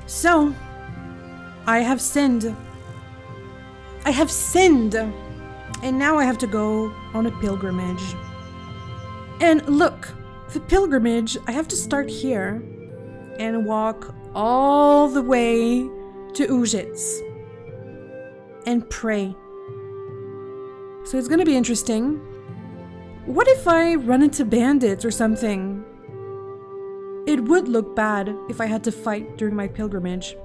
So, I have sinned. I have sinned! And now I have to go on a pilgrimage. And look, the pilgrimage, I have to start here and walk all the way to Uzhitz and pray. So it's gonna be interesting. What if I run into bandits or something? It would look bad if I had to fight during my pilgrimage.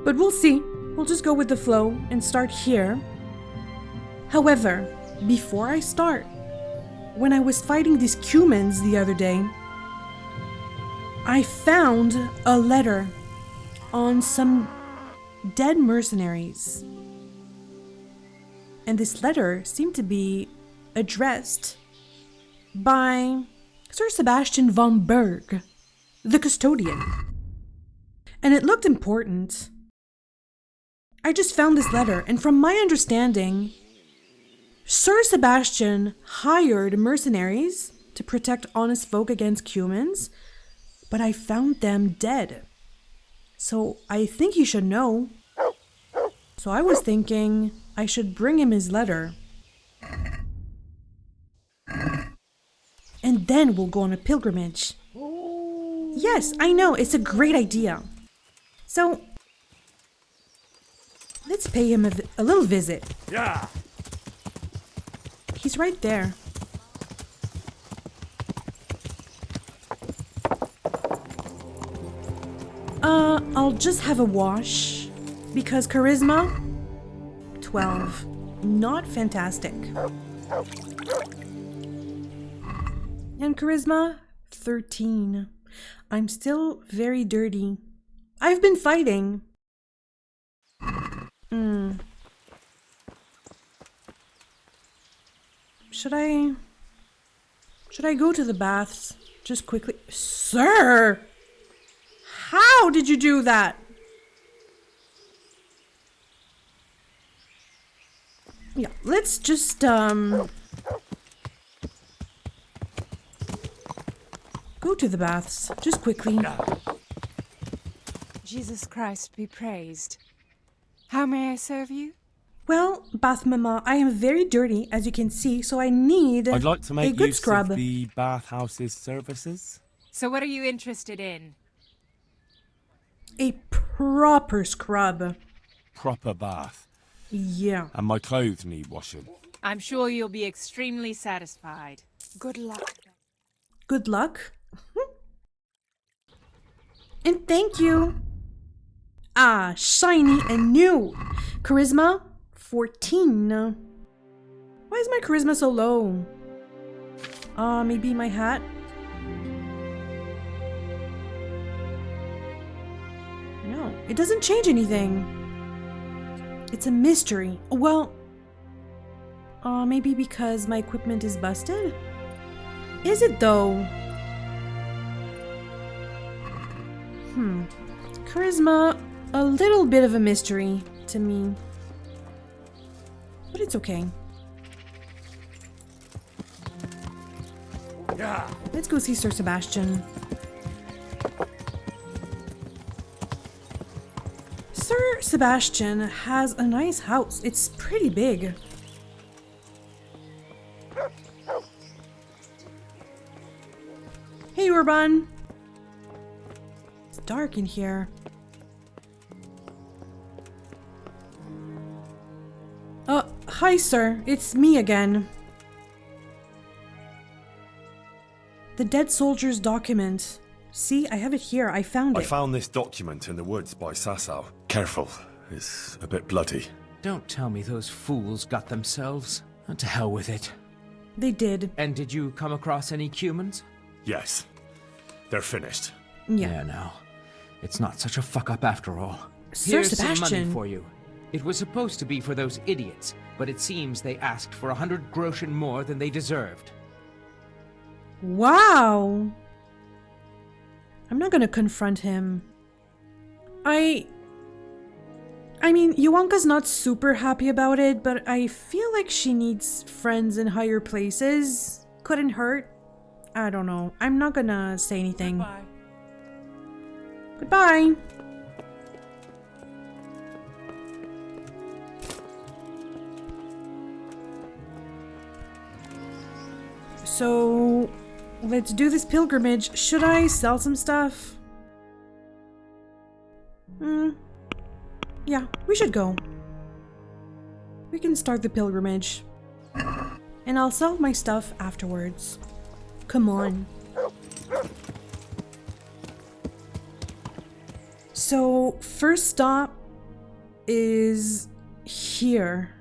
But we'll see. We'll just go with the flow and start here. However, before I start, when I was fighting these Cumans the other day, I found a letter on some dead mercenaries. And this letter seemed to be addressed by Sir Sebastian von Berg, the custodian. And it looked important. I just found this letter, and from my understanding, Sir Sebastian hired mercenaries to protect honest folk against Cumans, but I found them dead. So I think he should know. So I was thinking I should bring him his letter. And then we'll go on a pilgrimage. Yes, I know, it's a great idea. So let's pay him a little visit. Yeah. He's right there. I'll just have a wash because charisma 12. Not fantastic. And charisma 13. I'm still very dirty. I've been fighting. Should I go to the baths just quickly? Sir! How did you do that? Yeah, let's just go to the baths just quickly. Jesus Christ be praised. How may I serve you? Well, Bath Mama, I am very dirty, as you can see, so I need I'd like to make a good use scrub. of the bathhouse's services. So what are you interested in? A proper scrub. Proper bath. Yeah. And my clothes need washing. I'm sure you'll be extremely satisfied. Good luck. Good luck. And thank you. Ah, shiny and new. Charisma 14. Why is my charisma so low? Maybe my hat? No, it doesn't change anything. It's a mystery. Well, maybe because my equipment is busted? Is it though? Charisma, a little bit of a mystery to me. But it's okay. Yeah. Let's go see Sir Sebastian. Sir Sebastian has a nice house. It's pretty big. Hey, Urban. It's dark in here. Hi, sir. It's me again. The dead soldier's document. See, I have it here. I found it. I found this document in the woods by Sassau. Careful, it's a bit bloody. Don't tell me those fools got themselves. To hell with it. They did. And did you come across any Cumans? Yes, they're finished. Yeah. No. It's not such a fuck-up after all. Sir Here's some Sebastian. money for you. It was supposed to be for those idiots, but it seems they asked for 100 groschen more than they deserved. Wow. I'm not gonna confront him. I mean, Johanka's not super happy about it, but I feel like she needs friends in higher places. Couldn't hurt. I don't know. I'm not gonna say anything. Bye. Goodbye. So, let's do this pilgrimage. Should I sell some stuff? Yeah, we should go. We can start the pilgrimage. And I'll sell my stuff afterwards. Come on. So, first stop is here.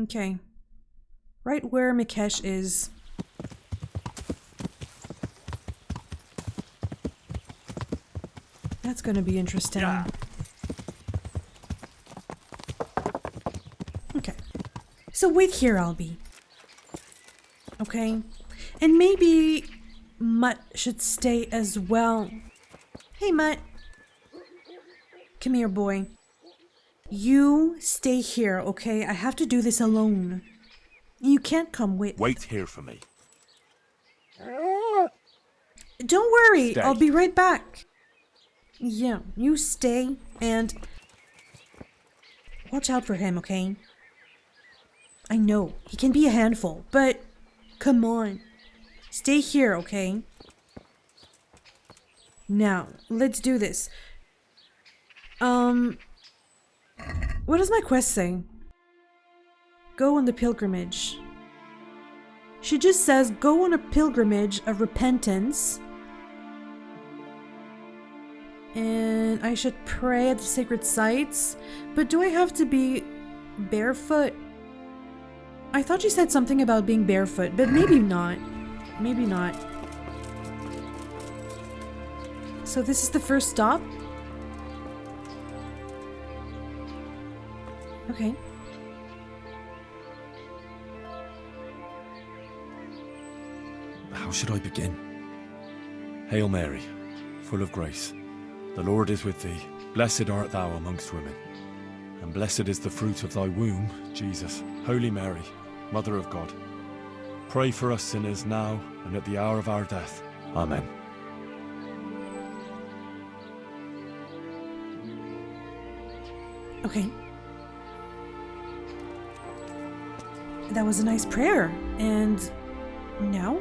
Okay. Right where Mesch is. That's gonna be interesting. Yeah. Okay. So wait here, I'll be. Okay? And maybe Mutt should stay as well. Hey, Mutt. Come here, boy. You stay here, okay? I have to do this alone. You can't come with. Wait here for me. Don't worry, Stay. I'll be right back. Yeah, you stay and watch out for him, okay? I know, he can be a handful, but come on. Stay here, okay? Now, let's do this. What does my quest say? Go on the pilgrimage. She just says go on a pilgrimage of repentance. And I should pray at the sacred sites. But do I have to be barefoot? I thought she said something about being barefoot, but maybe not. Maybe not. So this is the first stop? Okay. How should I begin? Hail Mary, full of grace. The Lord is with thee. Blessed art thou amongst women, and blessed is the fruit of thy womb, Jesus. Holy Mary, Mother of God, pray for us sinners now and at the hour of our death. Amen. Okay. That was a nice prayer. And now?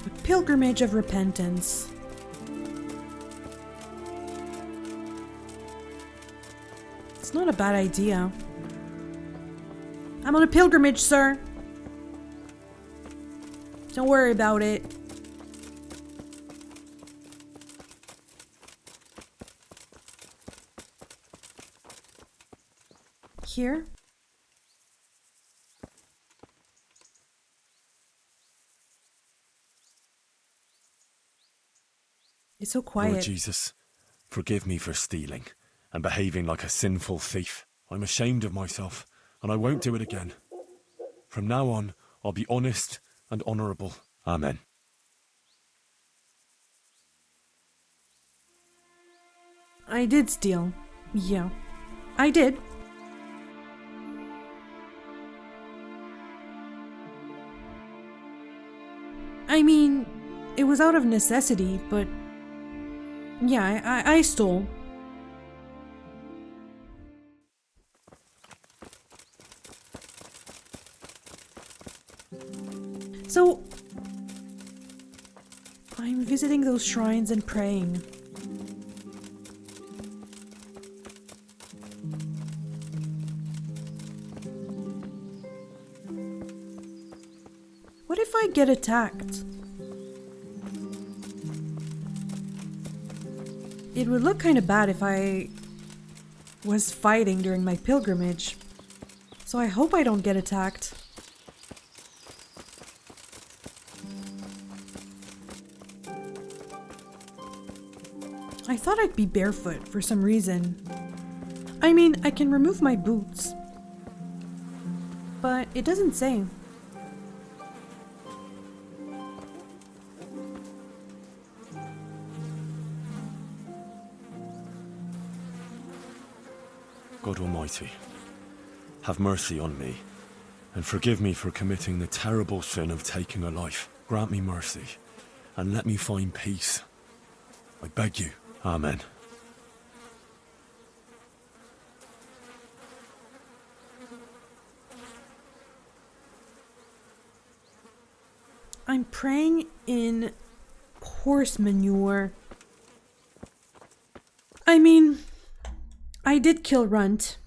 A pilgrimage of repentance. It's not a bad idea. I'm on a pilgrimage, sir. Don't worry about it. Here? It's so quiet. Lord Jesus, forgive me for stealing and behaving like a sinful thief. I'm ashamed of myself, and I won't do it again. From now on, I'll be honest and honourable. Amen. I did steal. Yeah. I did. I mean, it was out of necessity, but yeah, I stole. So, I'm visiting those shrines and praying. What if I get attacked? It would look kind of bad if I was fighting during my pilgrimage. So I hope I don't get attacked. I thought I'd be barefoot for some reason. I mean, I can remove my boots. But it doesn't say. God Almighty, have mercy on me, and forgive me for committing the terrible sin of taking a life. Grant me mercy, and let me find peace. I beg you. Amen. I'm praying in horse manure. I mean, I did kill Runt.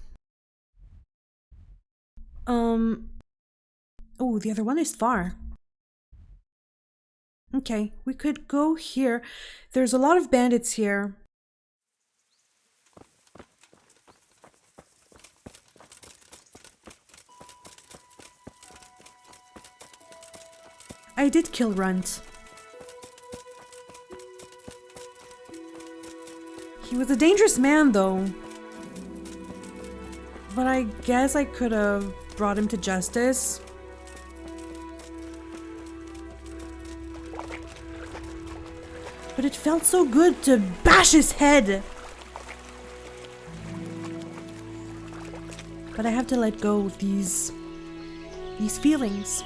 Oh, the other one is far. Okay, we could go here. There's a lot of bandits here. I did kill Runt. He was a dangerous man, though. But I guess I could have brought him to justice. But it felt so good to bash his head. But I have to let go of these feelings.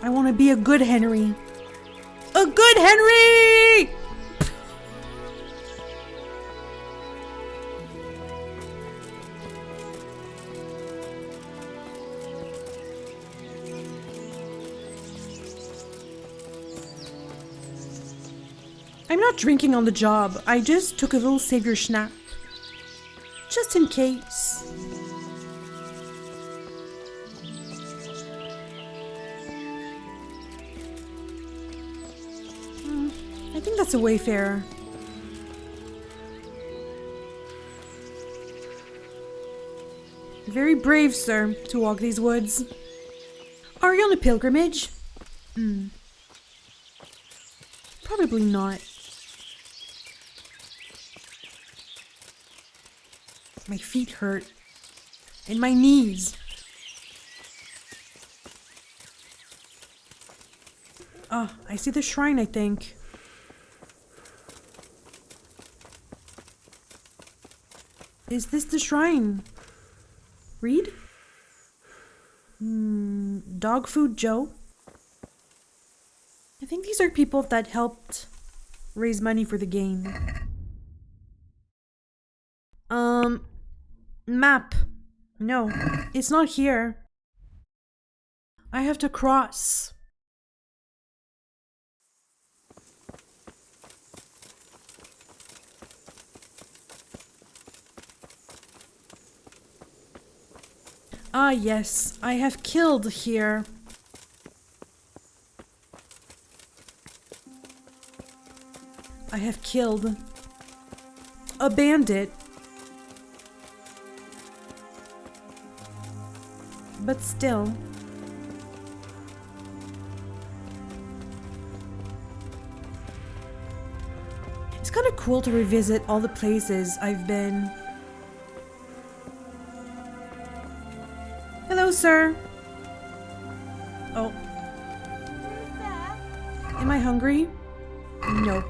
I want to be a good Henry. A good Henry! I'm not drinking on the job. I just took a little savior schnapp. Just in case. I think that's a wayfarer. Very brave, sir, to walk these woods. Are you on a pilgrimage? Probably not. My feet hurt. And my knees. Ah, I see the shrine, I think. Is this the shrine? Read? Dog Food Joe? I think these are people that helped raise money for the game. Map. No, it's not here. I have to cross. Ah, yes, I have killed here. I have killed a bandit. But still. It's kind of cool to revisit all the places I've been. Hello, sir. Oh. Am I hungry? No.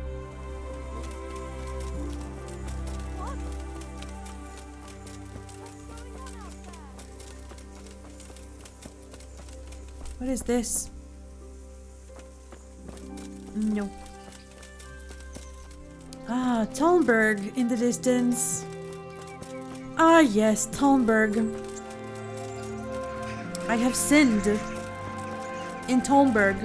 What is this? No. Ah, Talmberg in the distance. Ah, yes, Talmberg. I have sinned in Talmberg.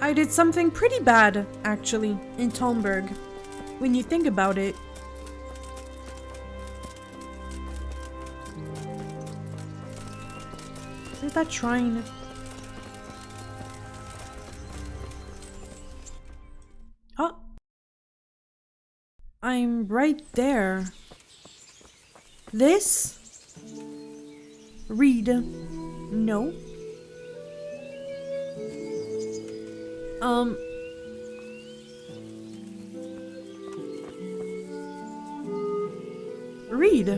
I did something pretty bad, actually, in Talmberg, when you think about it. Where's that shrine? Oh. I'm right there. This? Read. No. Read.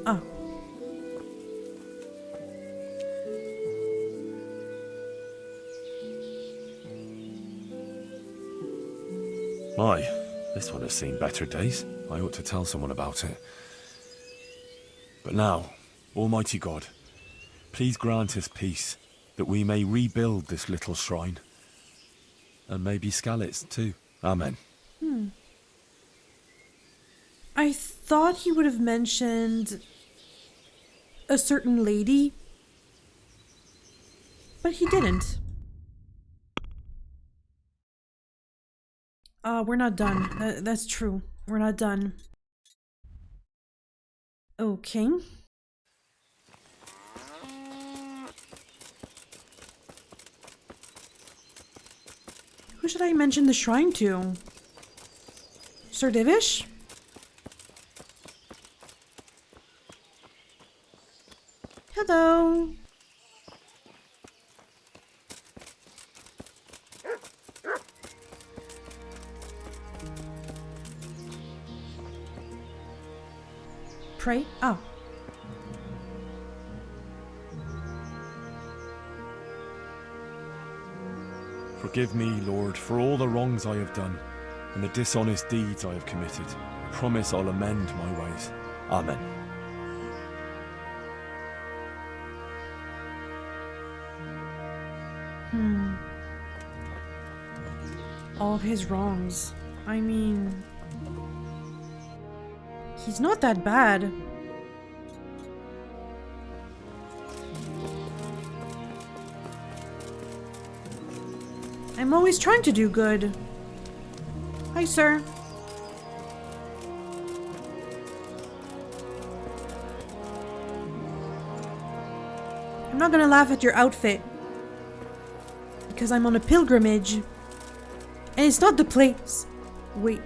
Oh. My, this one has seen better days. I ought to tell someone about it. But now, Almighty God, please grant us peace, that we may rebuild this little shrine. And maybe Skalitz too. Amen. I thought he would have mentioned a certain lady, but he didn't. We're not done. That's true. We're not done. Okay. Who should I mention the shrine to? Sir Divish? Hello. Pray? Oh. Forgive me, Lord, for all the wrongs I have done, and the dishonest deeds I have committed. I promise I'll amend my ways. Amen. All his wrongs. I mean... he's not that bad. I'm always trying to do good. Hi, sir. I'm not gonna laugh at your outfit. Because I'm on a pilgrimage. And it's not the place. Wait.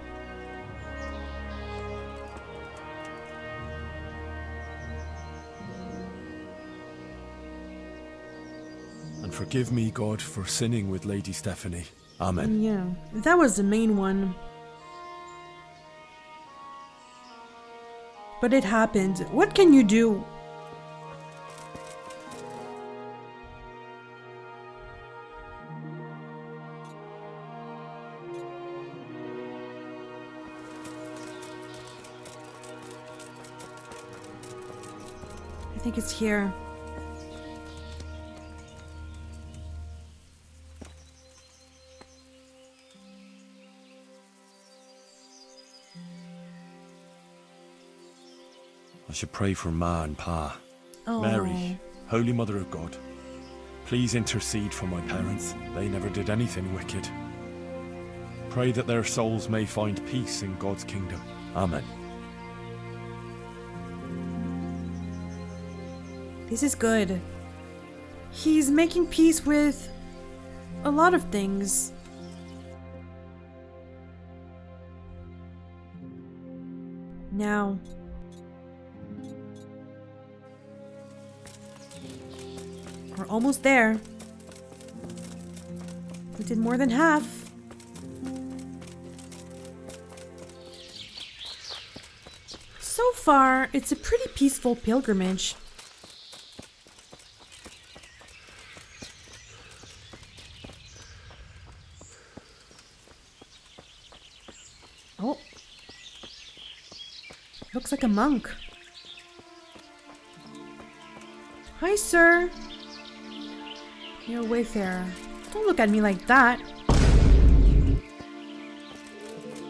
And forgive me, God, for sinning with Lady Stephanie. Amen. Yeah, that was the main one. But it happened. What can you do? I think it's here. I should pray for Ma and Pa. Oh. Mary, Holy Mother of God, please intercede for my parents. They never did anything wicked. Pray that their souls may find peace in God's kingdom. Amen. This is good. He's making peace with a lot of things. Now, we're almost there. We did more than half. So far, it's a pretty peaceful pilgrimage. Oh. Looks like a monk. Hi, sir. You're a wayfarer. Don't look at me like that.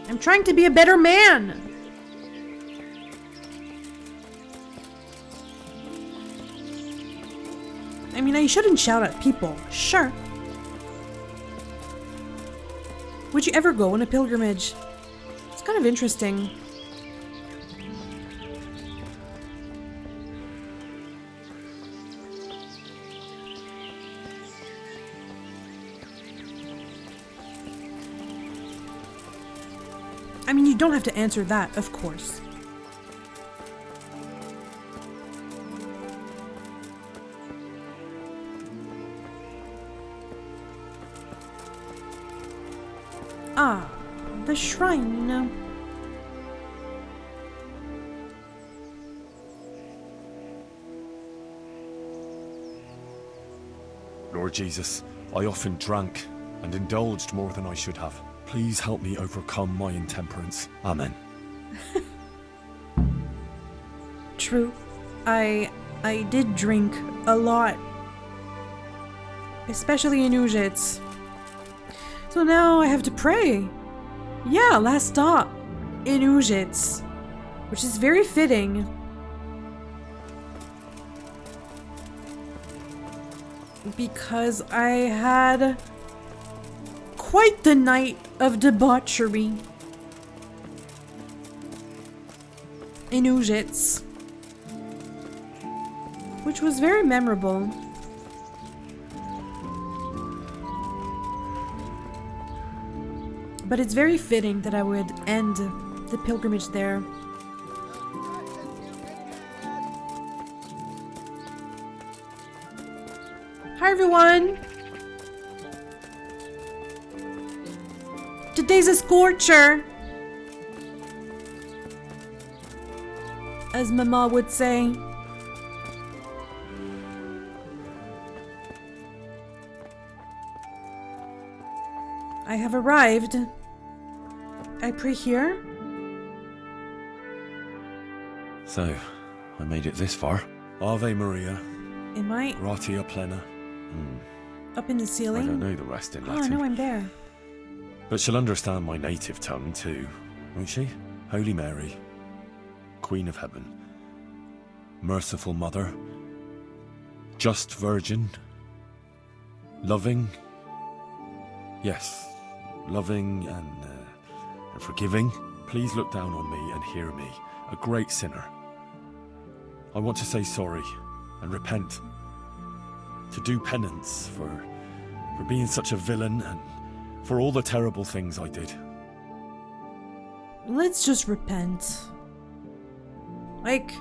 I'm trying to be a better man. I mean, I shouldn't shout at people, sure. Would you ever go on a pilgrimage? It's kind of interesting. I mean, you don't have to answer that, of course. Ah, the shrine. Lord Jesus, I often drank and indulged more than I should have. Please help me overcome my intemperance. Amen. True. I did drink a lot. Especially in Uzhitz. So now I have to pray. Yeah, last stop. In Uzhitz. Which is very fitting. Because I had quite the night of debauchery in Uzhitz, which was very memorable. But it's very fitting that I would end the pilgrimage there. Hi everyone! Today's a scorcher! As Mama would say. I have arrived. I pray here. So, I made it this far. Ave Maria, Am I gratia plena. up in the I ceiling? don't know the rest in Oh, Latin. no, I'm there. But she'll understand my native tongue too, won't she? Holy Mary, Queen of Heaven, Merciful Mother, Just Virgin, loving, yes, loving and forgiving. Please look down on me and hear me, a great sinner. I want to say sorry and repent, to do penance for being such a villain and for all the terrible things I did. Let's just repent. Like,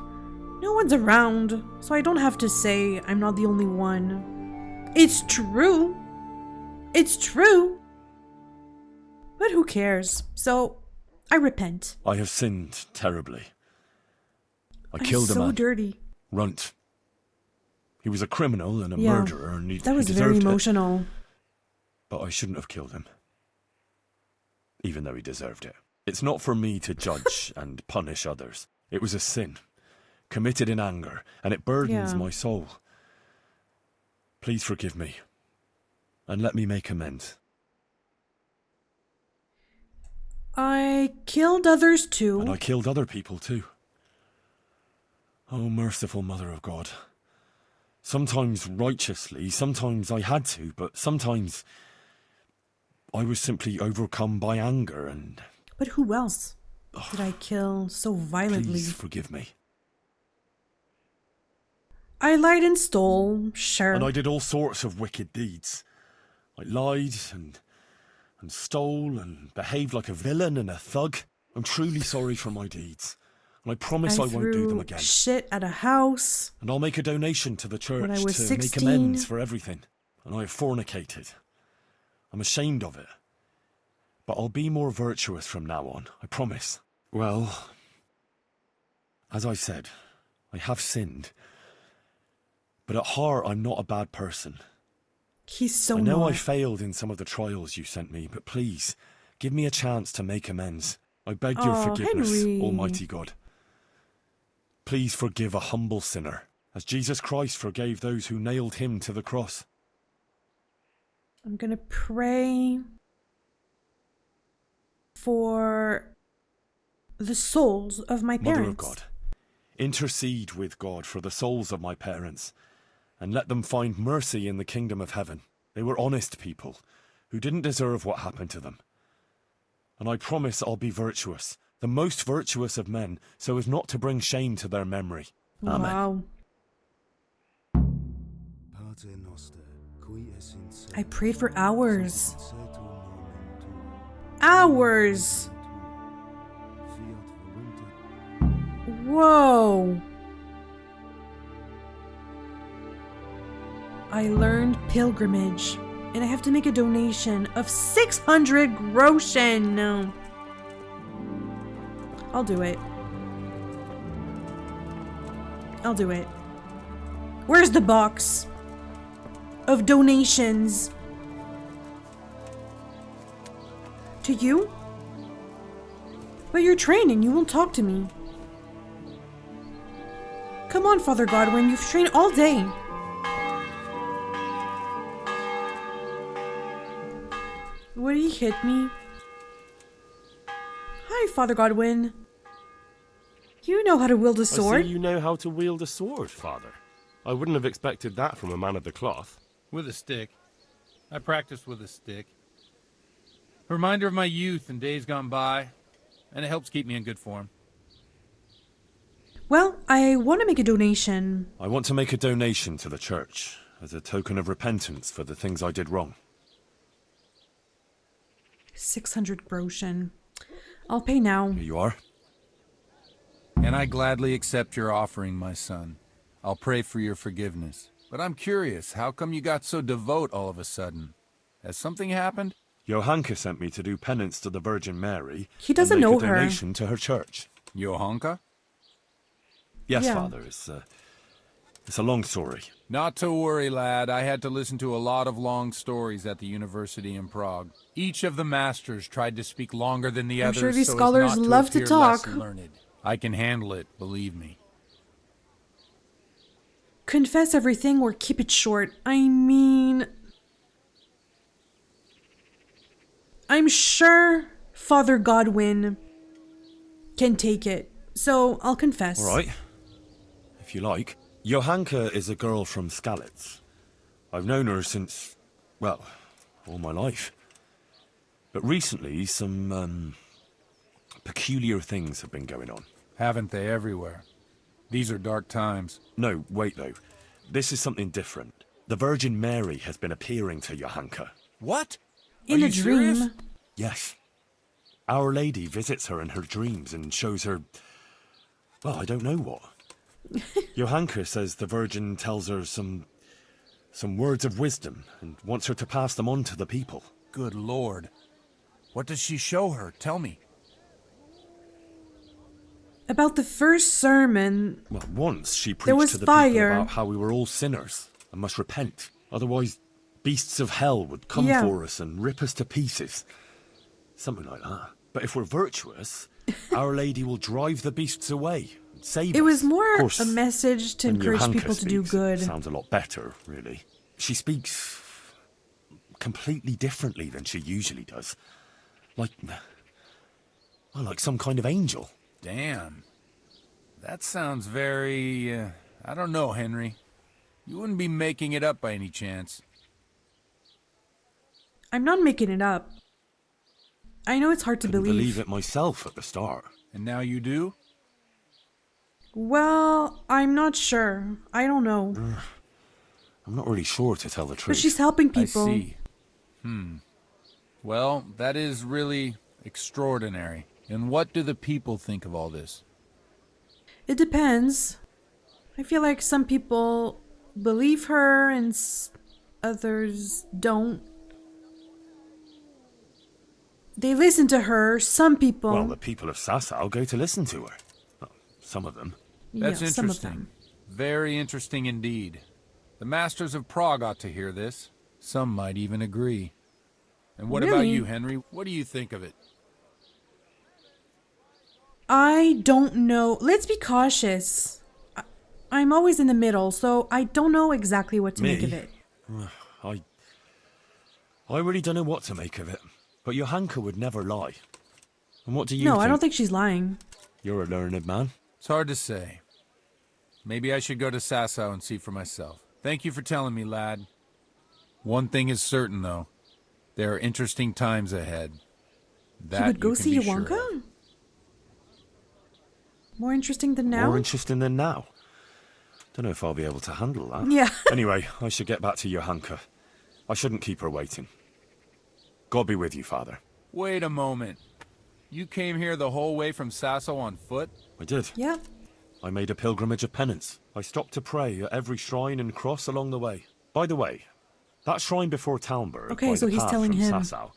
no one's around, so I don't have to say I'm not the only one. It's true. It's true. But who cares? So, I repent. I have sinned terribly. I I'm killed a so man. dirty. Runt. He was a criminal and a Yeah, murderer, and That was he very deserved it. emotional. But I shouldn't have killed him. Even though he deserved it. It's not for me to judge and punish others. It was a sin, committed in anger, and it burdens Yeah. my soul. Please forgive me, and let me make amends. I killed others too. And I killed other people too. Oh, merciful Mother of God. Sometimes righteously, sometimes I had to, but sometimes I was simply overcome by anger and... But who else did I kill so violently? Please forgive me. I lied and stole, sure. And I did all sorts of wicked deeds. I lied and stole and behaved like a villain and a thug. I'm truly sorry for my deeds. And I promise I won't do them again. Shit at a house. And I'll make a donation to the church When I was to 16. make amends for everything. And I have fornicated. I'm ashamed of it. But I'll be more virtuous from now on, I promise. Well, as I said, I have sinned. But at heart, I'm not a bad person. He's so I know not. I failed in some of the trials you sent me, but please, give me a chance to make amends. I beg your Oh, forgiveness, Henry. Almighty God. Please forgive a humble sinner, as Jesus Christ forgave those who nailed him to the cross. I'm gonna pray for the souls of my parents. Mother of God, intercede with God for the souls of my parents, and let them find mercy in the kingdom of heaven. They were honest people, who didn't deserve what happened to them. And I promise I'll be virtuous, the most virtuous of men, so as not to bring shame to their memory. Amen. Wow. I prayed for hours. Hours! Whoa! I learned pilgrimage And I have to make a donation of 600 groschen. No. I'll do it. I'll do it. Where's the box of donations? To you? But you're training. You won't talk to me. Come on, Father Godwin. You've trained all day. Would he hit me? Hi, Father Godwin. You know how to wield a sword. I see you know how to wield a sword, Father. I wouldn't have expected that from a man of the cloth. With a stick. I practice with a stick. A reminder of my youth and days gone by, and it helps keep me in good form. Well, I want to make a donation. I want to make a donation to the church as a token of repentance for the things I did wrong. 600 groschen. I'll pay now. Here you are. And I gladly accept your offering, my son. I'll pray for your forgiveness. But I'm curious, how come you got so devout all of a sudden? Has something happened? Johanka sent me to do penance to the Virgin Mary. He doesn't and know make a her. donation to her church. Johanka? Yes, Yeah. Father. It's a long story. Not to worry, lad. I had to listen to a lot of long stories at the university in Prague. Each of the masters tried to speak longer than the I'm others, sure these so as scholars not love to appear talk. less learned. I can handle it, believe me. Confess everything or keep it short. I mean... I'm sure Father Godwin can take it, so I'll confess. All right. If you like. Johanka is a girl from Skalitz. I've known her since, well, all my life. But recently, some, peculiar things have been going on. Haven't they everywhere? These are dark times. No, wait though. This is something different. The Virgin Mary has been appearing to Johanka. What? In Are a you dream. serious? Yes. Our Lady visits her in her dreams and shows her... well, I don't know what. Johanka says the Virgin tells her some words of wisdom and wants her to pass them on to the people. Good Lord. What does she show her? Tell me. About the first sermon, Well, once she There preached was to the fire. people about how we were all sinners and must repent. Otherwise, beasts of hell would come Yeah. for us and rip us to pieces. Something like that. But if we're virtuous, Our Lady will drive the beasts away and save us. it was more Of course, a message to when encourage Johanka people to do speaks, good. It sounds a lot better, really. She speaks completely differently than she usually does. Like some kind of angel. Damn. That sounds very, I don't know, Henry. You wouldn't be making it up by any chance. I'm not making it up. I know it's hard to Couldn't believe. believe it myself at the start. And now you do? Well, I'm not sure. I don't know. I'm not really sure, to tell the But truth. she's helping people. I see. Well, that is really extraordinary. And what do the people think of all this? It depends. I feel like some people believe her and others don't. They listen to her. Some people. Well, the people of Sassau go to listen to her. Well, some of them. That's yeah, some of interesting. them. Very interesting indeed. The masters of Prague ought to hear this. Some might even agree. And what about Really? you, Henry? What do you think of it? I don't know. Let's be cautious. I'm always in the middle, so I don't know exactly what to make Me? of it. I really don't know what to make of it. But Johanka would never lie. And what do you No, think? I don't think she's lying. You're a learned man. It's hard to say. Maybe I should go to Sassau and see for myself. Thank you for telling me, lad. One thing is certain, though. There are interesting times ahead. That You would go you can see be sure Johanka? of. More interesting than now? More interesting than now. Don't know if I'll be able to handle that. Yeah. Anyway, I should get back to Johanka. I shouldn't keep her waiting. God be with you, Father. Wait a moment. You came here the whole way from Sassau on foot? I did. Yeah. I made a pilgrimage of penance. I stopped to pray at every shrine and cross along the way. By the way, That shrine before Talmberg, Okay, by so the he's path telling from him. Sassau.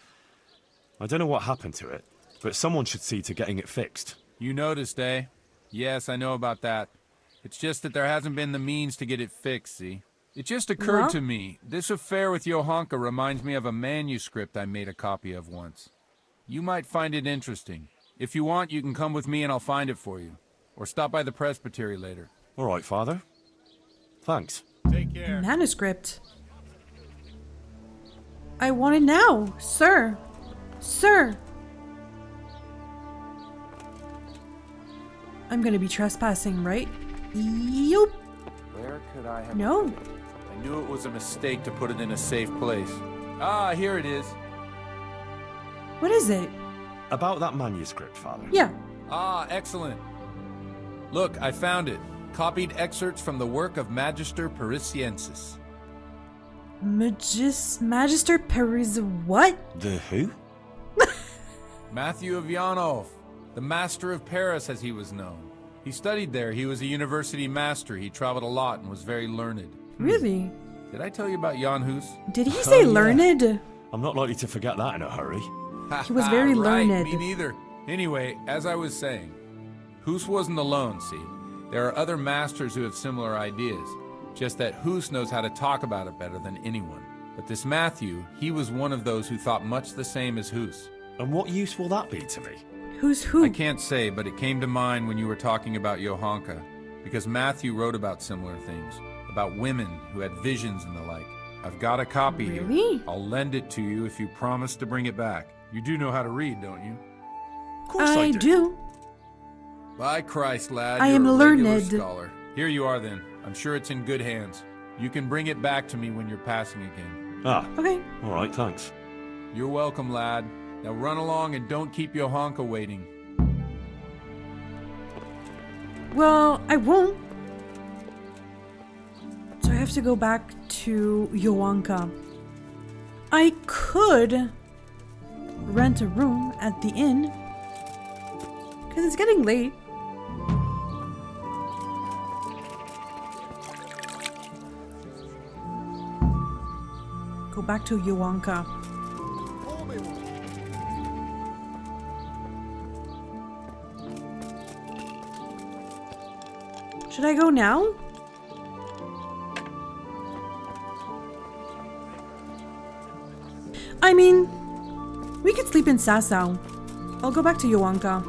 I don't know what happened to it, but someone should see to getting it fixed. You noticed, eh? Yes, I know about that. It's just that there hasn't been the means to get it fixed, see? It just occurred Well? to me, this affair with Johanka reminds me of a manuscript I made a copy of once. You might find it interesting. If you want, you can come with me and I'll find it for you. Or stop by the presbytery later. All right, Father. Thanks. Take care. Manuscript. I want it now, sir. Sir. I'm gonna be trespassing, right? Yup. Where could I have No. put it? I knew it was a mistake to put it in a safe place. Ah, here it is. What is it? About that manuscript, Father. Yeah. Ah, excellent. Look, I found it. Copied excerpts from the work of Magister Parisiensis. Magister Paris what? The who? Matthew of Yanov, the Master of Paris as he was known. He studied there. He was a university master. He traveled a lot and was very learned. Really? Did I tell you about Jan Hus? Did he say yeah. learned? I'm not likely to forget that in a hurry. He was very right, learned. Me neither. Anyway, as I was saying, Hus wasn't alone, see? There are other masters who have similar ideas. Just that Hus knows how to talk about it better than anyone. But this Matthew, he was one of those who thought much the same as Hus. And what use will that be to me? Who's who? I can't say, but it came to mind when you were talking about Johanka, because Matthew wrote about similar things, about women who had visions and the like. I've got a copy Really? here. I'll lend it to you if you promise to bring it back. You do know how to read, don't you? Of course I do. By Christ, lad, I you're am a regular learned. scholar. Here you are then. I'm sure it's in good hands. You can bring it back to me when you're passing again. Ah, Okay. all right, thanks. You're welcome, lad. Now run along and don't keep Johanka waiting. Well, I won't. So I have to go back to Johanka. I could rent a room at the inn. Because it's getting late. Go back to Johanka. Should I go now? I mean, we could sleep in Sassau. I'll go back to Johanka.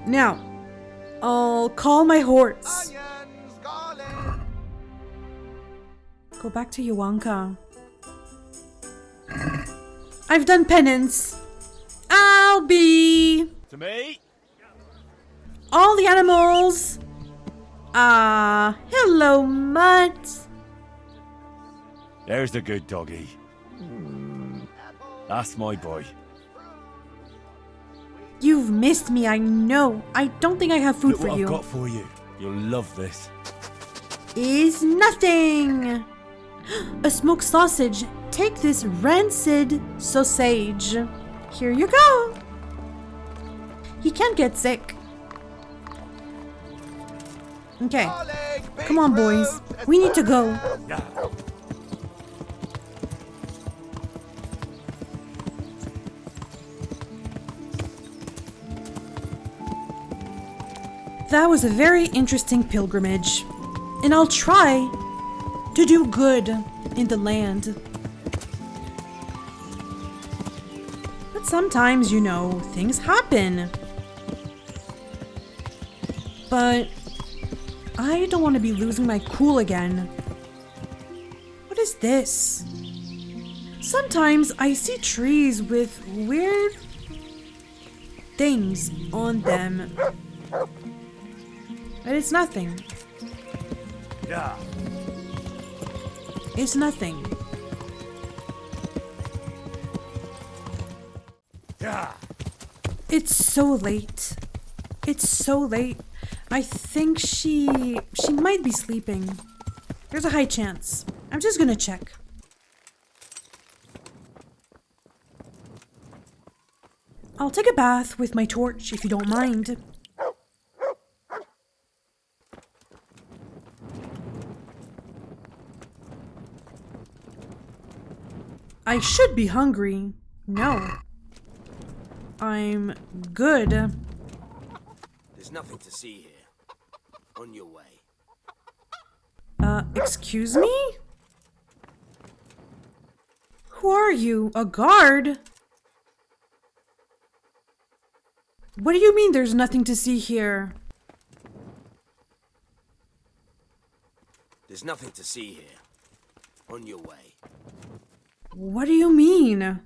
Now, I'll call my horse. Go back to Johanka. I've done penance. I'll be To me? all the animals. Hello, Mutt. There's the good doggy. That's my boy. You've missed me, I know. I don't think I have food Look for what you. I've got for you. You'll love this. Is nothing. A smoked sausage. Take this rancid sausage. Here you go. He can't get sick. Okay. Come on, boys. We need to go. That was a very interesting pilgrimage, and I'll try to do good in the land. But sometimes, you know, things happen. But I don't want to be losing my cool again. What is this? Sometimes I see trees with weird things on them. But it's nothing. Yeah. It's nothing. Yeah. It's so late. It's so late. I think she might be sleeping. There's a high chance. I'm just gonna check. I'll take a bath with my torch if you don't mind. I should be hungry. No. I'm good. There's nothing to see here. On your way. Excuse me? Who are you? A guard? What do you mean there's nothing to see here? There's nothing to see here. On your way. What do you mean?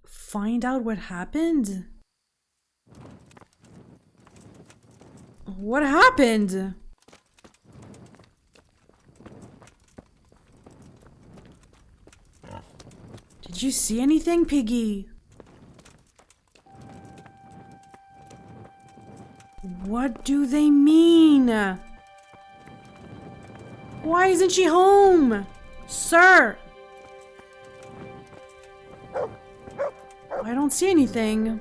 Find out what happened? What happened? Did you see anything, Piggy? What do they mean? Why isn't she home? Sir! I don't see anything.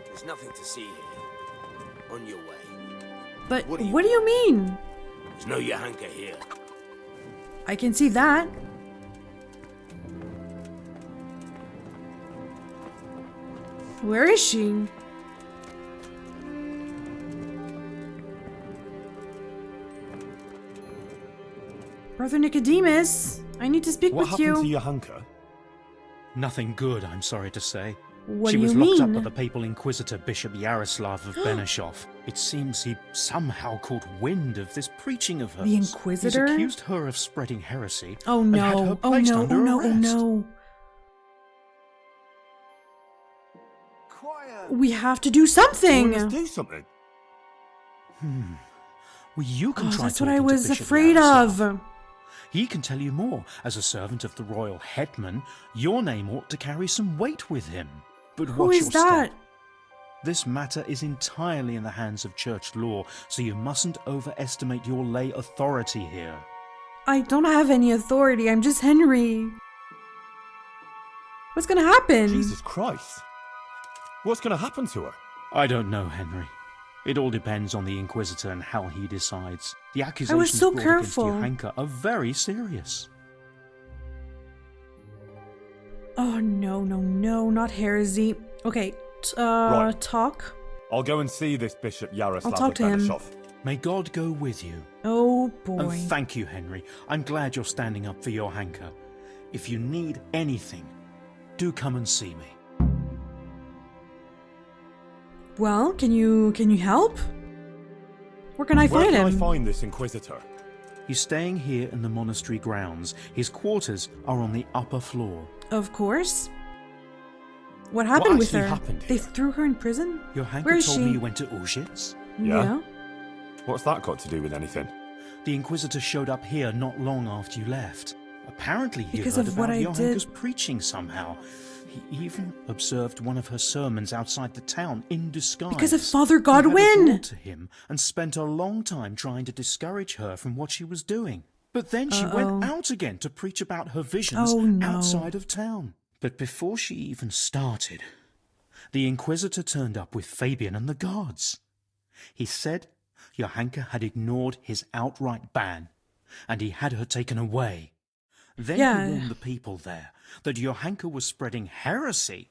There's nothing to see here. On your way. But what do you mean? There's no Johanka here. I can see that. Where is she? Brother Nicodemus, I need to speak with you. What happened to Johanka? Nothing good, I'm sorry to say. What She do was you locked mean? up by the papal inquisitor Bishop Jaroslav of Benešov. It seems he somehow caught wind of this preaching of hers. The Inquisitor? He's accused her of spreading heresy. Oh and had her no, oh placed no, under oh no, oh arrest. no. We have to do something. Let's do something. Well, you can try That's what talking I to was Bishop afraid Jaroslav. of. He can tell you more. As a servant of the royal hetman, your name ought to carry some weight with him. But Who watch is your that? step. This matter is entirely in the hands of church law, so you mustn't overestimate your lay authority here. I don't have any authority. I'm just Henry. What's gonna happen? Jesus Christ. What's going to happen to her? I don't know, Henry. It all depends on the Inquisitor and how he decides. The accusations I was so brought careful. against Johanka are very serious. Oh no, no, no, not heresy. Okay, Right. talk. I'll go and see this Bishop Jaroslav I'll talk of to him. Benešov. May God go with you. Oh boy. And thank you, Henry. I'm glad you're standing up for Johanka. If you need anything, do come and see me. Well, can you help? Where can I Where find can I him? find this Inquisitor? He's staying here in the monastery grounds. His quarters are on the upper floor. Of course. What happened with actually her? happened They here? threw her in prison? Johanka Where is told she? me you went to Uzhitz. Yeah? What's that got to do with anything? The Inquisitor showed up here not long after you left. Apparently he Because heard of what about I Johanka's did. preaching somehow. He even observed one of her sermons outside the town in disguise. Because of Father He had a Godwin! door to him and spent a long time trying to discourage her from what she was doing. But then she went out again to preach about her visions Oh, no. outside of town. But before she even started, the Inquisitor turned up with Fabian and the guards. He said Johanka had ignored his outright ban, and he had her taken away. Then Yeah. he warned the people there that Johanka was spreading heresy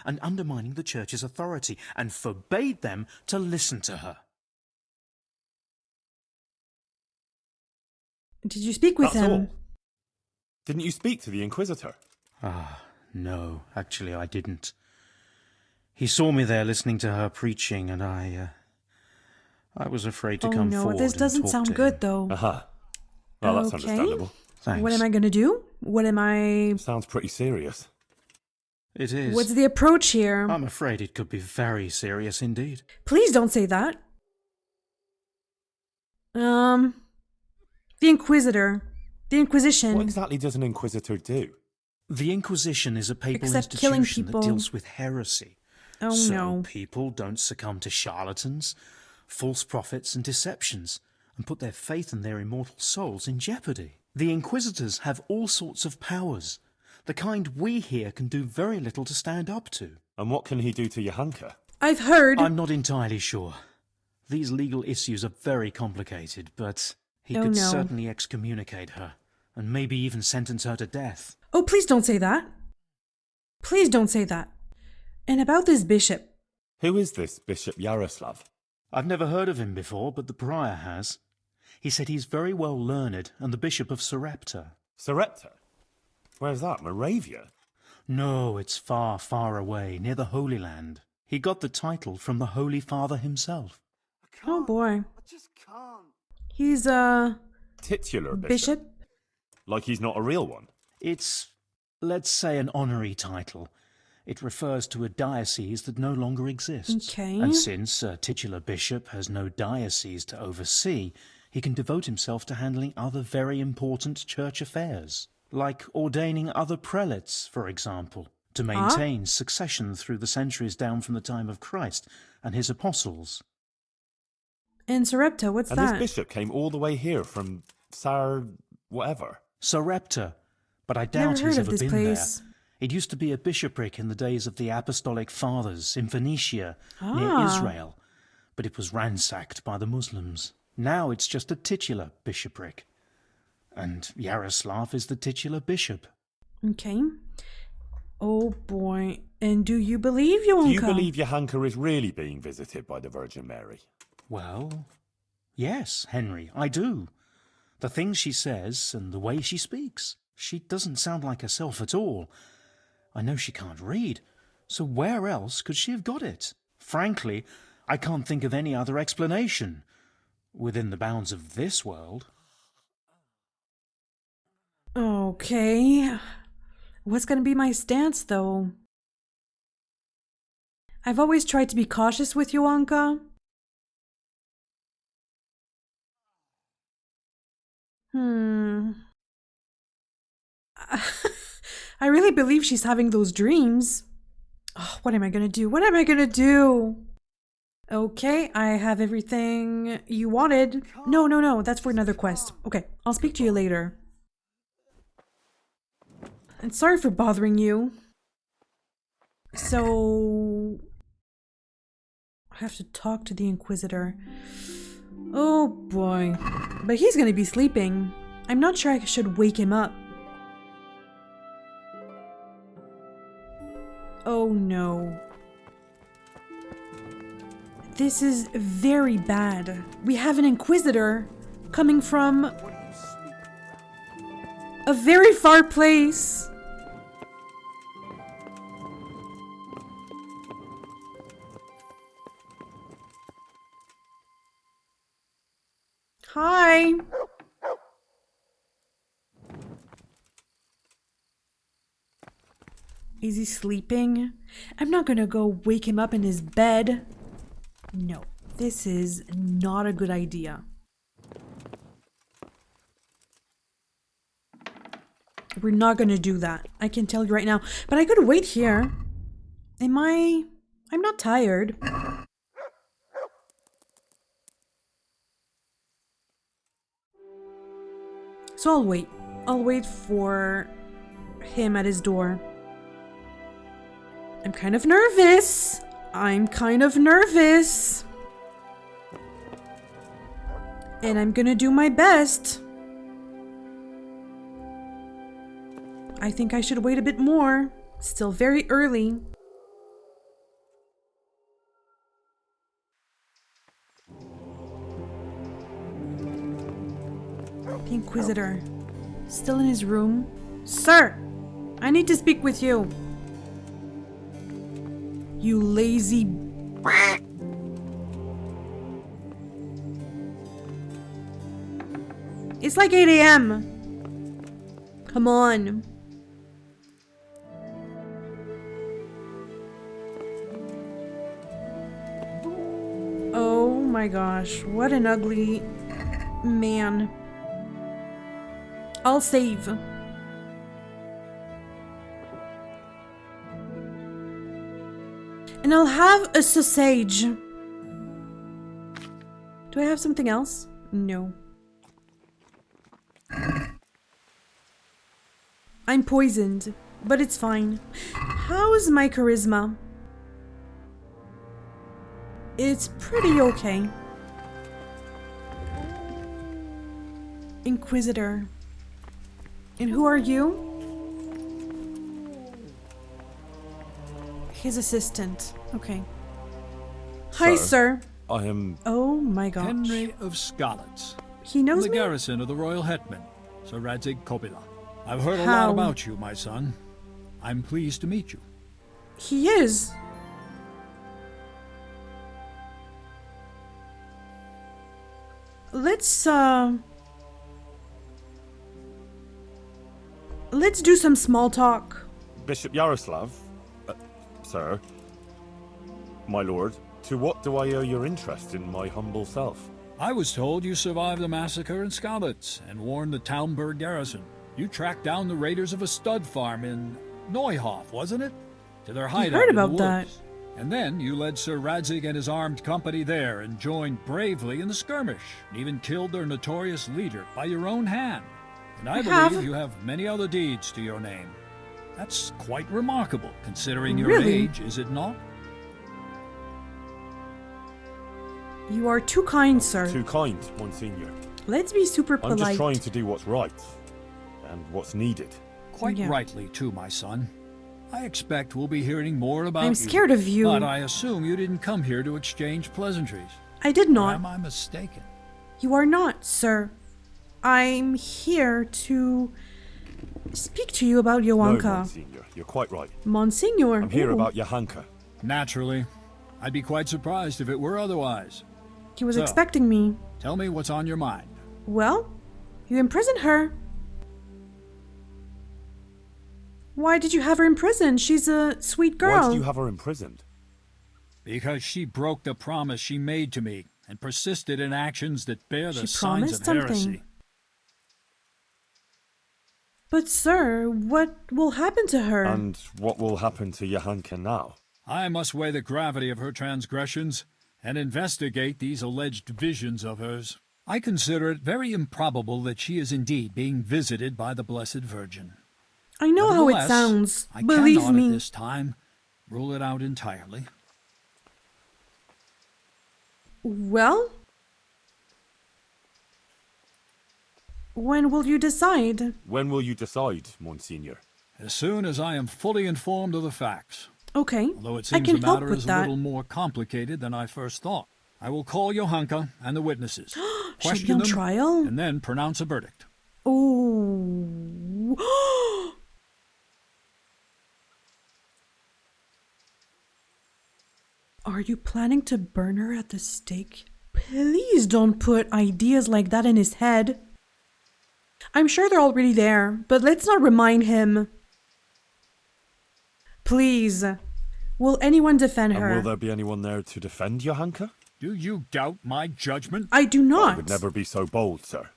and undermining the church's authority, and forbade them to listen to her. Did you speak with That's him? all. Didn't you speak to the Inquisitor? No, actually I didn't. He saw me there listening to her preaching, and I was afraid to Oh come no, forward this and doesn't talk sound to good him. though. Aha. Well, that's Okay. understandable. Thanks. What am I gonna do? What am I... Sounds pretty serious. It is. What's the approach here? I'm afraid it could be very serious indeed. Please don't say that. The Inquisitor. The Inquisition. What exactly does an Inquisitor do? The Inquisition is a papal Except killing institution that people. deals with heresy. Oh so no. people don't succumb to charlatans, false prophets and deceptions, and put their faith and their immortal souls in jeopardy. The Inquisitors have all sorts of powers, the kind we here can do very little to stand up to. And what can he do to Johanka? I've heard... I'm not entirely sure. These legal issues are very complicated, but he could certainly excommunicate her, and maybe even sentence her to death. Oh, please don't say that. Please don't say that. And about this bishop. Who is this Bishop Jaroslav? I've never heard of him before, but the prior has. He said he's very well learned, and the Bishop of Sarepta. Sarepta? Where's that, Moravia? No, it's far, far away, near the Holy Land. He got the title from the Holy Father himself. Oh boy. I just can't. He's a... Titular bishop? Like he's not a real one? It's, let's say, an honorary title. It refers to a diocese that no longer exists. Okay. And since a titular bishop has no diocese to oversee, he can devote himself to handling other very important church affairs, like ordaining other prelates, for example, to maintain succession through the centuries down from the time of Christ and his apostles. And Sarepta, what's that? And this bishop came all the way here from whatever. Sarepta, but I doubt he's ever been place. there. It used to be a bishopric in the days of the Apostolic Fathers in Phoenicia, near Israel, but it was ransacked by the Muslims. Now it's just a titular bishopric, and Jaroslav is the titular bishop. Okay. Oh boy. And do you believe Johanka? Do you believe Johanka is really being visited by the Virgin Mary? Well, yes, Henry, I do. The things she says and the way she speaks. She doesn't sound like herself at all. I know she can't read, so where else could she have got it? Frankly, I can't think of any other explanation, within the bounds of this world. Okay. What's going to be my stance, though? I've always tried to be cautious with Johanka. I really believe she's having those dreams. Oh, what am I gonna do? What am I gonna do? Okay, I have everything you wanted. No, that's for another quest. Okay, I'll speak to you later. And sorry for bothering you. So... I have to talk to the Inquisitor. Oh boy. But he's gonna be sleeping. I'm not sure I should wake him up. Oh no. This is very bad. We have an Inquisitor coming from a very far place. Hi. Is he sleeping? I'm not gonna go wake him up in his bed. No, this is not a good idea. We're not gonna do that. I can tell you right now. But I could wait here. I'm not tired. So I'll wait. I'll wait for him at his door. I'm kind of nervous. And I'm gonna do my best. I think I should wait a bit more. Still very early. The Inquisitor. Still in his room? Sir! I need to speak with you. You lazy... It's like 8 a.m. Come on. Oh my gosh, what an ugly man. I'll save. And I'll have a sausage. Do I have something else? No. I'm poisoned, but it's fine. How's my charisma? It's pretty okay. Inquisitor. And who are you? His assistant. Okay. Hi, sir. I am... Oh my gosh. Henry of Skalitz. He knows the me? garrison of the Royal Hetman, Sir Radzig Kobyla. I've heard a How? lot about you, my son. I'm pleased to meet you. He is. Let's do some small talk. Bishop Jaroslav? Sir? My lord, to what do I owe your interest in my humble self? I was told you survived the massacre in Skalitz and warned the Talmberg garrison. You tracked down the raiders of a stud farm in Neuhof, wasn't it? To their hideout heard in the about that. woods. And then you led Sir Radzig and his armed company there and joined bravely in the skirmish, and even killed their notorious leader by your own hand. And I believe you have many other deeds to your name. That's quite remarkable, considering your Really? age, is it not? You are too kind, sir. Too kind, Monsignor. Let's be super I'm just polite. trying to do what's right. And what's needed. Quite Yeah. rightly, too, my son. I expect we'll be hearing more about I'm scared of you. But I assume you didn't come here to exchange pleasantries. I did Or not. am I mistaken? You are not, sir. I'm here to speak to you about No, Johanka. Monsignor, you're quite right. Monsignor. I'm here ooh. about Johanka. Naturally. I'd be quite surprised if it were otherwise. He was So. expecting me. Tell me what's on your mind. Well, you imprisoned her. Why did you have her imprisoned? She's a sweet girl. Why did you have her imprisoned? Because she broke the promise she made to me and persisted in actions that bear the She signs of promised something. heresy. But sir, what will happen to her? And what will happen to Johanka now? I must weigh the gravity of her transgressions and investigate these alleged visions of hers. I consider it very improbable that she is indeed being visited by the Blessed Virgin. I know how it Nevertheless, sounds. I Believe cannot me. at this time rule it out entirely. Well? When will you decide? When will you decide, Monsignor? As soon as I am fully informed of the facts. Okay, Although it I seems can the help matter with is a that. little more complicated than I first thought. I will call Johanka and the witnesses, She'll be question on them, trial? and then pronounce a verdict. Oh. Are you planning to burn her at the stake? Please don't put ideas like that in his head. I'm sure they're already there, but let's not remind him. Please. Will anyone defend And her? will there be anyone there to defend Johanka? Do you doubt my judgment? I do not. I would never be so bold, sir.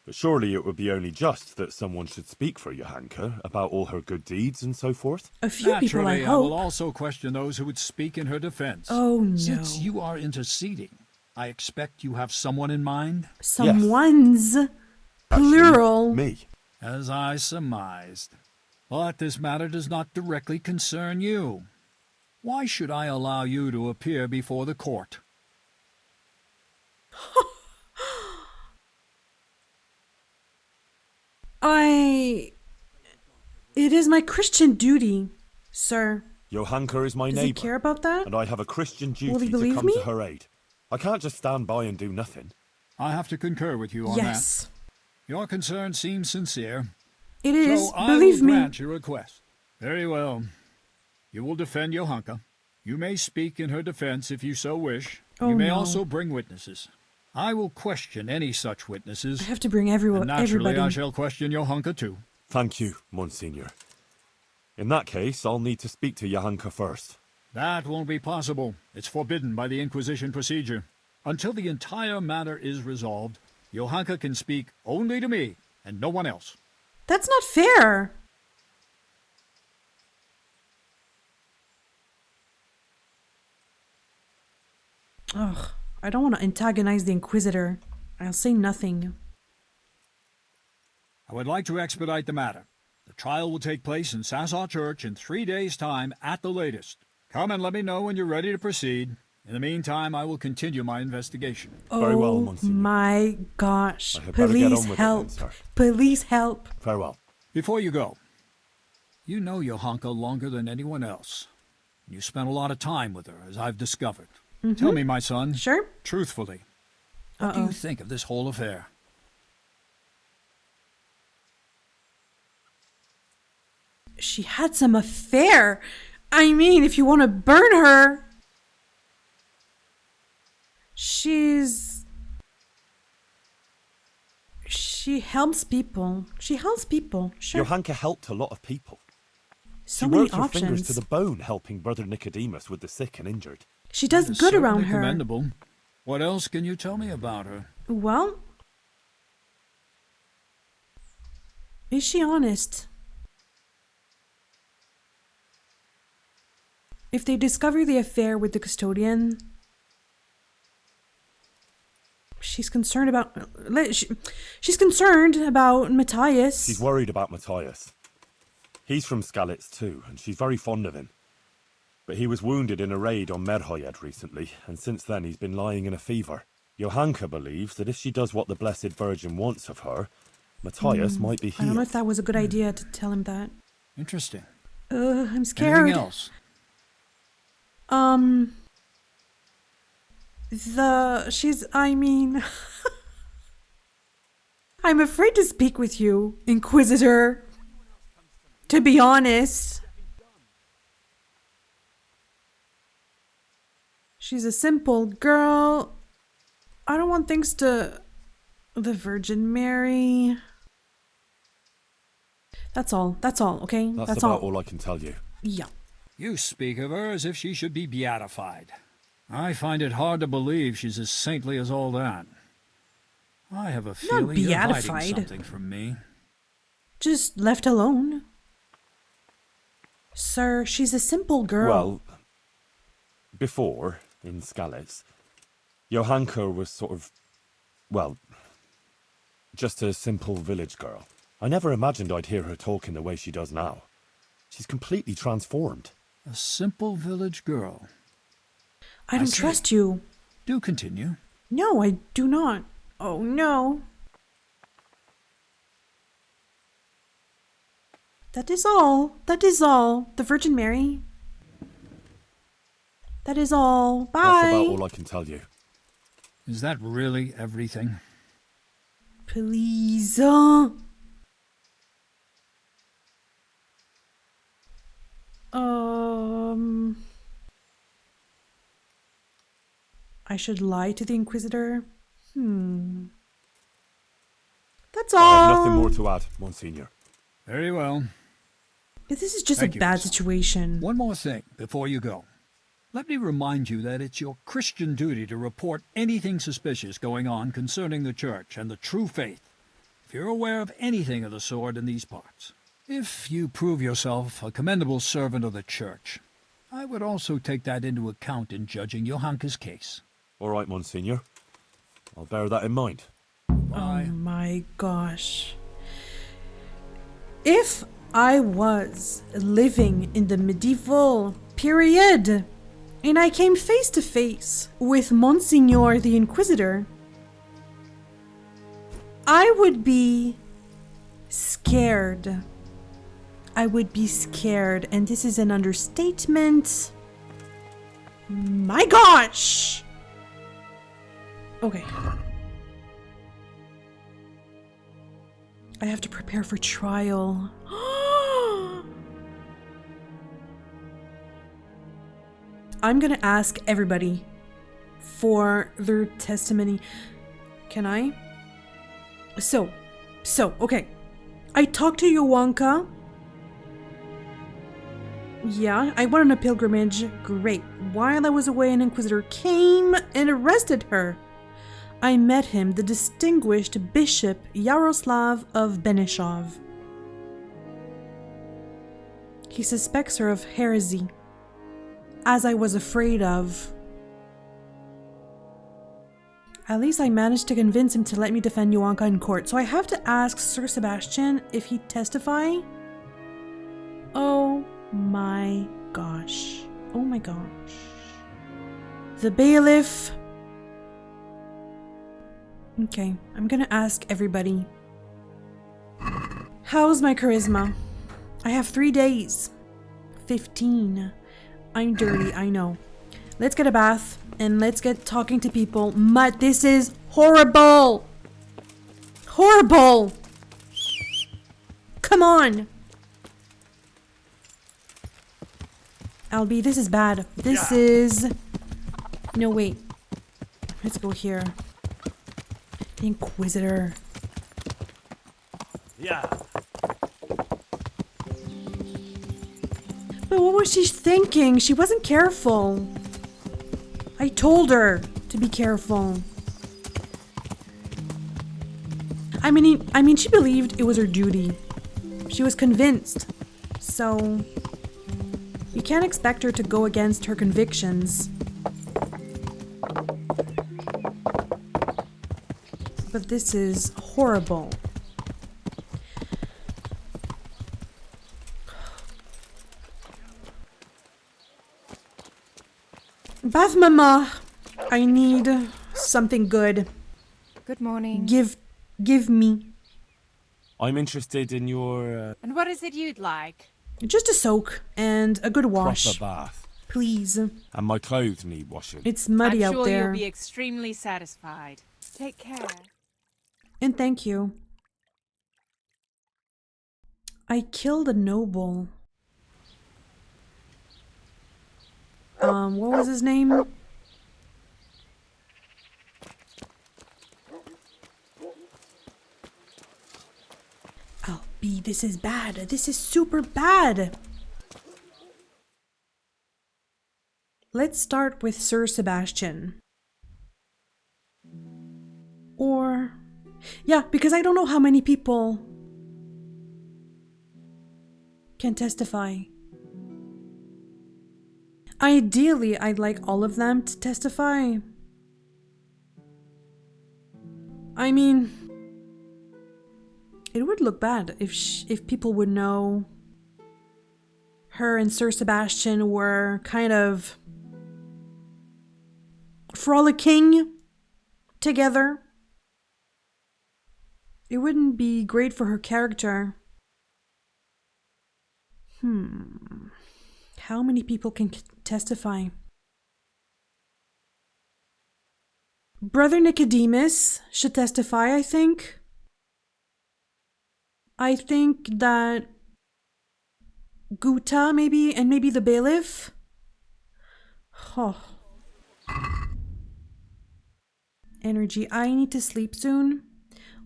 But surely it would be only just that someone should speak for Johanka about all her good deeds and so forth. A few people, I Naturally, I will hope. also question those who would speak in her defense. Oh, no. Since you are interceding, I expect you have someone in mind? Someone's Actually, plural. Me. As I surmised. But this matter does not directly concern you. Why should I allow you to appear before the court? It is my Christian duty, sir. Johanka is my Does neighbour. he care about that? And I have a Christian Will he duty to believe come me? to her aid. I can't just stand by and do nothing. I have to concur with you on Yes, that. Your concern seems sincere. it is. So I Believe will me. grant your request. Very well. You will defend Johanka. You may speak in her defense if you so wish. Oh, you may no. also bring witnesses. I will question any such witnesses. I have to bring everyone, And naturally, everybody. I shall question Johanka too. Thank you, Monsignor. In that case, I'll need to speak to Johanka first. That won't be possible. It's forbidden by the Inquisition procedure. Until the entire matter is resolved, Johanka can speak only to me and no one else. That's not fair. Ugh, I don't want to antagonize the Inquisitor. I'll say nothing. I would like to expedite the matter. The trial will take place in Sassau Church in 3 days' time at the latest. Come and let me know when you're ready to proceed. In the meantime, I will continue my investigation. Very well, Oh Monsignor. my gosh. I had better get Police on with it help. then, sir. Police help. Farewell. Before you go, you know Johanka longer than anyone else. You spent a lot of time with her, as I've discovered. Tell me, my son. Sure. Truthfully, what do you think of this whole affair? She had some affair. I mean, if you want to burn her. She helps people. She helps people. Sure. Johanka helped a lot of people. So she many worked her fingers options. to the bone helping Brother Nicodemus with the sick and injured. She does That is good around certainly her. Commendable. What else can you tell me about her? Well, is she honest? If they discover the affair with the custodian, she's concerned about. She's concerned about Mathias. She's worried about Mathias. He's from Skalitz too, and she's very fond of him. But he was wounded in a raid on Merhoyed recently, and since then he's been lying in a fever. Johanka believes that if she does what the Blessed Virgin wants of her, Mathias might be I healed. don't know if that was a good idea to tell him that. Interesting. I'm scared. Anything else? I'm afraid to speak with you, Inquisitor. To be honest. She's a simple girl. I don't want things to... The Virgin Mary. That's all, okay? That's about all I can tell you. Yeah. You speak of her as if she should be beatified. I find it hard to believe she's as saintly as all that. I have a feeling you're hiding beatified. something from me. Just left alone. Sir, she's a simple girl. Well, before, in Skalitz, Johanka was sort of, well, just a simple village girl. I never imagined I'd hear her talking the way she does now. She's completely transformed. A simple village girl. I don't trust you. Do continue. No, I do not. Oh, no. That is all. That is all. The Virgin Mary. That is all. Bye. That's about all I can tell you. Is that really everything? Please. I should lie to the Inquisitor? That's all. I have nothing more to add, Monsignor. Very well. This is just Thank a you, bad Miss. situation. One more thing before you go. Let me remind you that it's your Christian duty to report anything suspicious going on concerning the Church and the true faith, if you're aware of anything of the sort in these parts. If you prove yourself a commendable servant of the Church, I would also take that into account in judging Johanka's case. All right, Monsignor. I'll bear that in mind. Bye. Oh my gosh. If I was living in the medieval period and I came face to face with Monsignor the Inquisitor, I would be scared. I would be scared, and this is an understatement. My gosh! Okay. I have to prepare for trial. I'm gonna ask everybody for their testimony. Can I? So, okay. I talked to Johanka. Yeah, I went on a pilgrimage. Great. While I was away, an Inquisitor came and arrested her. I met him, the distinguished Bishop Jaroslav of Benešov. He suspects her of heresy, as I was afraid of. At least I managed to convince him to let me defend Johanka in court, so I have to ask Sir Sebastian if he'd testify. Oh my gosh. Oh my gosh. The bailiff. Okay, I'm gonna ask everybody. How's my charisma? I have 3 days. 15. I'm dirty, I know. Let's get a bath and let's get talking to people. This is horrible! Horrible! Come on! Albie, this is bad. This is... No, wait. Let's go here. The Inquisitor. Yeah. But what was she thinking? She wasn't careful. I told her to be careful. I mean, she believed it was her duty. She was convinced. So, you can't expect her to go against her convictions. But this is horrible. Bath Mama, I need something good. Good morning. Give me. I'm interested in your... And what is it you'd like? Just a soak and a good wash. proper bath. Please. And my clothes need washing. It's muddy out I'm there. sure you'll be extremely satisfied. Take care. And thank you. I killed a noble. What was his name? Albie, this is bad. This is super bad. Let's start with Sir Sebastian. Or... Yeah, because I don't know how many people can testify. Ideally, I'd like all of them to testify. I mean, it would look bad if people would know her and Sir Sebastian were kind of frolicking together. It wouldn't be great for her character. How many people can testify? Brother Nicodemus should testify, I think. I think that Guda, maybe, and maybe the bailiff. Oh. Energy. I need to sleep soon.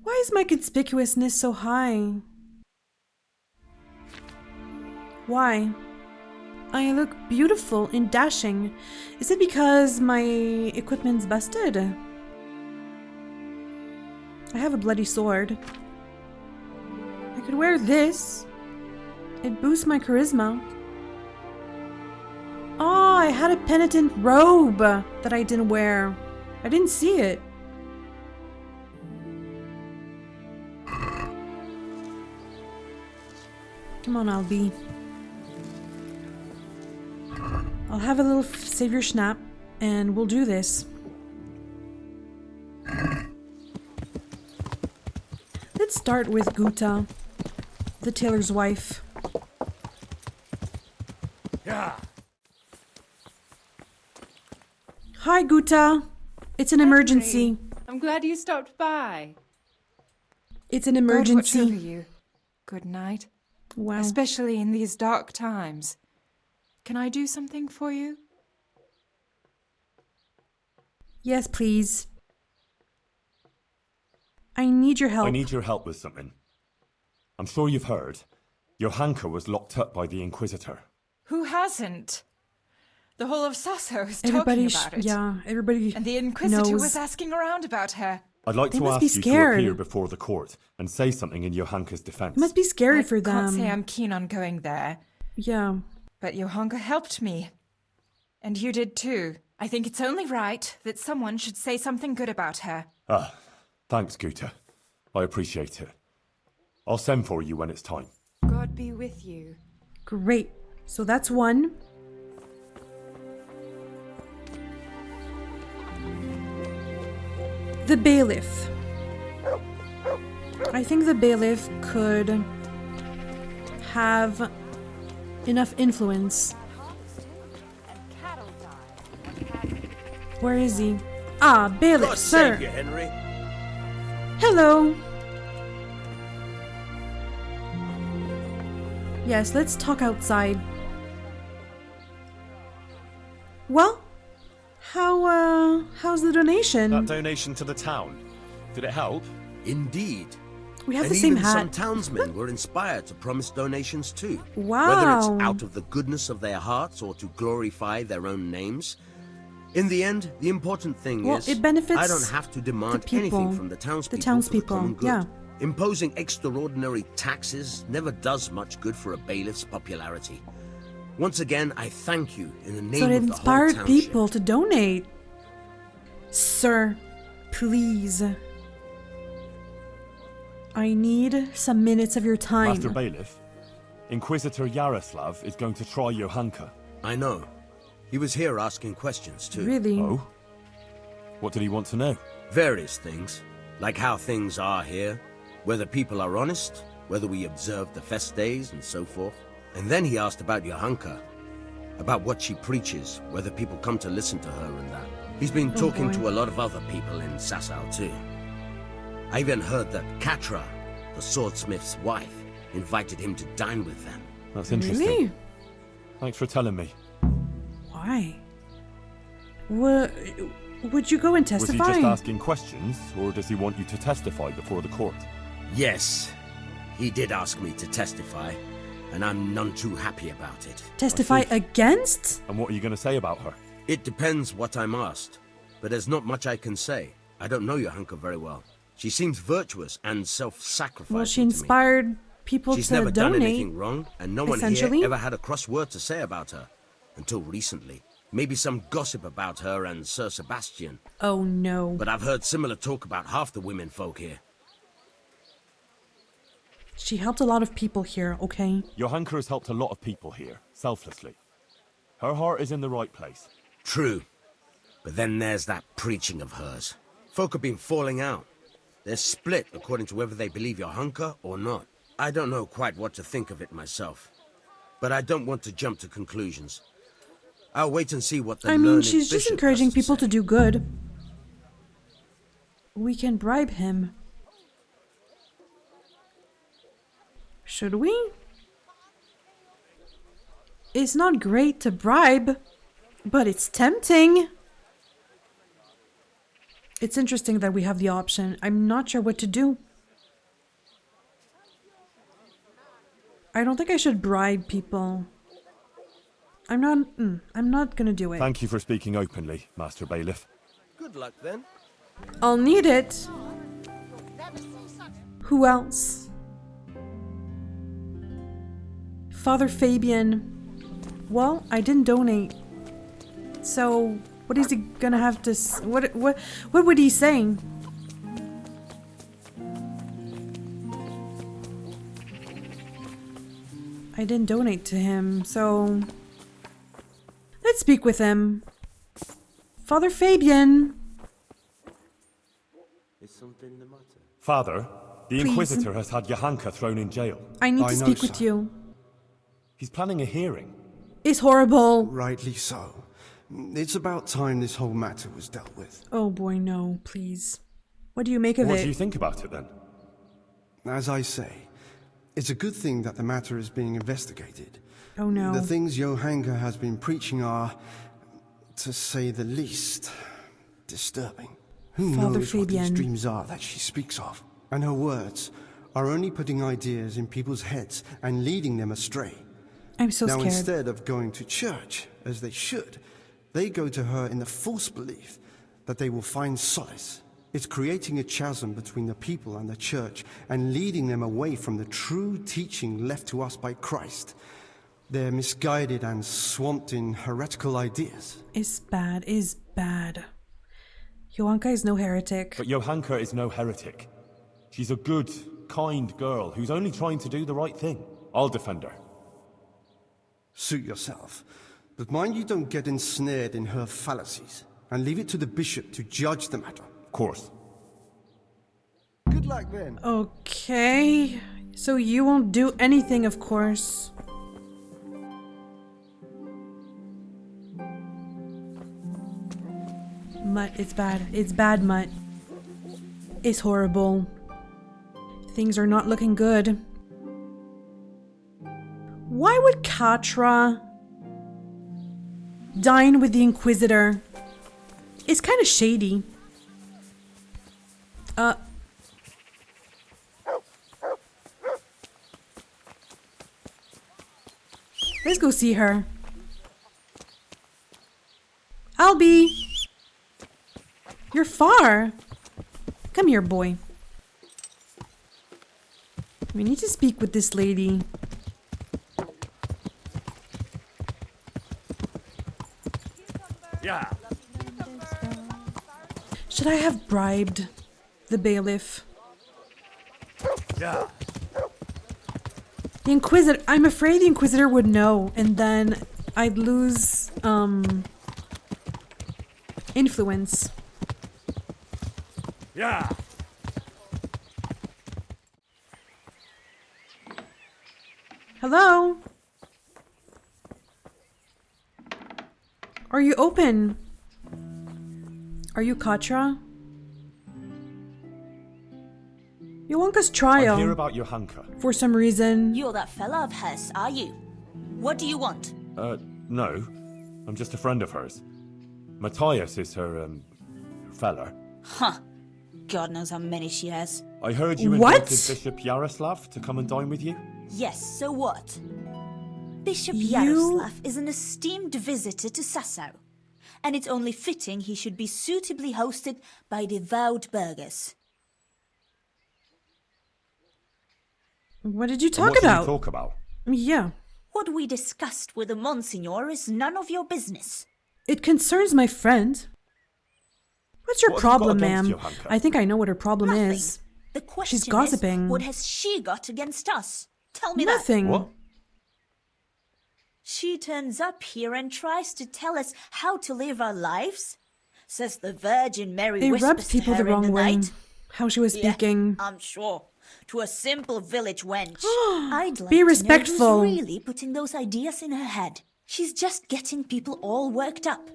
Why is my conspicuousness so high? Why? I look beautiful and dashing. Is it because my equipment's busted? I have a bloody sword. I could wear this. It boosts my charisma. Oh, I had a penitent robe that I didn't wear. I didn't see it. Come on, Albie. I'll have a little savior schnapp, and we'll do this. Let's start with Guda, the tailor's wife. Yeah. Hi, Guda. It's an emergency. I'm glad you stopped by. It's an God watch emergency. over you. Good night. Wow. Especially in these dark times. Can I do something for you? Yes, please. I need your help. I need your help with something. I'm sure you've heard. Johanka was locked up by the Inquisitor. Who hasn't? The whole of Sassau is Everybody, talking about it. yeah, everybody And the Inquisitor knows. was asking around about her. I'd like They to must ask be you to scared. appear before the court and say something in Johanka's defense. It must be scary I for can't say them. I'm keen on going there. Yeah. But Johanka helped me. And you did too. I think it's only right that someone should say something good about her. Ah, thanks, Guda. I appreciate it. I'll send for you when it's time. God be with you. Great. So that's one. The bailiff. I think the bailiff could have enough influence. Where is he? Ah, bailiff, God sir. save you, Henry. Hello. Yes, let's talk outside. Well, how's the donation? That donation to the town, did it help? Indeed. We have and the same even some hat. townsmen were inspired to promise donations too. Wow. Whether it's out of the goodness of their hearts or to glorify their own names. In the end, the important thing is it benefits I don't have to demand the people, anything from the townspeople, the townspeople, for the common good. yeah. Imposing extraordinary taxes never does much good for a bailiff's popularity. Once again, I thank you in the name So it of the whole inspired township. people to donate. Sir, please. I need some minutes of your time. Master Bailiff, Inquisitor Jaroslav is going to try Johanka. I know. He was here asking questions too. Really? Oh? What did he want to know? Various things, like how things are here, whether people are honest, whether we observe the fest days and so forth. And then he asked about Johanka, about what she preaches, whether people come to listen to her and that. He's been talking to a lot of other people in Sassau too. I even heard that Katra, the swordsmith's wife, invited him to dine with them. That's interesting. Really? Thanks for telling me. Why? Would you go and testify? Was he just asking questions, or does he want you to testify before the court? Yes, he did ask me to testify, and I'm none too happy about it. Testify against? And what are you going to say about her? It depends what I'm asked, but there's not much I can say. I don't know Johanka very well. She seems virtuous and self-sacrificing. Well, she inspired people She's to never donate. done anything wrong, and no one essentially. here ever had a cross word to say about her. Until recently. Maybe some gossip about her and Sir Sebastian. Oh no. But I've heard similar talk about half the women folk here. She helped a lot of people here, okay? Johanka has helped a lot of people here, selflessly. Her heart is in the right place. True. But then there's that preaching of hers. Folk have been falling out. They're split according to whether they believe Johanka or not. I don't know quite what to think of it myself. But I don't want to jump to conclusions. I'll wait and see what the learned she's just bishop encouraging has to people say. to do good. We can bribe him. Should we? It's not great to bribe, but it's tempting. It's interesting that we have the option. I'm not sure what to do. I don't think I should bribe people. I'm not gonna do it. Thank you for speaking openly, Master Bailiff. Good luck then. I'll need it. Who else? Father Fabian. Well, I didn't donate. So, what is he gonna have to what would he say? I didn't donate to him, so let's speak with him. Father Fabian. Is something the matter? Father, the Please. Inquisitor has had Johanka thrown in jail. I need to speak with you. He's planning a hearing. It's horrible. Rightly so. It's about time this whole matter was dealt with. Oh boy, no, please. What do you make of What it? do you think about it then? As I say, it's a good thing that the matter is being investigated. Oh no. The things Johanka has been preaching are, to say the least, disturbing. Who Father knows what these Fabian. dreams are that she speaks of? And her words are only putting ideas in people's heads and leading them astray. I'm so now, scared. instead of going to church, as they should, they go to her in the false belief that they will find solace. It's creating a chasm between the people and the church and leading them away from the true teaching left to us by Christ. They're misguided and swamped in heretical ideas. It's bad, is bad. Johanka is no heretic. But Johanka is no heretic. She's a good, kind girl who's only trying to do the right thing. I'll defend her. Suit yourself. But mind you don't get ensnared in her fallacies, and leave it to the bishop to judge the matter. Of course. luck then. Okay. So you won't do anything, of course. Mutt, it's bad. It's bad, Mutt. It's horrible. Things are not looking good. Why would Katra dine with the Inquisitor? It's kind of shady. Let's go see her. Albie! You're far. Come here, boy. We need to speak with this lady. Yeah. Should I have bribed the bailiff? Yeah. The Inquisitor. I'm afraid the Inquisitor would know, and then I'd lose influence. Yeah. Hello? Are you open? Are you Katra? Johanka's trial. I hear about Johanka. For some reason. You're that fella of hers, are you? What do you want? No. I'm just a friend of hers. Mathias is her, fella. Huh. God knows how many she has. I heard you invited Bishop Jaroslav to come and dine with you? Yes, so what? Bishop Jaroslav is an esteemed visitor to Sassau, and it's only fitting he should be suitably hosted by devout burghers. What did you talk what about? Did you talk about? Yeah. What we discussed with the Monsignor is none of your business. It concerns my friend. What's your problem, ma'am? I think I know what her problem is. The question She's gossiping. is, what has she got against us? Tell me Nothing. that. What? She turns up here and tries to tell us how to live our lives. Says the Virgin Mary They whispers rubbed people to her the wrong in the way. night. How she was speaking. Yeah, I'm sure. To a simple village wench. I'd like Be to respectful. know who's really putting those ideas in her head. She's just getting people all worked up.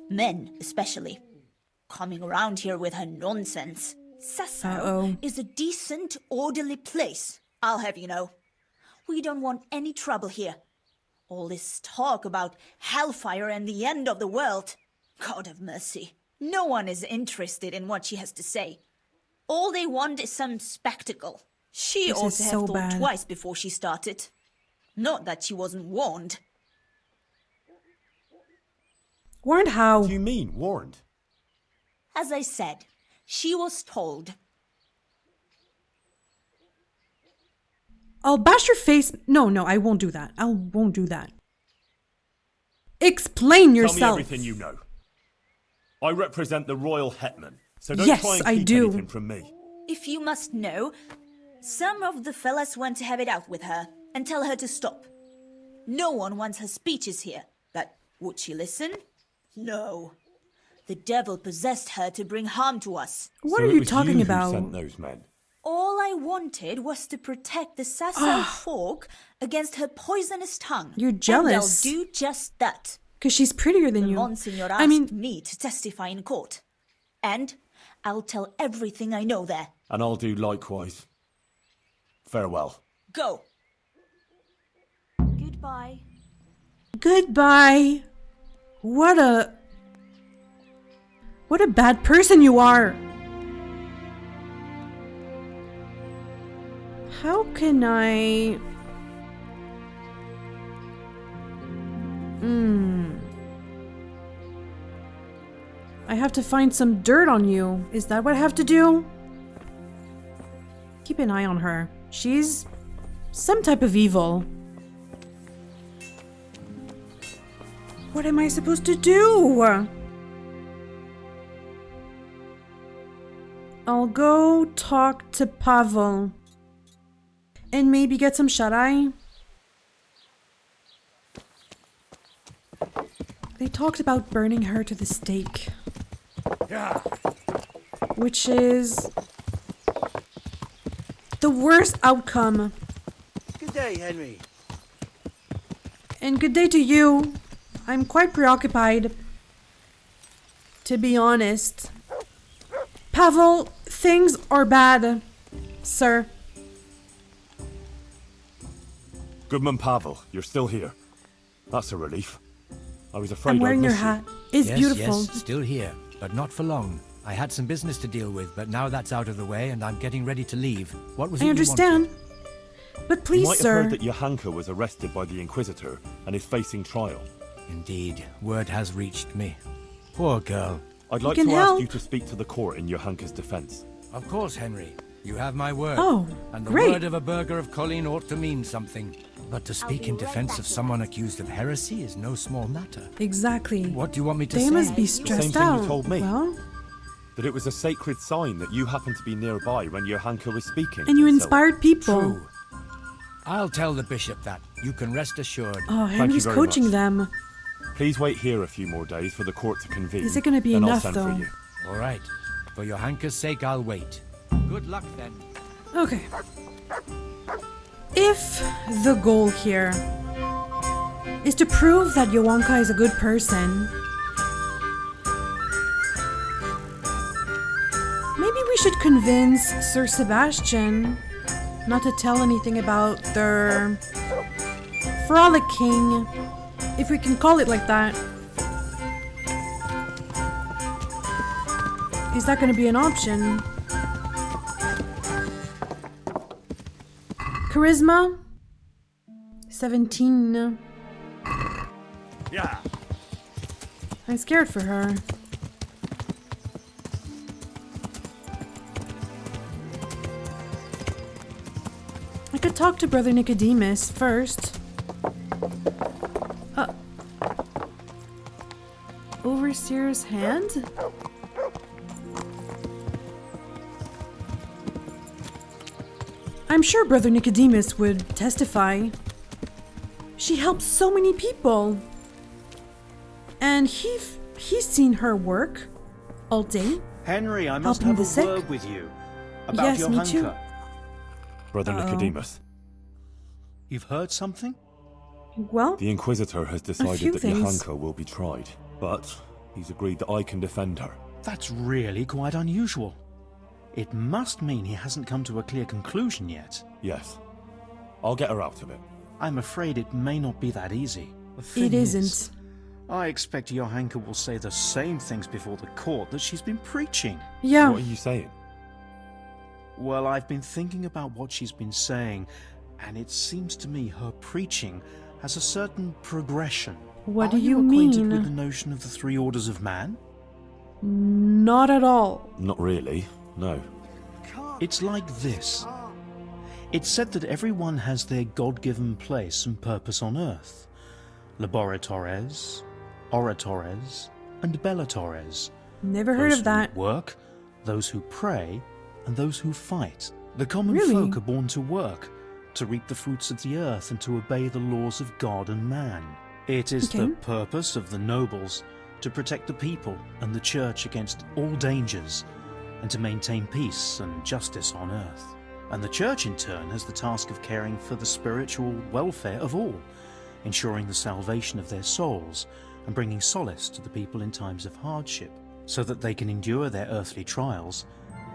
Men, especially. Coming around here with her nonsense. Sassau is a decent, orderly place, I'll have you know. We don't want any trouble here. All this talk about hellfire and the end of the world. God have mercy. No one is interested in what she has to say. All they want is some spectacle. She This ought is to have so thought bad. twice before she started. Not that she wasn't warned. Warned how? What do you mean, warned? As I said, she was told. I'll bash your face. No, I won't do that. I won't do that. Explain yourself. Tell me everything you know. I represent the royal hetman, so don't Yes, try and I keep do. anything from me. If you must know, some of the fellas want to have it out with her and tell her to stop. No one wants her speeches here, but would she listen? No. The devil possessed her to bring harm to us. What So are it you was talking who about? sent those men? All I wanted was to protect the Sassau folk against her poisonous tongue. You're And jealous. I'll do just that. Because she's prettier than The you. Monsignor I mean, asked me to testify in court. And I'll tell everything I know there. And I'll do likewise. Farewell. Go. Goodbye. goodbye. What a bad person you are. How can I... I have to find some dirt on you. Is that what I have to do? Keep an eye on her. She's some type of evil. What am I supposed to do? I'll go talk to Pavl. And maybe get some shut-eye. They talked about burning her to the stake. Yeah. Which is the worst outcome. Good day, Henry. And good day to you. I'm quite preoccupied, to be honest. Pavl, things are bad, sir. Goodman Pavl, you're still here. That's a relief. I was afraid I'm wearing I'd your miss you. hat. It's yes, beautiful. Yes, still here, but not for long. I had some business to deal with, but now that's out of the way and I'm getting ready to leave. What was it I you understand. But please, you might sir. have heard that Johanka was arrested by the Inquisitor and is facing trial. Indeed, word has reached me. Poor girl. I'd like to ask you to speak to the court in Johanka's defense. Of course, Henry. You have my word. Oh, and the great. word of a burgher of Colleen ought to mean something. But to speak in defense of someone accused of heresy is no small matter. Exactly. What do you want me to they say? must be The stressed same thing out. you told me. Well, that it was a sacred sign that you happened to be nearby when Johanka was speaking. and you inspired people. True. I'll tell the bishop that. You can rest assured. Oh, Henry's very coaching much. them. Please wait here a few more days for the court to convene. Is it going to be then enough, I'll send though? for you. All right. For Johanka's sake, I'll wait. Good luck, then. Okay. If the goal here is to prove that Johanka is a good person, maybe we should convince Sir Sebastian not to tell anything about their frolicking, if we can call it like that. Is that going to be an option? Charisma? 17. Yeah. I'm scared for her. I could talk to Brother Nicodemus first. Overseer's hand? I'm sure Brother Nicodemus would testify. She helps so many people. And he's seen her work all day. Henry, I must helping have the a sick. word with you about Yes, your me too. Johanka. Brother Nicodemus, You've heard something? Well, the Inquisitor has decided few that things. Johanka will be tried, but he's agreed that I can defend her. That's really quite unusual. It must mean he hasn't come to a clear conclusion yet. Yes. I'll get her out of it. I'm afraid it may not be that easy. The it thing is, isn't. I expect Johanka will say the same things before the court that she's been preaching. Yeah. What are you saying? Well, I've been thinking about what she's been saying, and it seems to me her preaching has a certain progression. What do Are you acquainted mean? with the notion of the three orders of man? Not at all. Not really, no. It's like this. It's said that everyone has their God-given place and purpose on earth. Laboratores, oratores, and bellatores. Never heard Those of that. who work, those who pray, and those who fight. The common Really? folk are born to work, to reap the fruits of the earth, and to obey the laws of God and man. It is the Okay. purpose of the nobles to protect the people and the church against all dangers, and to maintain peace and justice on earth. And the church in turn has the task of caring for the spiritual welfare of all, ensuring the salvation of their souls and bringing solace to the people in times of hardship, so that they can endure their earthly trials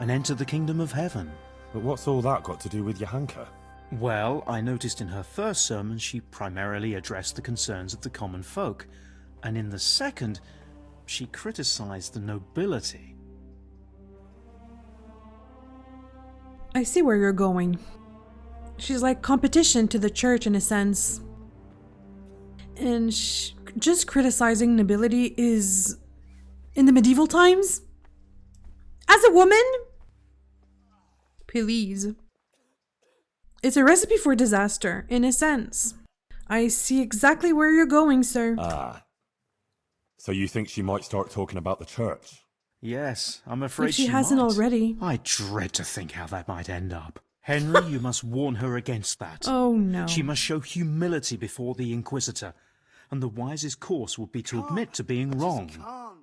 and enter the kingdom of heaven. But what's all that got to do with Johanka? Well, I noticed in her first sermon she primarily addressed the concerns of the common folk, and in the second, she criticized the nobility. I see where you're going. She's like competition to the church in a sense. And just criticizing nobility is... in the medieval times? As a woman? Please. It's a recipe for disaster, in a sense. I see exactly where you're going, sir. Ah. So you think she might start talking about the church? Yes, I'm afraid If she hasn't might. already. I dread to think how that might end up. Henry, you must warn her against that. Oh, no. She must show humility before the Inquisitor, and the wisest course would be to admit to being wrong.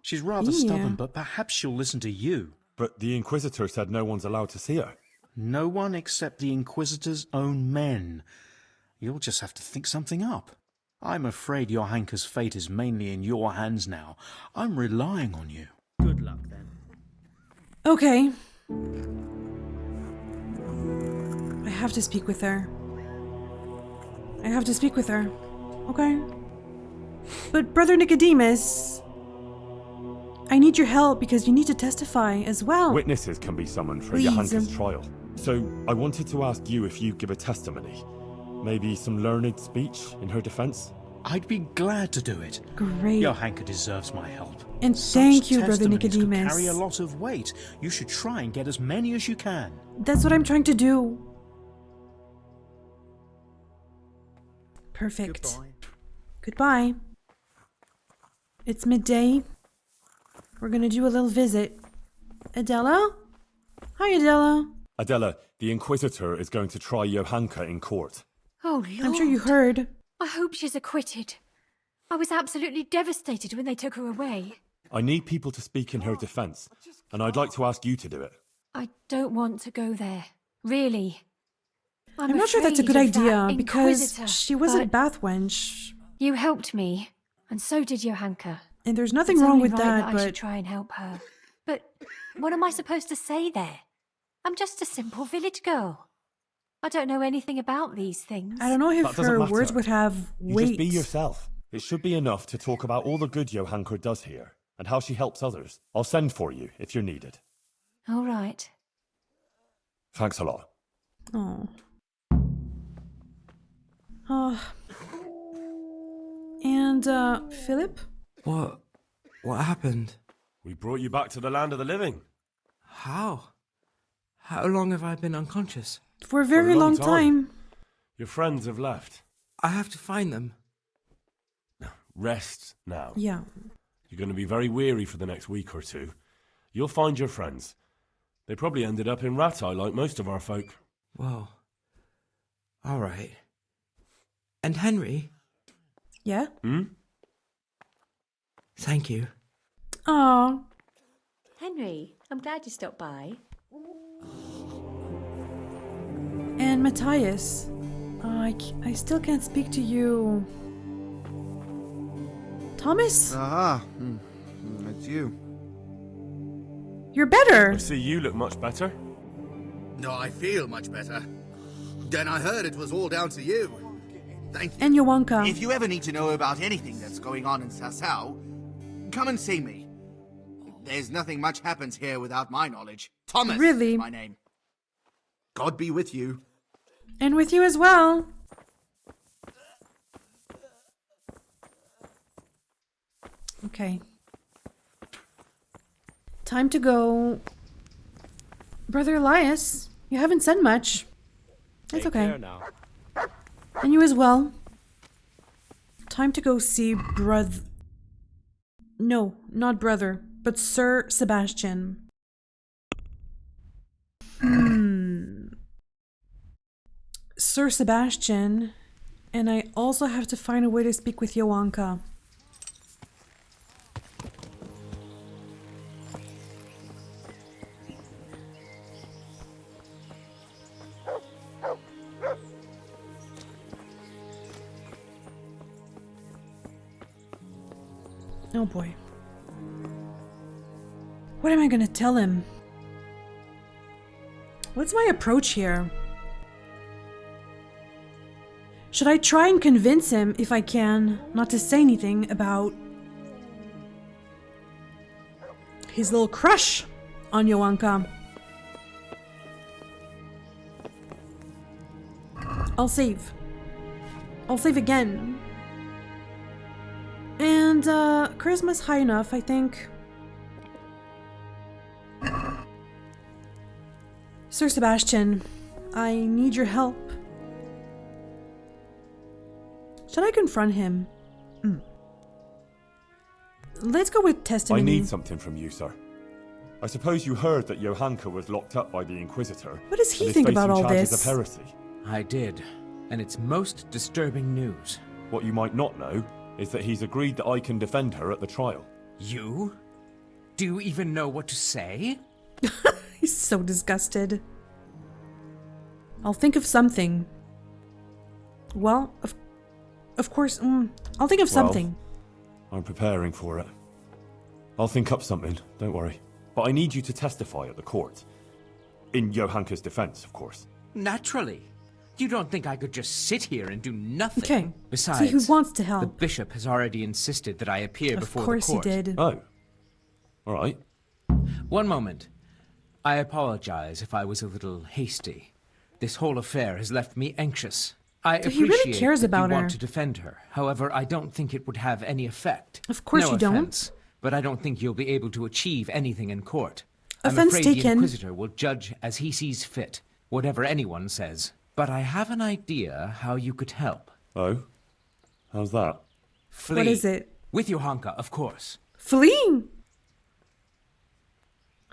She's rather Yeah. stubborn, but perhaps she'll listen to you. But the Inquisitor said no one's allowed to see her. No one except the Inquisitor's own men. You'll just have to think something up. I'm afraid Johanka's fate is mainly in your hands now. I'm relying on you. Good luck, then. Okay. I have to speak with her. I have to speak with her. Okay. But Brother Nicodemus, I need your help because you need to testify as well. Witnesses can be summoned for Johanka's trial. So I wanted to ask you if you'd give a testimony. Maybe some learned speech in her defense? I'd be glad to do it. Great. Johanka deserves my help. And thank you, Brother Testimonies could Nicodemus. carry a lot of weight. You should try and get as many as you can. That's what I'm trying to do. Perfect. Goodbye. Goodbye. It's midday. We're gonna do a little visit. Adela? Hi, Adela. Adela, the Inquisitor is going to try Johanka in court. Oh, Lord. I'm sure you heard. I hope she's acquitted. I was absolutely devastated when they took her away. I need people to speak in her defense, and I'd like to ask you to do it. I don't want to go there. Really. I'm not sure that's a good afraid of idea that because Inquisitor, she was a but bath wench. You helped me, and so did Johanka. And there's nothing It's wrong only with right that, I but should try and help her. But what am I supposed to say there? I'm just a simple village girl. I don't know anything about these things. I don't know if That doesn't her matter. words would have You weight. just be yourself. It should be enough to talk about all the good Johanka does here, and how she helps others. I'll send for you if you're needed. All right. Thanks a lot. Oh. And, Philip? What happened? We brought you back to the land of the living. How? How long have I been unconscious? For a very long time. Your friends have left. I have to find them. Rest now. Yeah. You're going to be very weary for the next week or two. You'll find your friends. They probably ended up in Ratai like most of our folk. Well, all right. And Henry? Yeah? Thank you. Aw. Henry, I'm glad you stopped by. And Mathias. I still can't speak to you. Thomas? Aha, it's you. You're better. I see you look much better. No, I feel much better. Then I heard it was all down to you. Thank you. And Johanka. If you ever need to know about anything that's going on in Sassau, come and see me. There's nothing much happens here without my knowledge. Thomas Really? is my name. God be with you. And with you as well. Okay. Time to go. Brother Elias, you haven't said much. That's Take okay. care now. And you as well. Time to go see No, not brother, but Sir Sebastian. Sir Sebastian, and I also have to find a way to speak with Johanka. Oh boy. What am I gonna tell him? What's my approach here? Should I try and convince him, if I can, not to say anything about his little crush on Johanka? I'll save. I'll save again. And, charisma's high enough, I think. Sir Sebastian, I need your help. Should I confront him? Let's go with testimony. I need something from you, sir. I suppose you heard that Johanka was locked up by the Inquisitor. What does he and is think facing about all charges this? of heresy. I did, and it's most disturbing news. What you might not know is that he's agreed that I can defend her at the trial. You? Do you even know what to say? He's so disgusted. I'll think of something. Well, of course, I'll think of something. I'm preparing for it. I'll think up something, don't worry. But I need you to testify at the court. In Johanka's defense, of course. Naturally. You don't think I could just sit here and do nothing? Okay. Besides, see who wants to help. The bishop has already insisted that I appear before the court. Of course he did. Oh. All right. One moment. I apologize if I was a little hasty. This whole affair has left me anxious. I So he really appreciate cares that about you her. want to defend her. However, I don't think it would have any effect. Of course no you don't. offense, but I don't think you'll be able to achieve anything in court. Offense I'm afraid taken. the Inquisitor will judge as he sees fit, whatever anyone says. But I have an idea how you could help. Oh? How's that? Flee. What is it? With Johanka, of course. Fleeing?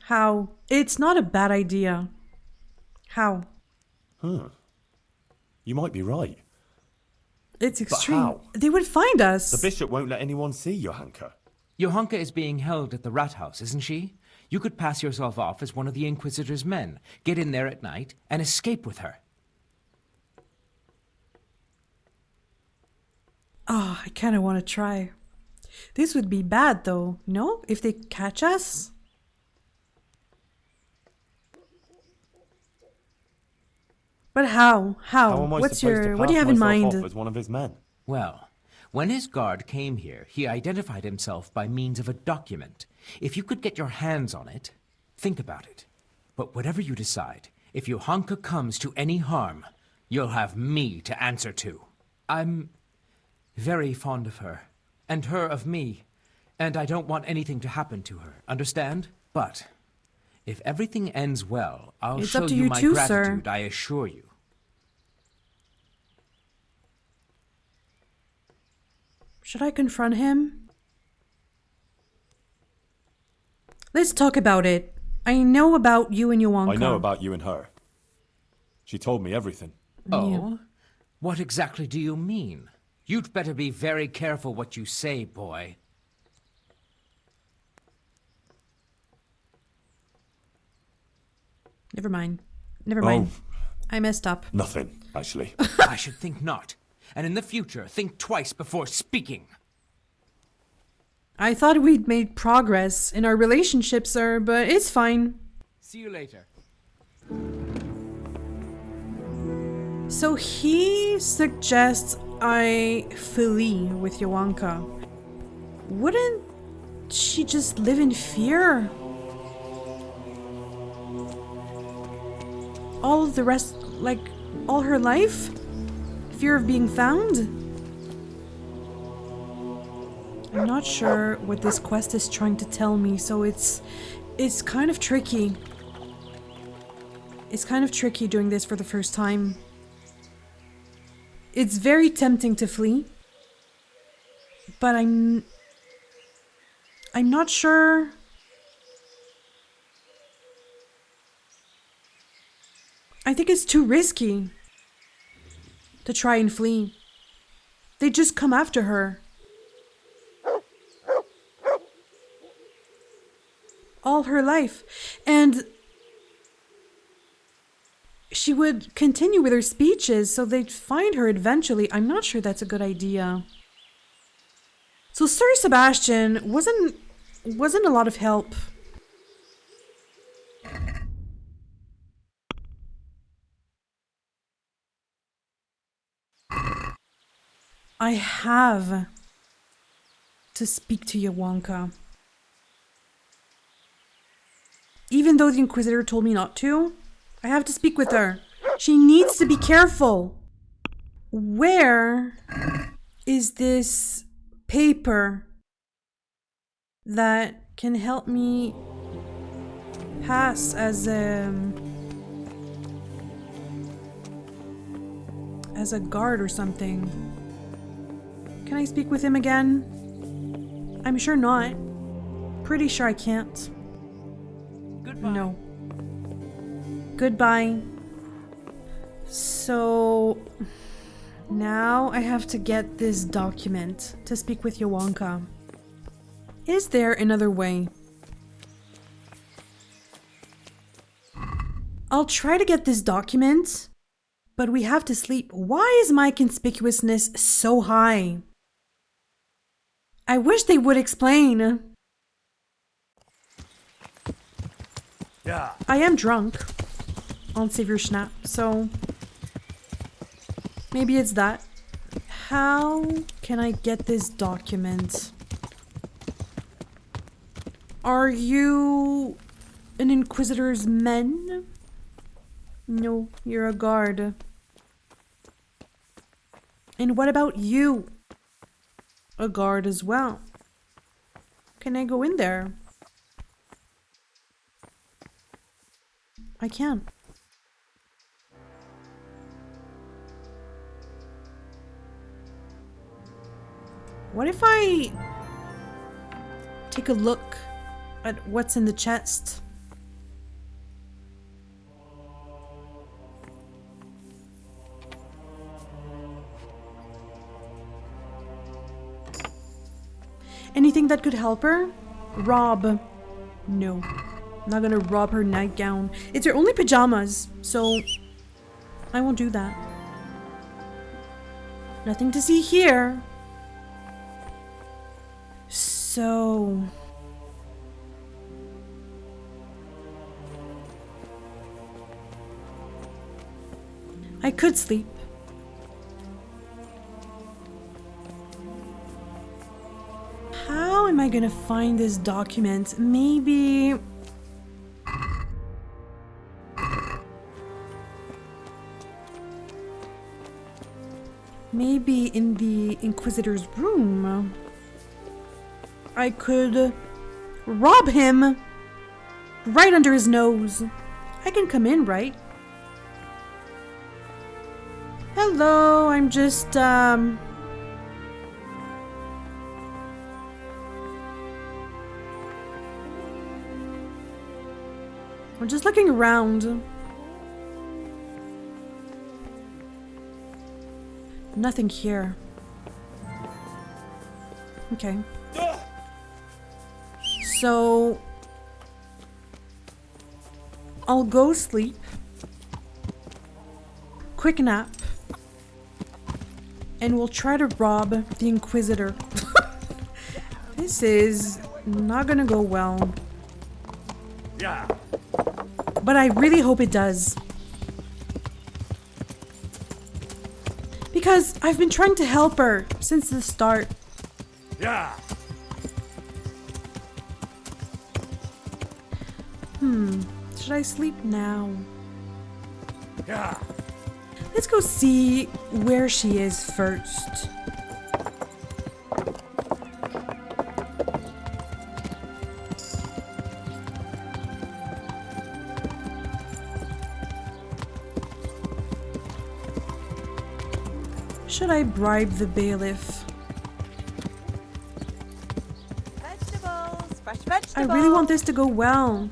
How? It's not a bad idea. How? Huh. You might be right. It's extreme. how? They would find us. The bishop won't let anyone see Johanka. Johanka is being held at the rat house, isn't she? You could pass yourself off as one of the Inquisitor's men, get in there at night, and escape with her. Oh, I kind of want to try. This would be bad, though. No? If they catch us? But how? How am I What's supposed to your? What do you pass have in myself mind? off as one of his men? Well, when his guard came here, he identified himself by means of a document. If you could get your hands on it, think about it. But whatever you decide, if Johanka comes to any harm, you'll have me to answer to. I'm very fond of her, and her of me, and I don't want anything to happen to her, understand? But if everything ends well, I'll It's show up to you you my too, gratitude, sir. I assure you. Should I confront him? Let's talk about it. I know about you and Johanka. I know about you and her. She told me everything. Oh? What exactly do you mean? You'd better be very careful what you say, boy. Never mind. Never mind. Oh. I messed up. Nothing, actually. I should think not. And in the future, think twice before speaking. I thought we'd made progress in our relationship, sir, but it's fine. See you later. So he suggests I flee with Johanka. Wouldn't she just live in fear? All of the rest, like, all her life? Fear of being found? I'm not sure what this quest is trying to tell me, so it's kind of tricky. It's kind of tricky doing this for the first time. It's very tempting to flee, but I'm not sure. I think it's too risky to try and flee. They just come after her. All her life. And she would continue with her speeches, so they'd find her eventually. I'm not sure that's a good idea. So Sir Sebastian wasn't a lot of help. I have to speak to Johanka. Even though the Inquisitor told me not to, I have to speak with her. She needs to be careful. Where is this paper that can help me pass as a guard or something? Can I speak with him again? I'm sure not. Pretty sure I can't. Goodbye. No. Goodbye. So now I have to get this document to speak with Johanka. Is there another way? I'll try to get this document But we have to sleep. Why is my conspicuousness so high? I wish they would explain. Yeah. I am drunk on Savior Schnapp, so maybe it's that. How can I get this document? Are you an Inquisitor's men? No, you're a guard. And what about you? A guard as well. Can I go in there? I can. What if I take a look at what's in the chest? Anything that could help her? Rob. No. I'm not gonna rob her nightgown. It's her only pajamas, so I won't do that. Nothing to see here. So... I could sleep. How am I gonna find this document? Maybe... Maybe in the Inquisitor's room. I could rob him right under his nose. I can come in, right? Hello, I'm just, I'm just looking around. Nothing here. Okay. So I'll go sleep. Quick nap. And we'll try to rob the Inquisitor. This is not gonna go well. Yeah. But I really hope it does. Because I've been trying to help her since the start. Yeah. Should I sleep now? Yeah. Let's go see where she is first. Should I bribe the bailiff? Vegetables, fresh vegetables. I really want this to go well.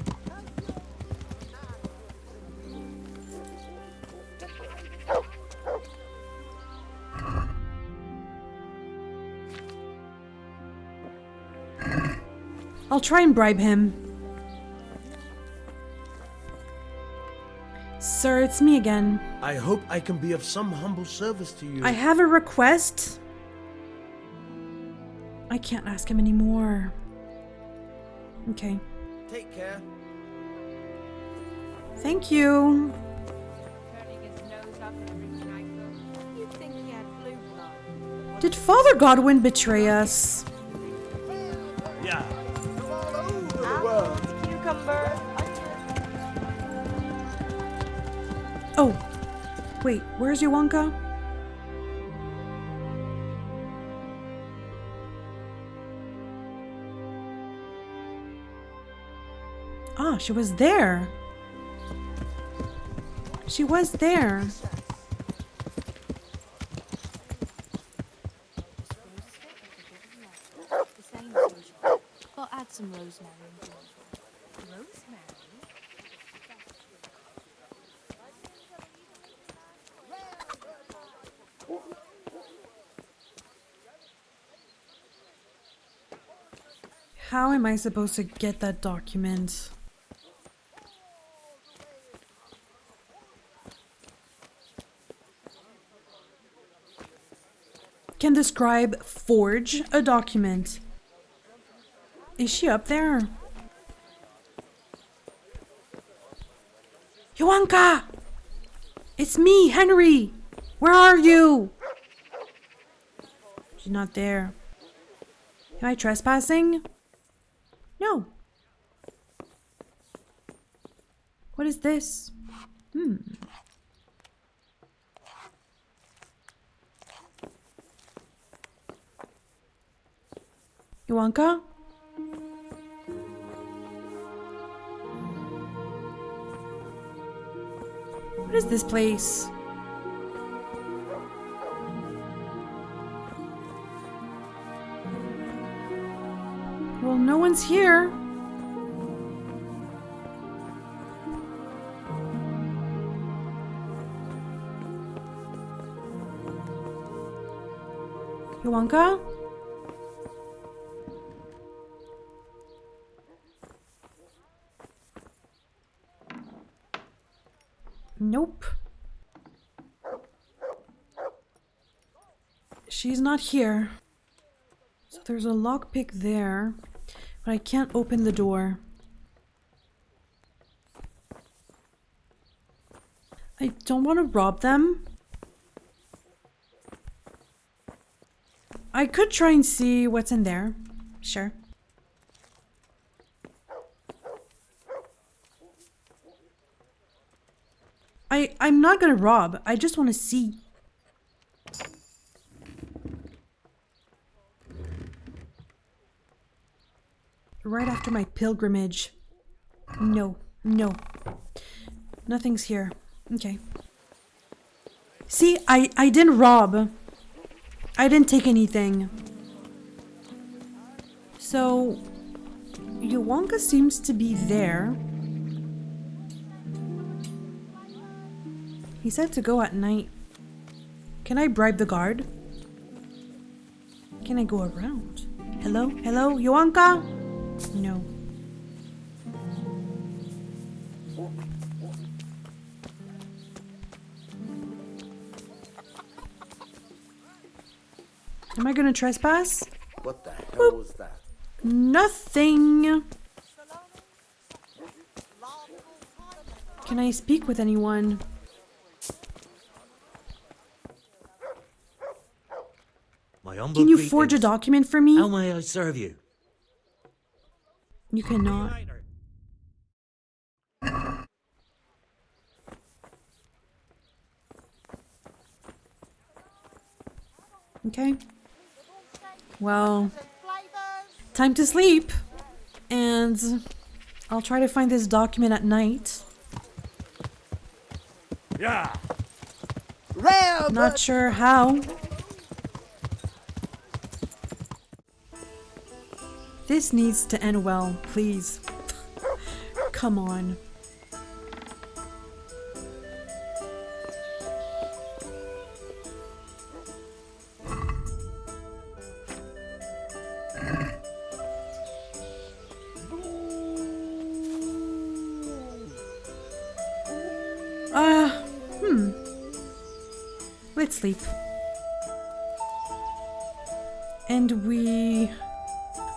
I'll try and bribe him. Sir, it's me again. I hope I can be of some humble service to you. I have a request. I can't ask him anymore. Okay. Take care. Thank you. Did Father Godwin betray us? Yeah. Cucumber. Oh, wait, where's Johanka? Ah, she was there. She was there. I'll add some rosemary. How am I supposed to get that document? Can the scribe forge a document? Is she up there? Johanka! It's me, Henry! Where are you? She's not there. Am I trespassing? No. What is this? Johanka? What is this place? Well, no one's here. Johanka? Nope. She's not here. So there's a lockpick there, but I can't open the door. I don't want to rob them. I could try and see what's in there. Sure. I'm not gonna rob. I just want to see. Right after my pilgrimage. No. Nothing's here. Okay. See, I didn't rob. I didn't take anything. So, Johanka seems to be there. He said to go at night. Can I bribe the guard? Can I go around? Hello? Hello? Johanka? No. Am I gonna trespass? What the hell was that? Nothing. Can I speak with anyone? Can you forge a document for me? How may I serve you? You cannot. Okay. Well, time to sleep. And I'll try to find this document at night. Yeah. Not sure how. This needs to end well, please. Come on. Let's sleep. And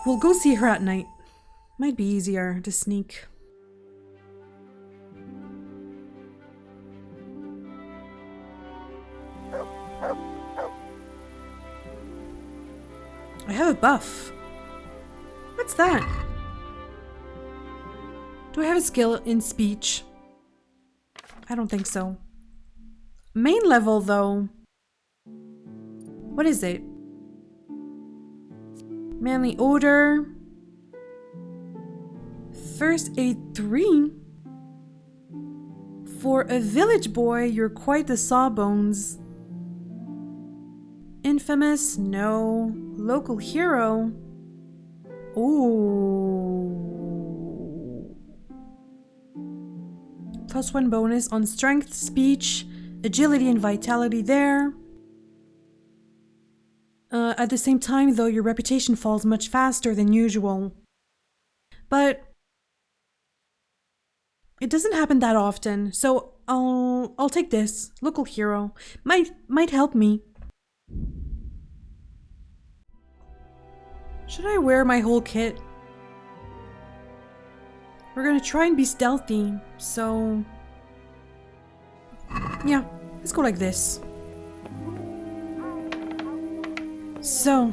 we'll go see her at night. Might be easier to sneak. I have a buff. What's that? Do I have a skill in speech? I don't think so. Main level though. What is it? Manly odor. First aid 3. For a village boy, you're quite the sawbones. Infamous? No. Local hero? Ooh. +1 bonus on strength, speech, agility, and vitality there. At the same time, though, your reputation falls much faster than usual. But it doesn't happen that often, so I'll take this. Local hero might help me. Should I wear my whole kit? We're gonna try and be stealthy, so... yeah, let's go like this. So...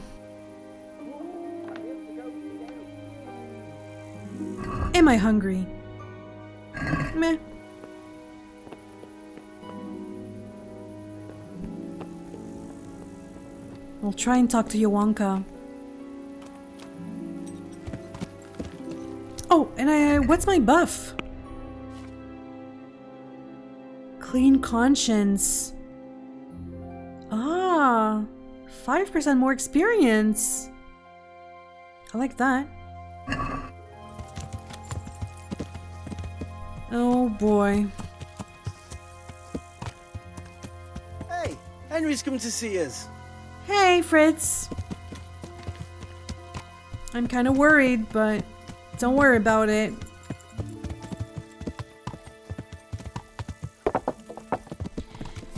am I hungry? Meh. I'll try and talk to Johanka. Oh, and what's my buff? Clean conscience. Ah, 5% more experience. I like that. Oh boy. Hey, Henry's come to see us. Hey, Fritz. I'm kind of worried, but don't worry about it.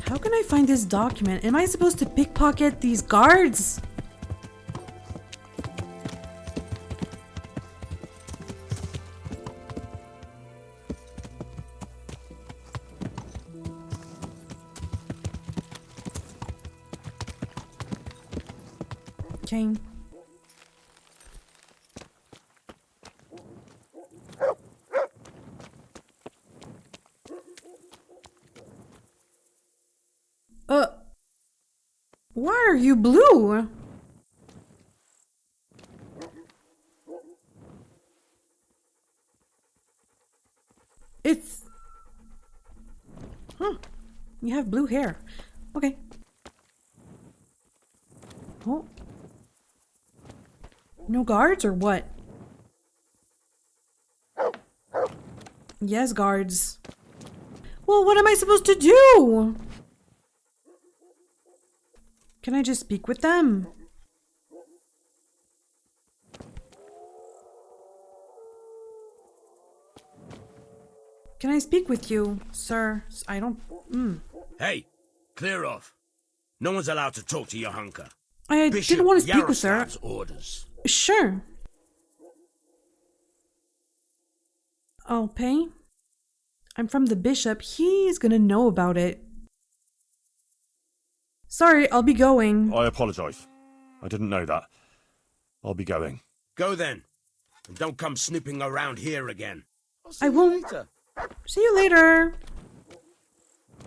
How can I find this document? Am I supposed to pickpocket these guards? Okay. Why are you blue? It's... huh. You have blue hair. Okay. Oh. No guards or what? Yes, guards. Well, what am I supposed to do? Can I just speak with them? Can I speak with you, sir? I don't... Hey, clear off. No one's allowed to talk to Johanka. I didn't want to speak with her. Jaroslav's orders. Sure. I'll pay. I'm from the bishop. He's gonna know about it. Sorry, I'll be going. I apologise. I didn't know that. I'll be going. Go then. And don't come snooping around here again. I won't. See you later.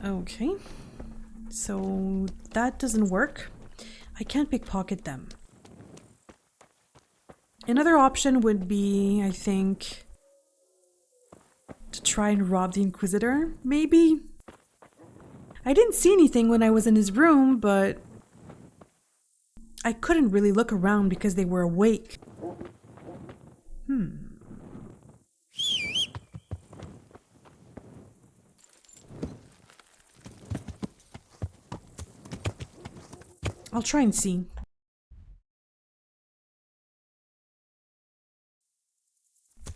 Okay. So that doesn't work. I can't pickpocket them. Another option would be, I think, to try and rob the Inquisitor, maybe? I didn't see anything when I was in his room, but I couldn't really look around because they were awake. I'll try and see.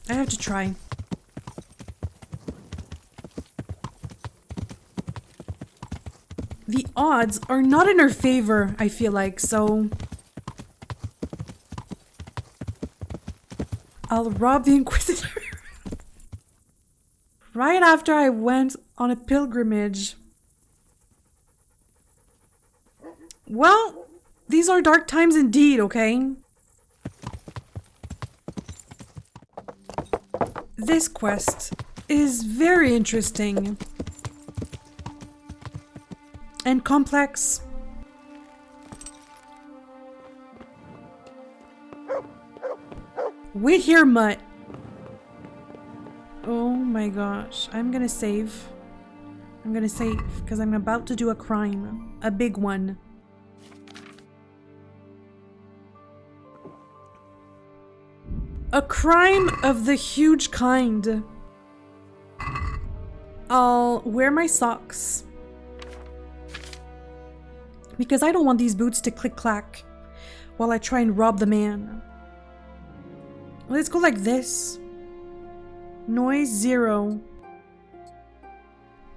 I have to try. The odds are not in her favor, I feel like, so... I'll rob the Inquisitor. Right after I went on a pilgrimage. Well, these are dark times indeed, okay? This quest is very interesting. And complex. Wait here, Mutt. Oh my gosh. I'm gonna save. I'm gonna save because I'm about to do a crime. A big one. A crime of the huge kind. I'll wear my socks. Because I don't want these boots to click-clack while I try and rob the man. Let's go like this. Noise 0.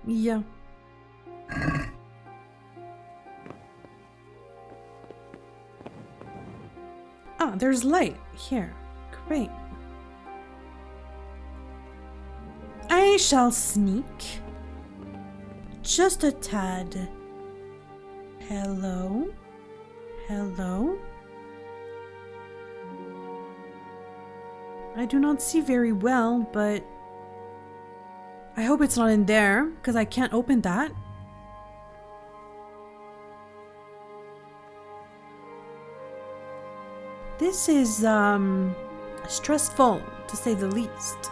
Yeah. Ah, there's light here. Great. I shall sneak. Just a tad. Hello? Hello? I do not see very well, but I hope it's not in there, because I can't open that. This is, stressful, to say the least.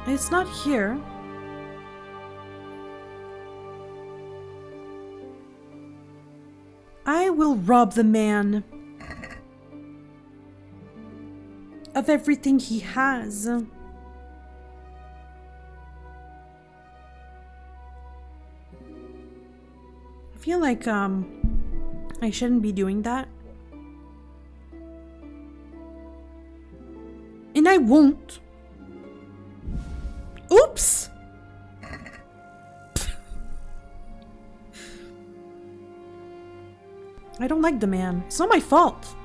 It's not here. I will rob the man of everything he has. I feel like I shouldn't be doing that. And I won't. Oops. I don't like the man. It's not my fault.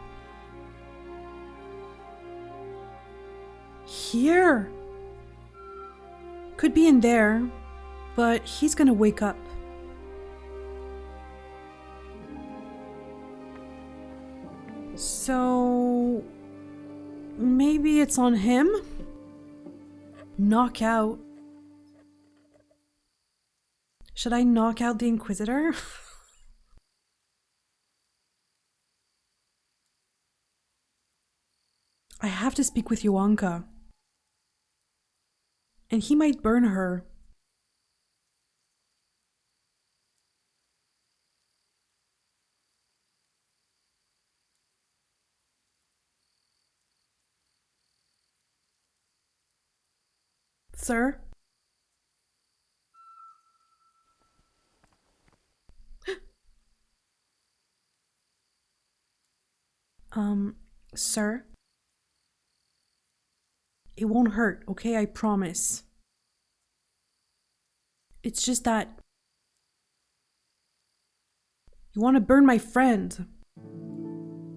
Here. Could be in there, but he's gonna wake up. So maybe it's on him? Knock out. Should I knock out the Inquisitor? I have to speak with Johanka. And he might burn her. Sir? Sir? It won't hurt, okay? I promise. It's just that you want to burn my friend.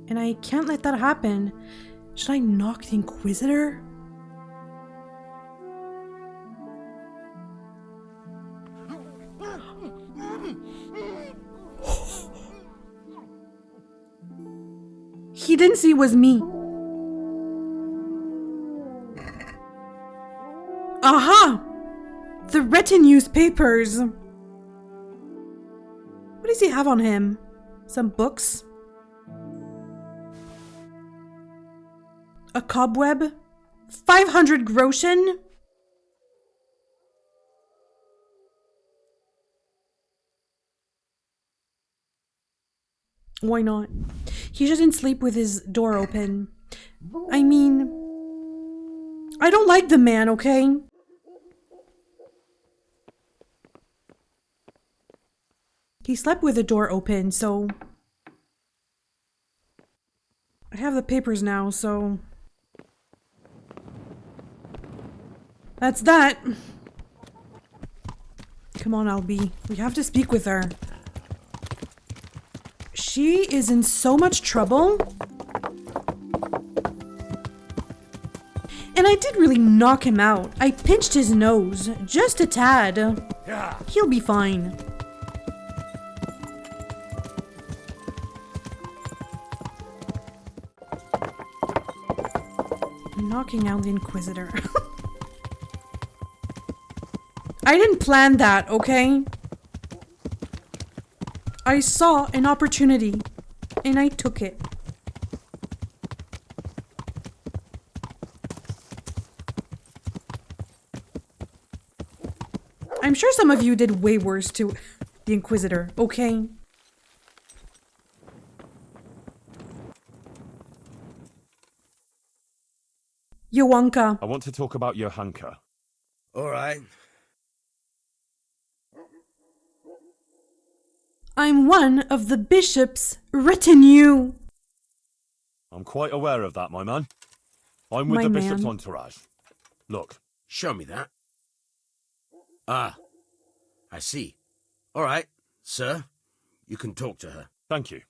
And I can't let that happen. Should I knock the Inquisitor? He didn't see it was me. Aha! The retinue's papers. What does he have on him? Some books? A cobweb? 500 groschen? Why not? He shouldn't sleep with his door open. I mean, I don't like the man, okay? He slept with the door open, so I have the papers now, so that's that. Come on, Albie. We have to speak with her. She is in so much trouble. And I did really knock him out. I pinched his nose, just a tad. He'll be fine. Knocking out the Inquisitor. I didn't plan that, okay? I saw an opportunity, and I took it. I'm sure some of you did way worse to the Inquisitor, okay? Johanka. I want to talk about Johanka. All right. I'm one of the bishop's retinue. I'm quite aware of that, my man. I'm with the bishop's entourage. Look. Show me that. Ah, I see. All right. Sir, you can talk to her. Thank you.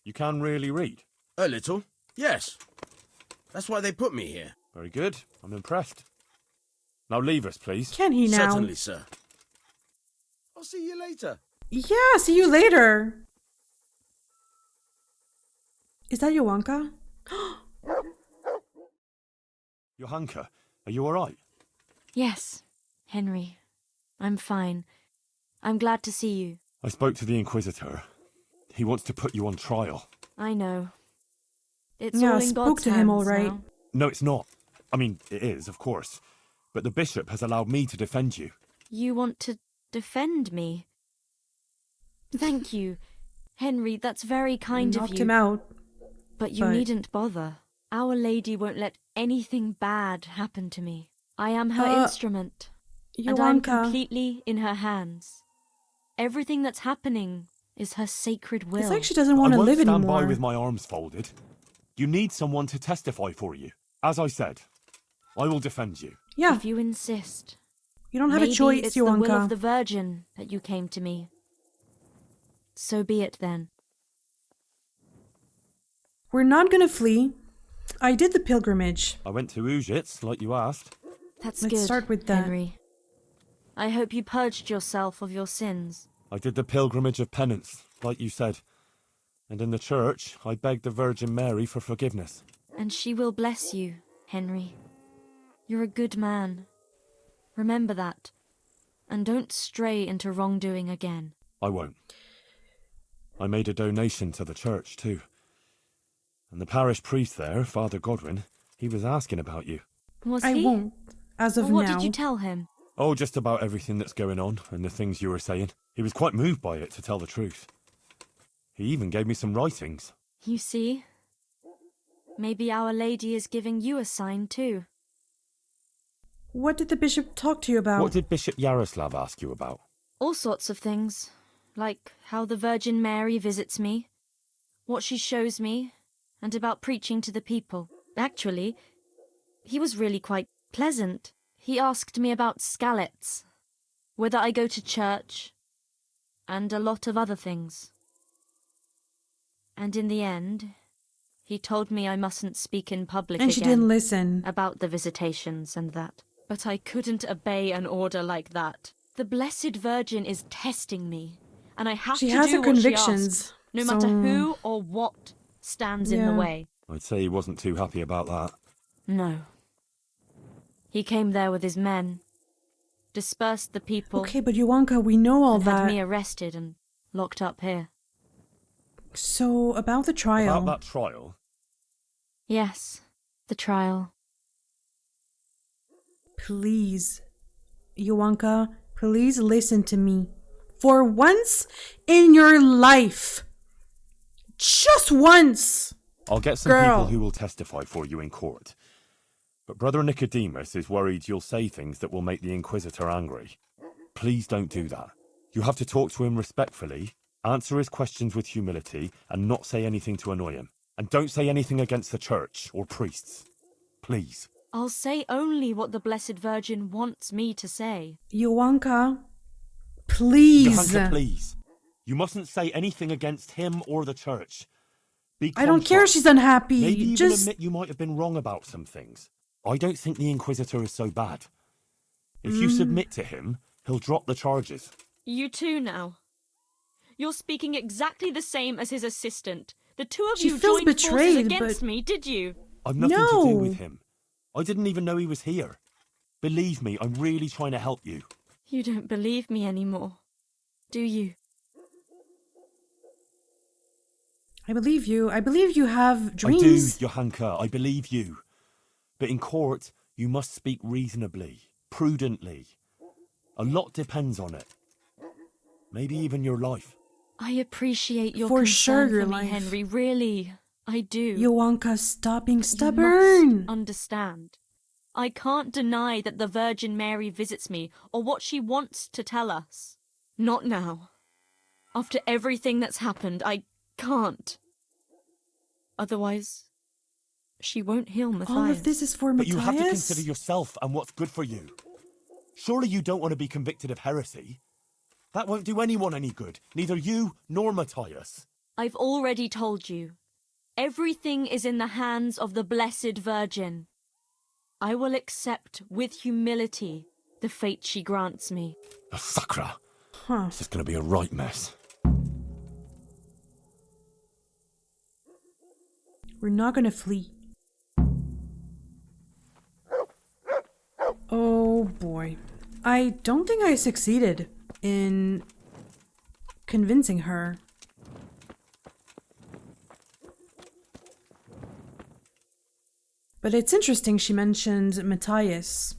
You can really read? A little, yes. That's why they put me here. Very good. I'm impressed. Now leave us, please. Can he now? Certainly, sir. I'll see you later. Yeah, see you later. Is that Johanka? Johanka, are you all right? Yes, Henry. I'm fine. I'm glad to see you. I spoke to the Inquisitor. He wants to put you on trial. I know. It's Yeah, all I in spoke God's to him hands all right. now. No, it's not. I mean, it is, of course. But the bishop has allowed me to defend you. You want to defend me? Thank you, Henry. That's very kind of you. Knocked him out. But you needn't bother. Our Lady won't let anything bad happen to me. I am her instrument, and I'm completely in her hands. Everything that's happening is her sacred will. It's like she doesn't want to live I won't anymore. stand by with my arms folded. You need someone to testify for you. As I said, I will defend you. Yeah. If you insist. You don't have a choice, it's the will Johanka. of the Virgin that you came to me. So be it then. We're not gonna flee. I did the pilgrimage. I went to Uzhitz, like you asked. That's Let's good, start with that. Henry. I hope you purged yourself of your sins. I did the pilgrimage of penance, like you said. And in the church, I begged the Virgin Mary for forgiveness. And she will bless you, Henry. You're a good man. Remember that. And don't stray into wrongdoing again. I won't. I made a donation to the church, too. And the parish priest there, Father Godwin, he was asking about you. Was I he? won't, as of What now. did you tell him? Oh, just about everything that's going on and the things you were saying. He was quite moved by it, to tell the truth. He even gave me some writings. You see? Maybe Our Lady is giving you a sign too. What did the bishop talk to you about? What did Bishop Jaroslav ask you about? All sorts of things. Like how the Virgin Mary visits me, what she shows me, and about preaching to the people. Actually, he was really quite pleasant. He asked me about Skalitz, whether I go to church, and a lot of other things. And in the end, he told me I mustn't speak in public And again. she didn't listen. About the visitations and that. But I couldn't obey an order like that. The Blessed Virgin is testing me, and I have to do what she asks, no matter who or what stands in the way. I'd say he wasn't too happy about that. No. He came there with his men, dispersed the people. Okay, but Johanka, we know all and that. had me arrested and locked up here. So, about the trial. About that trial? Yes, the trial. Please, Johanka, please listen to me. For once in your life. Just once. I'll get some people who will testify for you in court. But Brother Nicodemus is worried you'll say things that will make the Inquisitor angry. Please don't do that. You have to talk to him respectfully, answer his questions with humility, and not say anything to annoy him. And don't say anything against the church or priests. Please. I'll say only what the Blessed Virgin wants me to say. Johanka, please. Johanka, please. You mustn't say anything against him or the church. Be I don't care if she's unhappy. Maybe even Just admit you might have been wrong about some things. I don't think the Inquisitor is so bad. If you submit to him, he'll drop the charges. You too now. You're speaking exactly the same as his assistant. The two of She you feels joined betrayed, forces against but- me, did you? I've nothing to do with him. I didn't even know he was here. Believe me, I'm really trying to help you. You don't believe me anymore, do you? I believe you. I believe you have dreams. I do, Johanka. I believe you. But in court, you must speak reasonably, prudently. A lot depends on it. Maybe even your life. I appreciate your For concern sure, your for me, life. Henry. Really, I do. Johanka, stop being You stubborn. must understand. I can't deny that the Virgin Mary visits me or what she wants to tell us. Not now. After everything that's happened, I can't. Otherwise, she won't heal Mathias. All of this is for But Mathias? you have to consider yourself and what's good for you. Surely you don't want to be convicted of heresy. That won't do anyone any good. Neither you nor Mathias. I've already told you. Everything is in the hands of the Blessed Virgin. I will accept with humility the fate she grants me. A sacra. This is going to be a right mess. We're not going to flee. Oh boy. I don't think I succeeded in convincing her. But it's interesting she mentioned Mathias.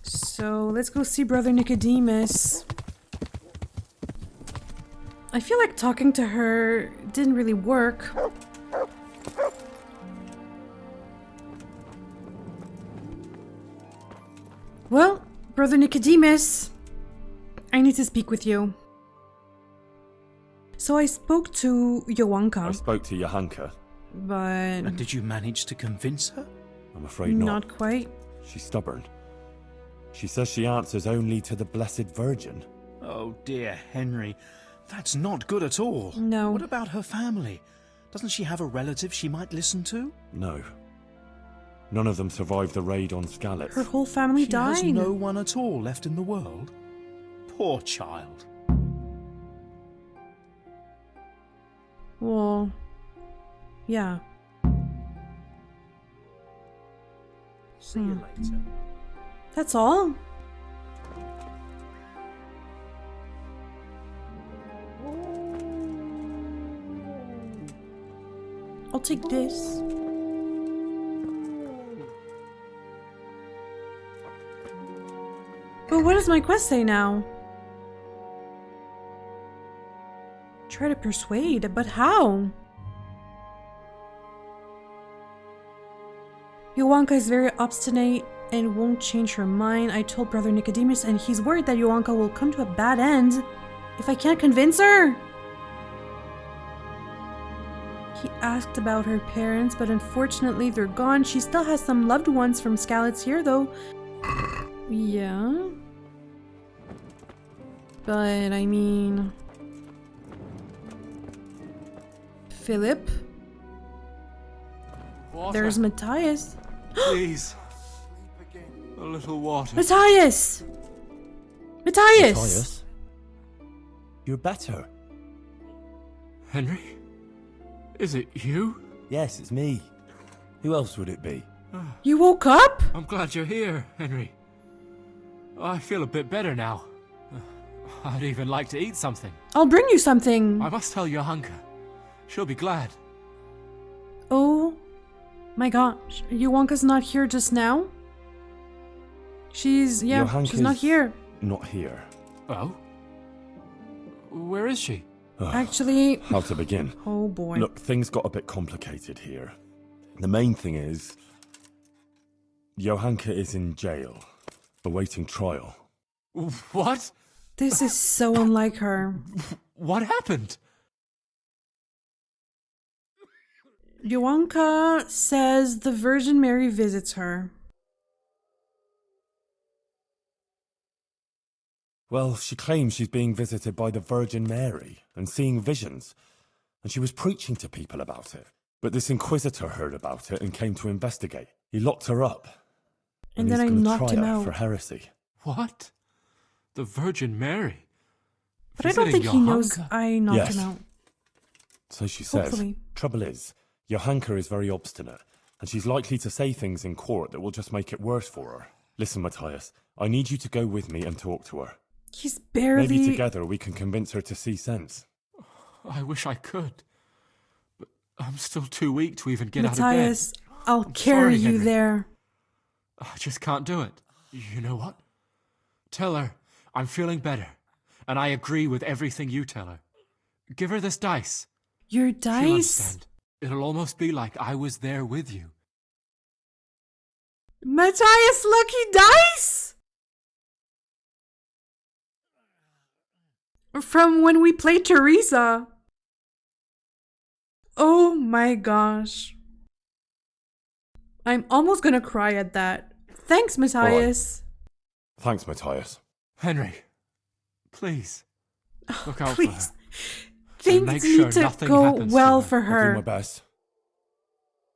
So let's go see Brother Nicodemus. I feel like talking to her didn't really work. Well, Brother Nicodemus, I need to speak with you. So I spoke to Johanka. I spoke to Johanka. But... And did you manage to convince her? I'm afraid not. Not quite. She's stubborn. She says she answers only to the Blessed Virgin. Oh dear, Henry. That's not good at all. No. What about her family? Doesn't she have a relative she might listen to? No. None of them survived the raid on Skalitz. Her whole family died. She has no one at all left in the world. Poor child. Well, yeah. See you later. That's all? I'll take this. But what does my quest say now? Try to persuade, but how? Johanka is very obstinate and won't change her mind. I told Brother Nicodemus, and he's worried that Johanka will come to a bad end if I can't convince her. He asked about her parents, but unfortunately they're gone. She still has some loved ones from Skalitz here, though. Yeah. But, I mean... Philip? Water. There's Mathias. Please. A little water. Mathias! Mathias! Mathias? You're better. Henry? Is it you? Yes, it's me. Who else would it be? You woke up? I'm glad you're here, Henry. I feel a bit better now. I'd even like to eat something. I'll bring you something. I must tell Johanka. She'll be glad. Oh my gosh. Johanka's not here just now? She's not here. Not here. Oh? Where is she? Actually... How to begin? Oh boy. Look, things got a bit complicated here. The main thing is... Johanka is in jail, awaiting trial. What? This is so unlike her. What happened? Johanka says the Virgin Mary visits her. Well, she claims she's being visited by the Virgin Mary and seeing visions, and she was preaching to people about it. But this Inquisitor heard about it and came to investigate. He locked her up. And then I knocked him out. For heresy. What? The Virgin Mary? But I don't think he knows I knocked him out. So she says. Hopefully. Trouble is, Johanka is very obstinate, and she's likely to say things in court that will just make it worse for her. Listen, Mathias, I need you to go with me and talk to her. He's barely... Maybe together we can convince her to see sense. I wish I could. But I'm still too weak to even get Mathias, out of bed. I'll carry you Henry. there. I just can't do it. You know what? Tell her I'm feeling better, and I agree with everything you tell her. Give her this dice. Your She'll dice? understand. It'll almost be like I was there with you. Mathias, lucky dice! From when we played Teresa. Oh my gosh. I'm almost gonna cry at that. Thanks, Mathias. Thanks, Mathias. Henry, please, look out Please. for her. Things make need sure to nothing go happens to well her. for I'll do her. my best.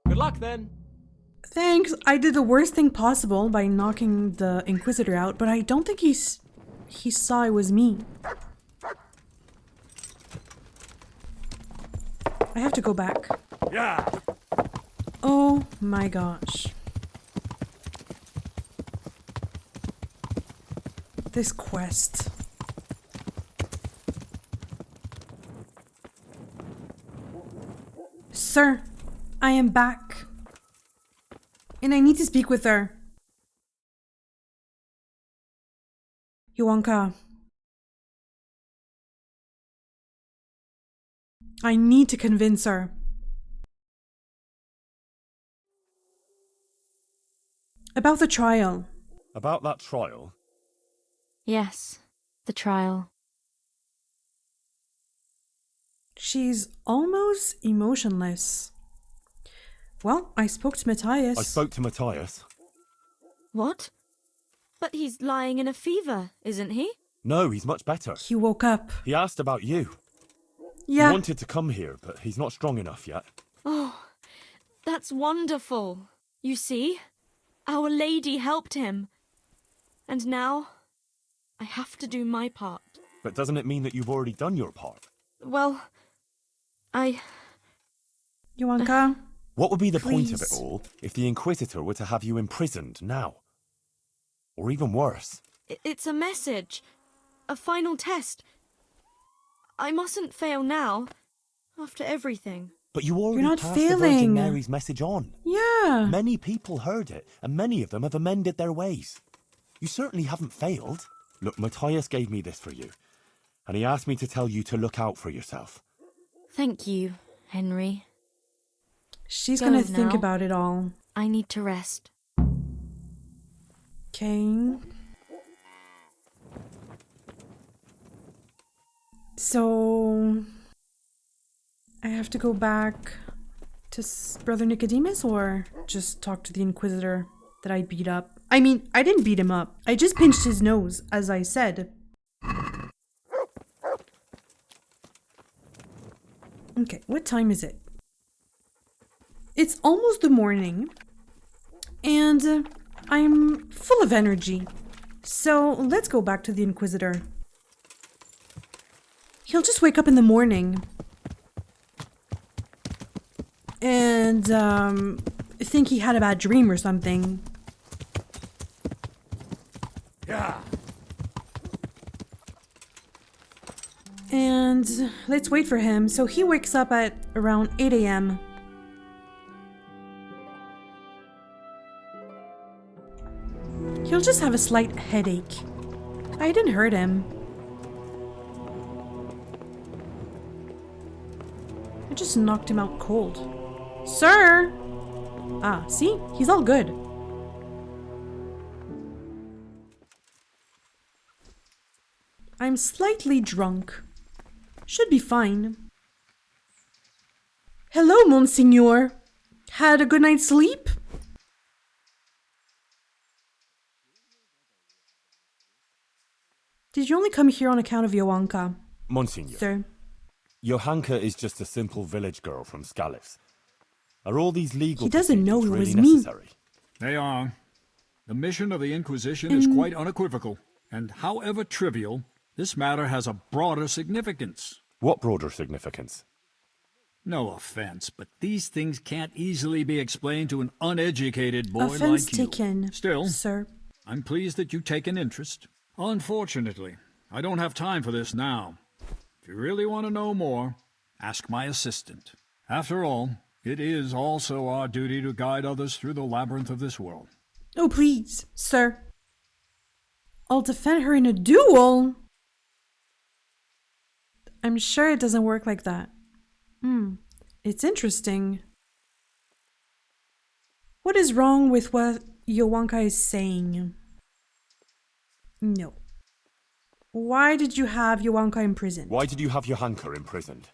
Good luck, then. Thanks. I did the worst thing possible by knocking the Inquisitor out, but I don't think he saw it was me. I have to go back. Yeah. Oh my gosh. This quest. Sir, I am back. And I need to speak with her. Johanka. I need to convince her. About the trial. About that trial? Yes, the trial. She's almost emotionless. Well, I spoke to Mathias. I spoke to Mathias. What? But he's lying in a fever, isn't he? No, he's much better. He woke up. He asked about you. Yeah. He wanted to come here, but he's not strong enough yet. Oh, that's wonderful. You see, Our Lady helped him. And now, I have to do my part. But doesn't it mean that you've already done your part? Well, Johanka? What would be the point of Please. it all if the Inquisitor were to have you imprisoned now? Or even worse? It's a message. A final test. I mustn't fail now, after everything. But you already not passed the Virgin failing. Mary's message on. Yeah. Many people heard it, and many of them have amended their ways. You certainly haven't failed. Look, Mathias gave me this for you, and he asked me to tell you to look out for yourself. Thank you, Henry. She's Go gonna think now. about it all. I need to rest. Okay. So... I have to go back to Brother Nicodemus or just talk to the Inquisitor that I beat up? I mean, I didn't beat him up. I just pinched his nose, as I said. Okay, what time is it? It's almost the morning, and I'm full of energy. So let's go back to the Inquisitor. He'll just wake up in the morning and think he had a bad dream or something. Yeah. And let's wait for him. So he wakes up at around 8 a.m. He'll just have a slight headache. I didn't hurt him. I just knocked him out cold. Sir! Ah, see? He's all good. I'm slightly drunk. Should be fine. Hello, Monsignor. Had a good night's sleep? Did you only come here on account of Johanka? Monsignor. Sir. Johanka is just a simple village girl from Skalitz. Are all these legal He doesn't know it procedures was really me. necessary? They are. The mission of the Inquisition is quite unequivocal, and however trivial, this matter has a broader significance. What broader significance? No offense, but these things can't easily be explained to an uneducated boy Offense like you. taken, Still, sir. I'm pleased that you take an interest. Unfortunately, I don't have time for this now. If you really want to know more, ask my assistant. After all, it is also our duty to guide others through the labyrinth of this world. Oh, please, sir. I'll defend her in a duel. I'm sure it doesn't work like that. It's interesting. What is wrong with what Johanka is saying? No. Why did you have Johanka imprisoned? Why did you have Johanka imprisoned?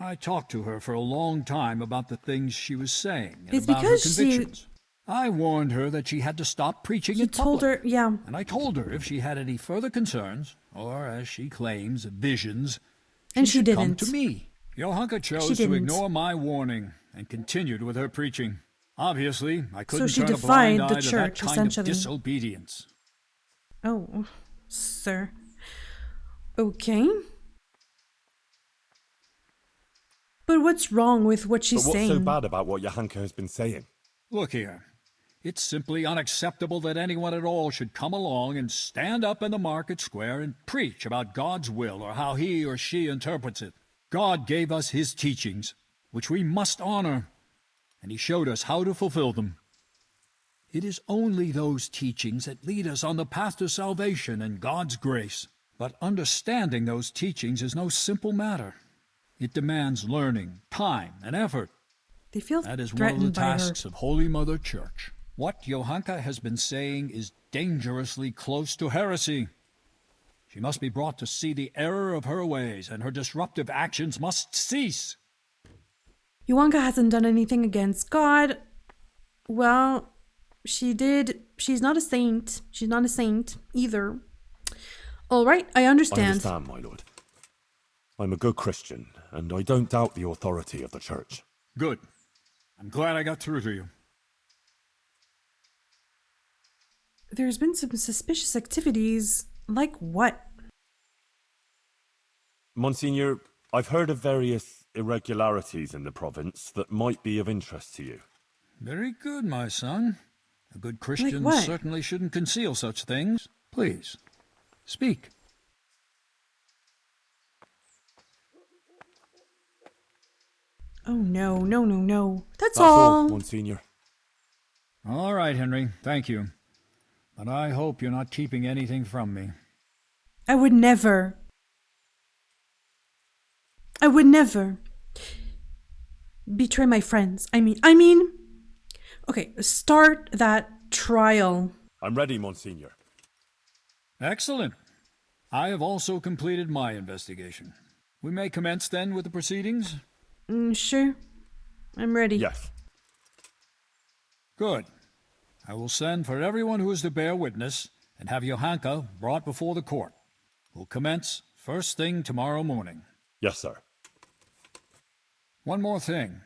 I talked to her for a long time about the things she was saying and It's about her because convictions. I warned her that she had to stop preaching in public. You told her, yeah. And I told her if she had any further concerns, or as she claims, visions, and she should didn't come to me. Johanka chose to ignore my warning and continued with her preaching. Obviously, I couldn't turn a blind eye to that kind of disobedience. Oh, sir. Okay. But what's wrong with what she's saying? What's so bad about what Johanka has been saying? Look here. It's simply unacceptable that anyone at all should come along and stand up in the market square and preach about God's will or how he or she interprets it. God gave us his teachings, which we must honor, and he showed us how to fulfill them. It is only those teachings that lead us on the path to salvation and God's grace. But understanding those teachings is no simple matter. It demands learning, time, and effort. They feel that is one of the tasks of Holy Mother Church. What Johanka has been saying is dangerously close to heresy. She must be brought to see the error of her ways, and her disruptive actions must cease. Johanka hasn't done anything against God. Well, she did. She's not a saint. She's not a saint either. All right, I understand. I understand, my lord. I'm a good Christian, and I don't doubt the authority of the church. Good. I'm glad I got through to you. There's been some suspicious activities. Like what? Monsignor, I've heard of various irregularities in the province that might be of interest to you. Very good, my son. A good Christian certainly shouldn't conceal such things. Please, speak. Oh, no. That's all, Monsignor. All right, Henry. Thank you. But I hope you're not keeping anything from me. I would never. Betray my friends. I mean. Okay, start that trial. I'm ready, Monsignor. Excellent. I have also completed my investigation. We may commence then with the proceedings? Sure. I'm ready. Yes. Good. I will send for everyone who is to bear witness and have Johanka brought before the court. We'll commence first thing tomorrow morning. Yes, sir. One more thing.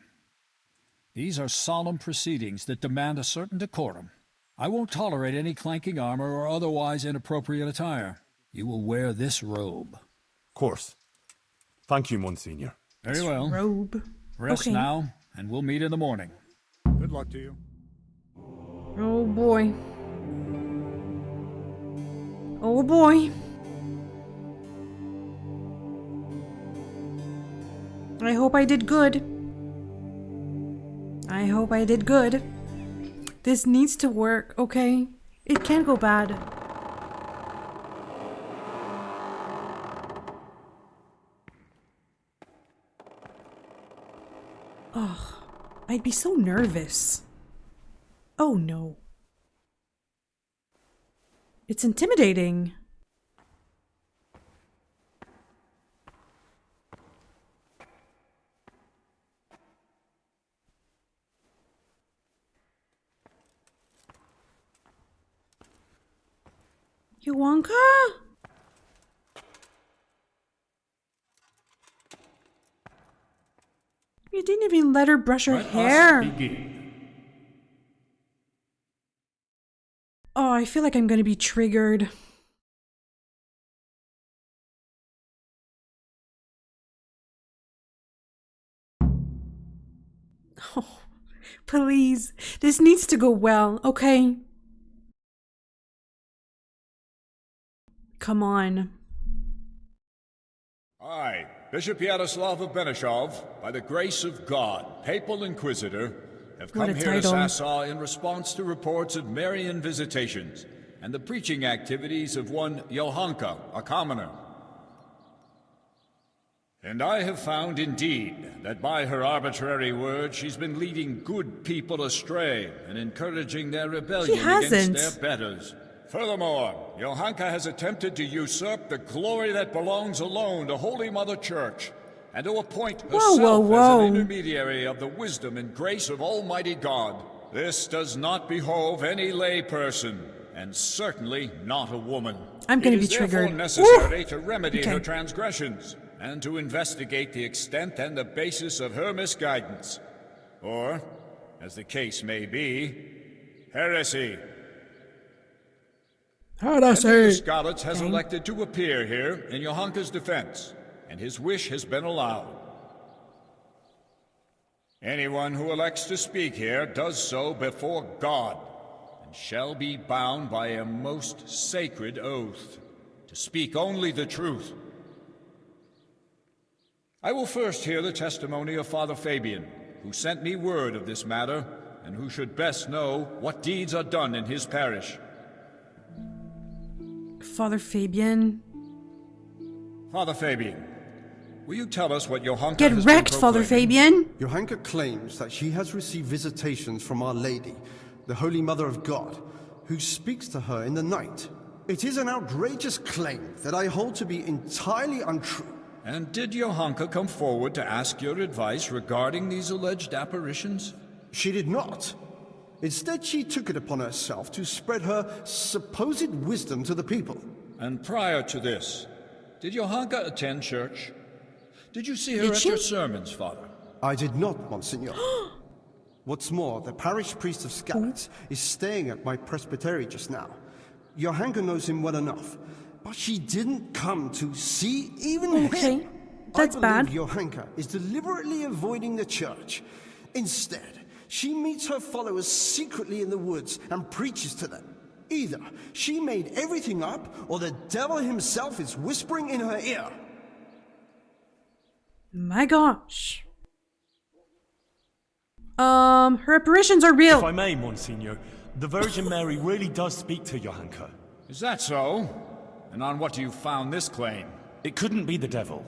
These are solemn proceedings that demand a certain decorum. I won't tolerate any clanking armor or otherwise inappropriate attire. You will wear this robe. Of course. Thank you, Monsignor. Very well. Robe. Rest now, and we'll meet in the morning. Good luck to you. Oh, boy. Oh, boy. I hope I did good. This needs to work, okay? It can't go bad. Oh, I'd be so nervous. Oh no. It's intimidating. Johanka? You didn't even let her brush her hair. Oh, I feel like I'm gonna be triggered. Oh, please. This needs to go well, okay? Come on. I, Bishop Jaroslav of Benešov, by the grace of God, Papal Inquisitor, have come here to Sassau in response to reports of Marian visitations and the preaching activities of one Johanka, a commoner. And I have found indeed that by her arbitrary words she's been leading good people astray and encouraging their rebellion against their betters. Furthermore, Johanka has attempted to usurp the glory that belongs alone to Holy Mother Church, and to appoint herself as an intermediary of the wisdom and grace of Almighty God. This does not behove any layperson, and certainly not a woman. I'm going to be It is triggered. therefore necessary to remedy Okay. her transgressions, and to investigate the extent and the basis of her misguidance. Or, as the case may be, heresy. Heresy. Skalitz has elected to appear here in Johanka's defense, and his wish has been allowed. Anyone who elects to speak here does so before God, and shall be bound by a most sacred oath, to speak only the truth. I will first hear the testimony of Father Fabian, who sent me word of this matter, and who should best know what deeds are done in his parish. Father Fabian. Father Fabian, will you tell us what Johanka Get has wrecked, been Father proclaiming? Fabian. Johanka claims that she has received visitations from Our Lady, the Holy Mother of God, who speaks to her in the night. It is an outrageous claim that I hold to be entirely untrue. And did Johanka come forward to ask your advice regarding these alleged apparitions? She did not. Instead, she took it upon herself to spread her supposed wisdom to the people. And prior to this, did Johanka attend church? Did you see her Did at she? your sermons, Father? I did not, Monsignor. What's more, the parish priest of Skalitz is staying at my presbytery just now. Johanka knows him well enough, but she didn't come to see even him. That's I believe bad. Johanka is deliberately avoiding the church. Instead, she meets her followers secretly in the woods and preaches to them. Either she made everything up, or the devil himself is whispering in her ear. My gosh. Her apparitions are real. If I may, Monsignor, the Virgin Mary really does speak to Johanka. Is that so? And on what do you found this claim? It couldn't be the devil.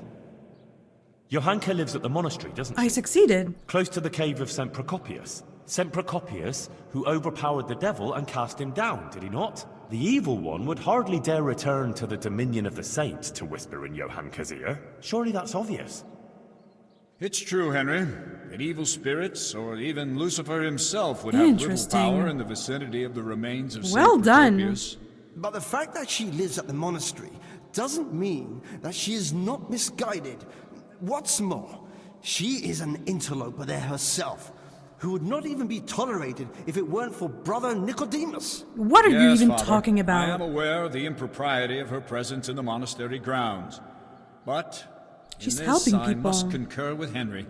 Johanka lives at the monastery, doesn't she? I succeeded. Close to the cave of St. Procopius. St. Procopius, who overpowered the devil and cast him down, did he not? The evil one would hardly dare return to the dominion of the saints to whisper in Johanka's ear. Surely that's obvious. It's true, Henry, that evil spirits, or even Lucifer himself, would have little Interesting. power in the vicinity of the remains of Well St. done. Procopius. But the fact that she lives at the monastery doesn't mean that she is not misguided. What's more, she is an interloper there herself, who would not even be tolerated if it weren't for Brother Nicodemus. What are you Yes, even Father, talking about? I am aware of the impropriety of her presence in the monastery grounds. But She's in this, helping I people. must concur with Henry.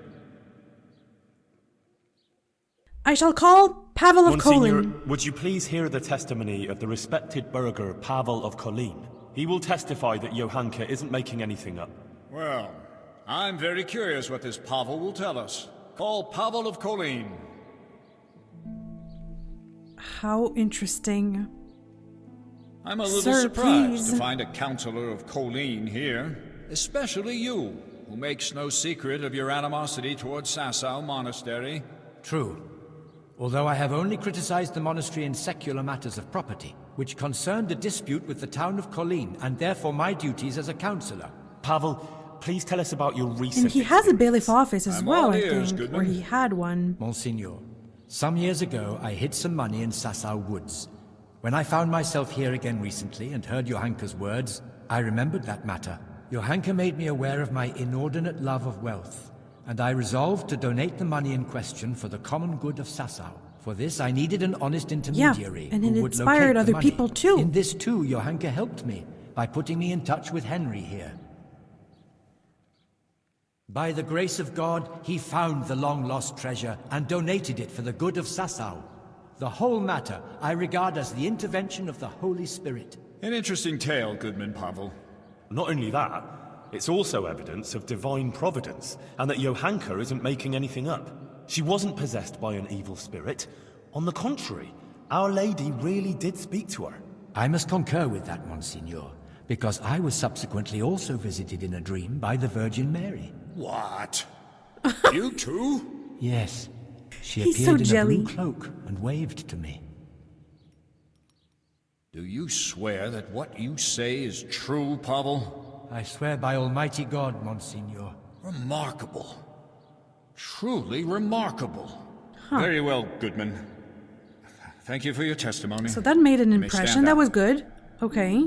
I shall call Pavl of Monsignor, Kolin. would you please hear the testimony of the respected burgher Pavl of Kolin? He will testify that Johanka isn't making anything up. Well, I'm very curious what this Pavl will tell us. Call Pavl of Kolin. How interesting. I'm a little Sir, surprised to please. find a counselor of Kolin here, especially you, who makes no secret of your animosity towards Sassau Monastery. True. Although I have only criticized the monastery in secular matters of property, which concerned a dispute with the town of Kolin, and therefore my duties as a counselor. Pavl, please tell us about your recent... And he has a bailiff office as I'm well, all I ears, think. Goodman. Or he had one. Monsignor, some years ago I hid some money in Sassau woods. When I found myself here again recently and heard Johanka's words, I remembered that matter. Johanka made me aware of my inordinate love of wealth, and I resolved to donate the money in question for the common good of Sassau. For this, I needed an honest intermediary and who it would inspired locate the other money. people too. In this too, Johanka helped me by putting me in touch with Henry here. By the grace of God, he found the long-lost treasure and donated it for the good of Sassau. The whole matter I regard as the intervention of the Holy Spirit. An interesting tale, Goodman Pavl. Not only that, it's also evidence of divine providence, and that Johanka isn't making anything up. She wasn't possessed by an evil spirit. On the contrary, Our Lady really did speak to her. I must concur with that, Monsignor, because I was subsequently also visited in a dream by the Virgin Mary. What? You too? Yes. She He's appeared so in a blue jelly. cloak and waved to me. Do you swear that what you say is true, Pavl? I swear by Almighty God, Monsignor. Remarkable. Truly remarkable. Huh. Very well, Goodman. Thank you for your testimony. So that made an You may impression. stand That down. was good. Okay.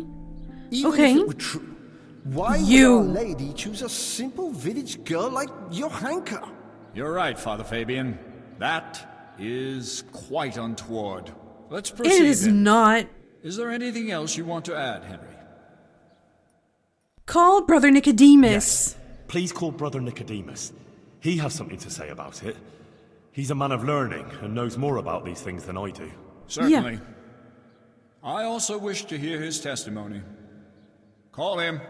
Even Okay. if it were true, why would You. Our Lady choose a simple village girl like Johanka? You're right, Father Fabian. That is quite untoward. Let's proceed. It is then. not. Is there anything else you want to add, Henry? Call Brother Nicodemus. Yes. Please call Brother Nicodemus. He has something to say about it. He's a man of learning and knows more about these things than I do. Certainly. I also wish to hear his testimony. Call him.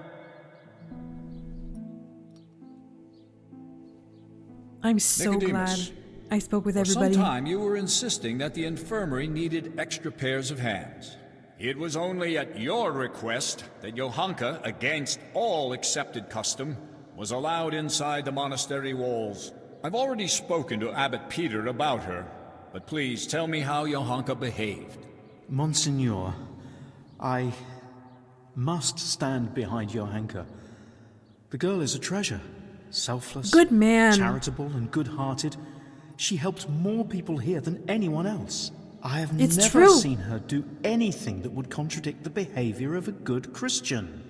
I'm so Nicodemus, glad I spoke with For everybody. some time you were insisting that the infirmary needed extra pairs of hands. It was only at your request that Johanka, against all accepted custom, was allowed inside the monastery walls. I've already spoken to Abbot Peter about her, but please tell me how Johanka behaved. Monsignor, I must stand behind Johanka. The girl is a treasure. Selfless, Good man. charitable and good-hearted. She helped more people here than anyone else. I have It's never true. seen her do anything that would contradict the behavior of a good Christian.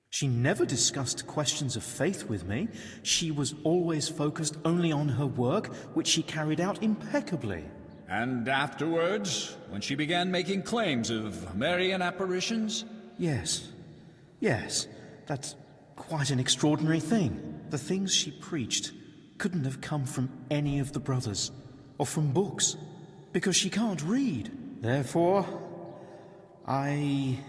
She never discussed questions of faith with me. She was always focused only on her work, which she carried out impeccably. And afterwards, when she began making claims of Marian apparitions? Yes. Yes. That's quite an extraordinary thing. The things she preached couldn't have come from any of the brothers, or from books, because she can't read. Therefore, I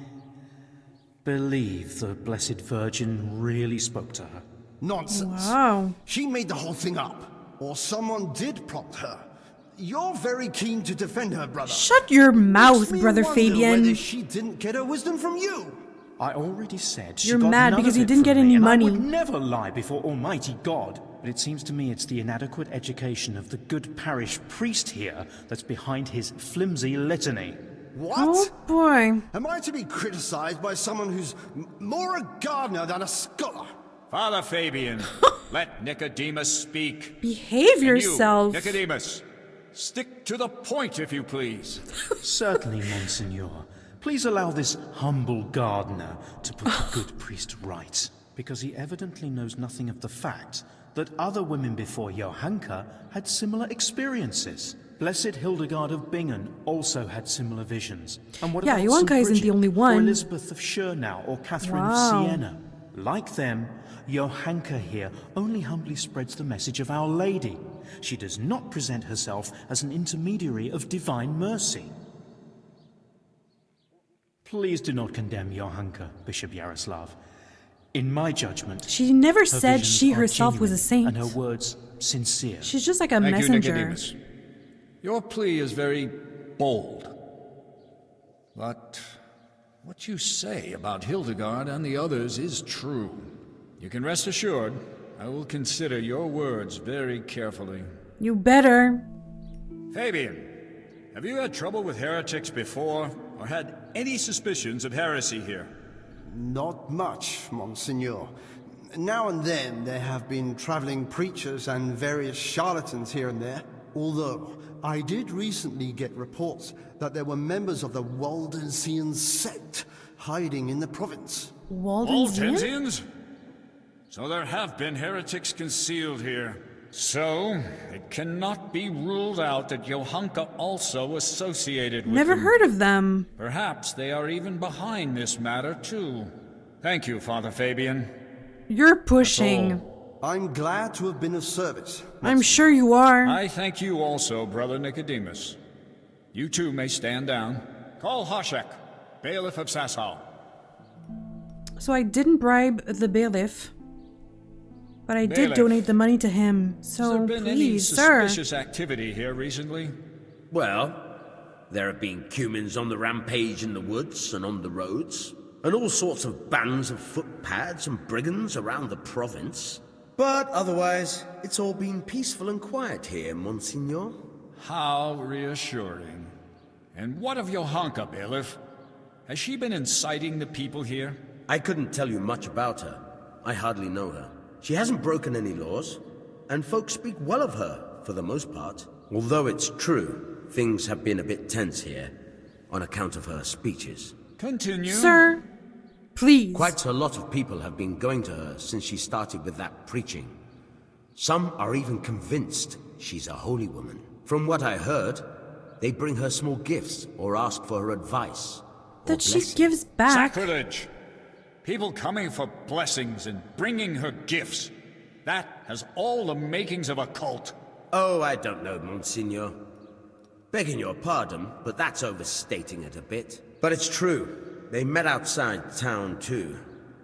believe the Blessed Virgin really spoke to her. Nonsense. Wow. She made the whole thing up. Or someone did prompt her. You're very keen to defend her, brother. Shut your mouth, Makes me Brother wonder Fabian. whether she didn't get her wisdom from you. I already said she You're got mad none because of you it didn't from get me, any and money. I would never lie before Almighty God. But it seems to me it's the inadequate education of the good parish priest here that's behind his flimsy litany. What? Oh boy. Am I to be criticized by someone who's more a gardener than a scholar? Father Fabian, let Nicodemus speak. Behave And you, yourself. Nicodemus, stick to the point, if you please. Certainly, Monsignor. Please allow this humble gardener to put the good priest right, because he evidently knows nothing of the fact that other women before Johanka had similar experiences. Blessed Hildegard of Bingen also had similar visions. And what Yeah, about Johanka St. isn't the Bridget, only one. Or Elizabeth of Schurnau, or Catherine Wow. of Siena? Like them, Johanka here only humbly spreads the message of Our Lady. She does not present herself as an intermediary of divine mercy. Please do not condemn Johanka, Bishop Jaroslav. In my judgment, She never her said visions she are herself was a genuine saint. and her words sincere. She's just like a Thank you, messenger. Nicodemus. Your plea is very bold. But what you say about Hildegard and the others is true. You can rest assured, I will consider your words very carefully. You better. Fabian, have you had trouble with heretics before, or had any suspicions of heresy here? Not much, Monsignor. Now and then there have been traveling preachers and various charlatans here and there. Although, I did recently get reports that there were members of the Waldensian sect hiding in the province. Waldensians? So there have been heretics concealed here. So, it cannot be ruled out that Johanka also associated with Never them. heard of them. Perhaps they are even behind this matter, too. Thank you, Father Fabian. You're pushing. I'm glad to have been of service. I'm sure you are. I thank you also, Brother Nicodemus. You too may stand down. Call Hasek, bailiff of Sassau. So I didn't bribe the bailiff, but I did Bailiff, donate the money to him. Has So there been any please, sir. suspicious activity here recently? Well, there have been cumins on the rampage in the woods and on the roads, and all sorts of bands of footpads and brigands around the province. But otherwise, it's all been peaceful and quiet here, Monsignor. How reassuring. And what of Johanka, bailiff? Has she been inciting the people here? I couldn't tell you much about her. I hardly know her. She hasn't broken any laws, and folks speak well of her, for the most part. Although it's true, things have been a bit tense here, on account of her speeches. Continue. Sir, please. Quite a lot of people have been going to her since she started with that preaching. Some are even convinced she's a holy woman. From what I heard, they bring her small gifts or ask for her advice. That she gives back. Sacrilege! People coming for blessings and bringing her gifts. That has all the makings of a cult. Oh, I don't know, Monsignor. Begging your pardon, but that's overstating it a bit. But it's true. They met outside town too,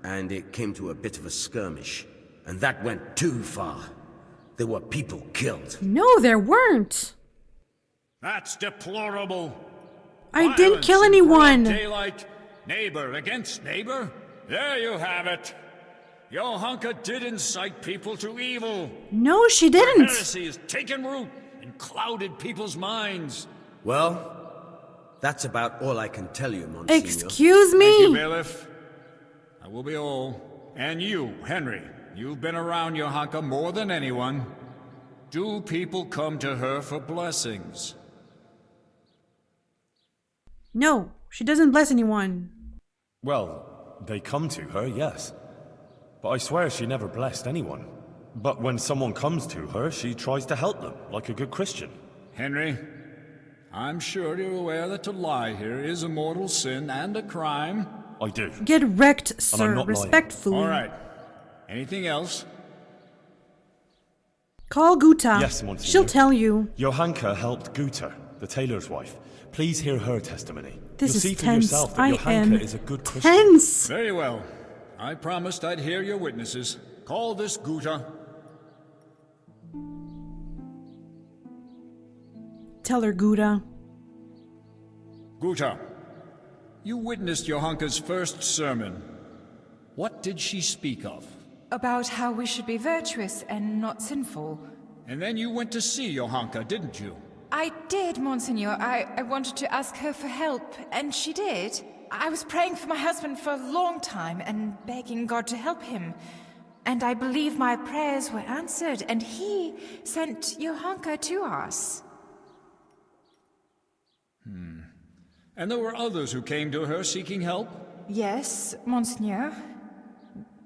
and it came to a bit of a skirmish. And that went too far. There were people killed. No, there weren't. That's deplorable. I didn't kill anyone. Daylight, neighbor against neighbor. There you have it. Johanka did incite people to evil. No, she didn't. Heresy has taken root and clouded people's minds. Well, that's about all I can tell you, Monsignor. Excuse me? Thank you, Bailiff. I will be all. And you, Henry, you've been around Johanka more than anyone. Do people come to her for blessings? No, she doesn't bless anyone. Well, they come to her, yes. But I swear she never blessed anyone. But when someone comes to her, she tries to help them, like a good Christian. Henry, I'm sure you're aware that to lie here is a mortal sin and a crime. I do. Get wrecked, sir, respectfully. All right. Anything else? Call Guda. Yes, Monsignor. She'll tell you. Johanka helped Guda, the tailor's wife. Please hear her testimony. This You'll see is for tense. yourself that I Johanka am is a good Christian. tense. Very well. I promised I'd hear your witnesses. Call this Guda. Tell her, Guda. Guda, you witnessed Johanka's first sermon. What did she speak of? About how we should be virtuous and not sinful. And then you went to see Johanka, didn't you? I did, Monsignor. I wanted to ask her for help, and she did. I was praying for my husband for a long time and begging God to help him. And I believe my prayers were answered, and he sent Johanka to us. And there were others who came to her seeking help? Yes, Monsignor.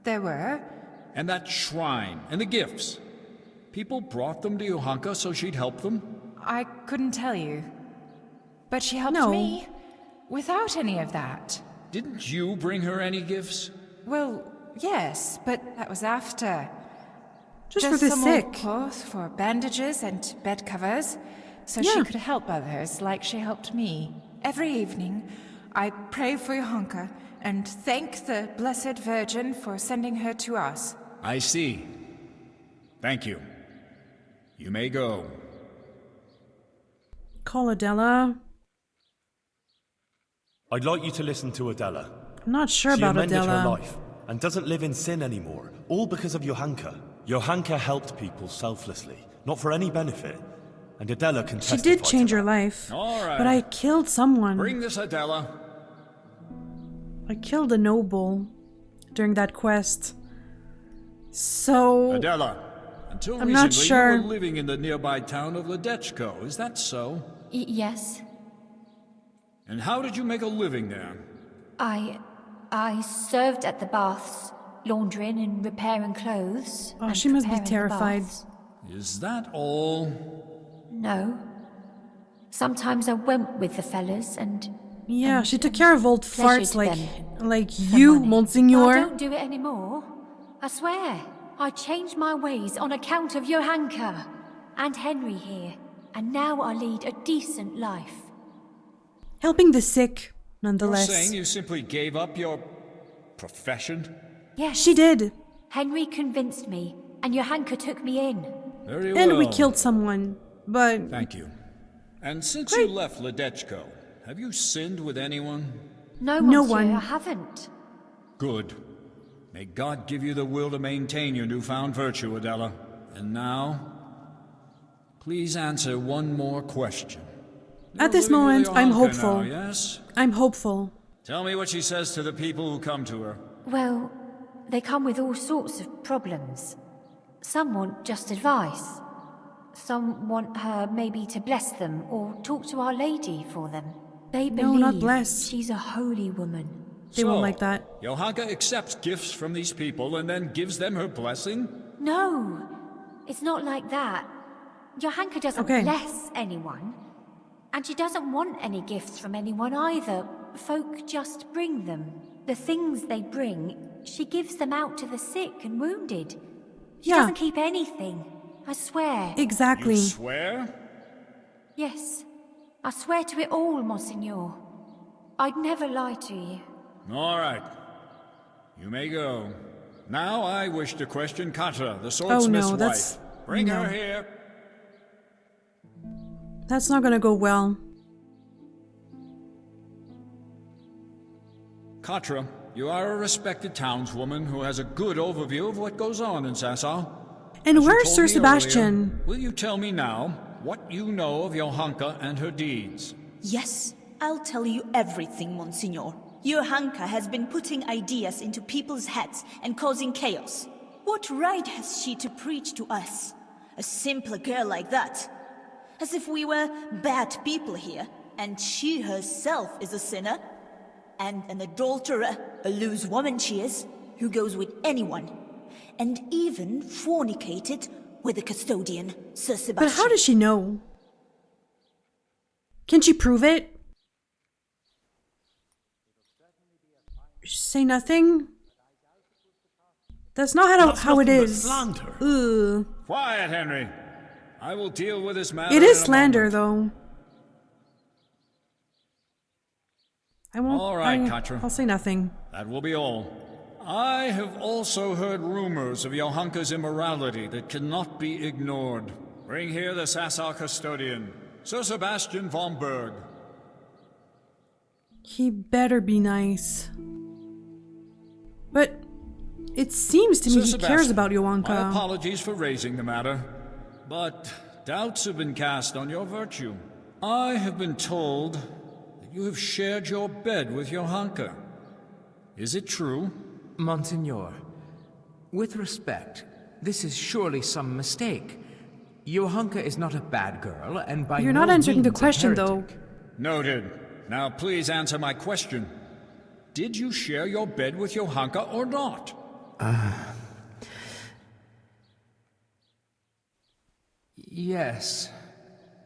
There were. And that shrine, and the gifts. People brought them to Johanka so she'd help them? I couldn't tell you. But she helped me. Without any of that. Didn't you bring her any gifts? Well, yes, but that was after. Just for the some sick. old cloth for bandages and bed covers, so she could help others like she helped me. Every evening, I pray for Johanka and thank the Blessed Virgin for sending her to us. I see. Thank you. You may go. Call Adela. I'd like you to listen to Adela. I'm not sure about She amended Adela. her life and doesn't live in sin anymore, all because of Johanka. Johanka helped people selflessly, not for any benefit. And Adela can testify. She did change her life. All right. But I killed someone. Bring this Adela. I killed a noble during that quest. So... Adela, until I'm recently not sure. you were living in the nearby town of Ledechko, is that so? Yes. And how did you make a living there? I served at the baths, laundering and repairing clothes. Oh, and she must be preparing the terrified. baths. Is that all? No. Sometimes I went with the fellas and... Yeah, she took care of old pleasured farts like them you, money. Monsignor. I don't do it anymore. I swear. I changed my ways on account of Johanka and Henry here, and now I lead a decent life. Helping the sick, nonetheless. You're saying you simply gave up your profession? Yes. She did. Henry convinced me, and Johanka took me in. Very well. And we killed someone, but... Thank you. And since you left Ledechko, have you sinned with anyone? No, No monsieur, one. I haven't. Good. May God give you the will to maintain your newfound virtue, Adela. And now, please answer one more question. At this moment, I'm hopeful. Now, yes? I'm hopeful. Tell me what she says to the people who come to her. Well, they come with all sorts of problems. Some want just advice. Some want her maybe to bless them or talk to Our Lady for them. They No, believe not bless. she's a holy woman. They won't like that. Johanka accepts gifts from these people and then gives them her blessing? No, it's not like that. Johanka doesn't bless anyone. And she doesn't want any gifts from anyone either. Folk just bring them. The things they bring, she gives them out to the sick and wounded. She doesn't keep anything. I swear. Exactly. You swear? Yes. I swear to it all, Monsignor. I'd never lie to you. All right. You may go. Now I wish to question Katra, the swordsmith's wife. Bring her here. That's not gonna go well. Katra, you are a respected townswoman who has a good overview of what goes on in Sassau. And As you where's told Sir me Sebastian? earlier, will you tell me now what you know of Johanka and her deeds? Yes, I'll tell you everything, Monsignor. Johanka has been putting ideas into people's heads and causing chaos. What right has she to preach to us? A simple girl like that. As if we were bad people here, and she herself is a sinner. And an adulterer, a loose woman she is, who goes with anyone. And even fornicated with the custodian, Sir Sebastian. But how does she know? Can she prove it? Say nothing? That's not how it is. Slander. Ugh. Quiet, Henry. I will deal with this matter. It is slander, though. I won't. All right, Katra. I'll say nothing. That will be all. I have also heard rumors of Johanka's immorality that cannot be ignored. Bring here the Sassau custodian, Sir Sebastian von Berg. He better be nice. But it seems to me he cares about Johanka. My apologies for raising the matter, but doubts have been cast on your virtue. I have been told that you have shared your bed with Johanka. Is it true? Monsignor, with respect, this is surely some mistake. Johanka is not a bad girl, and by You're no not answering the means a question, though. heretic. Noted. Now please answer my question. Did you share your bed with Johanka or not? Yes,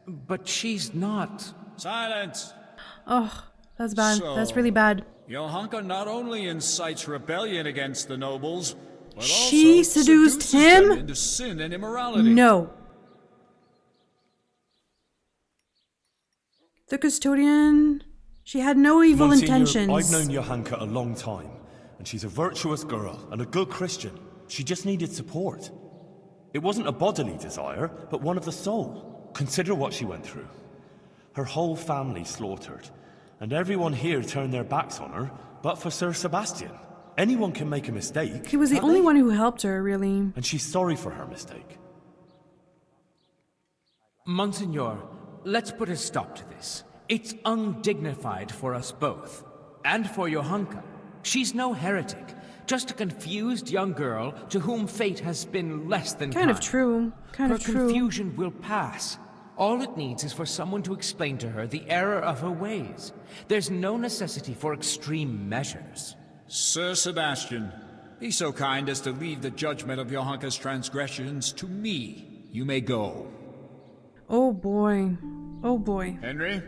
but she's not. Silence! Oh, that's bad. So, That's really bad. Johanka not only incites rebellion against the nobles, but She also seduced seduces him? them into sin and immorality. No. The custodian... She had no evil Monsignor, intentions. I've known Johanka a long time, and she's a virtuous girl and a good Christian. She just needed support. It wasn't a bodily desire, but one of the soul. Consider what she went through. Her whole family slaughtered, and everyone here turned their backs on her, but for Sir Sebastian. Anyone can make a mistake. He was the only one who helped her, really. And she's sorry for her mistake. Monsignor, let's put a stop to this. It's undignified for us both. And for Johanka. She's no heretic. Just a confused young girl to whom fate has been less than kind. Kind of true. Kind of true. Her confusion will pass. All it needs is for someone to explain to her the error of her ways. There's no necessity for extreme measures. Sir Sebastian, be so kind as to leave the judgment of Johanka's transgressions to me. You may go. Oh boy. Oh boy. Henry?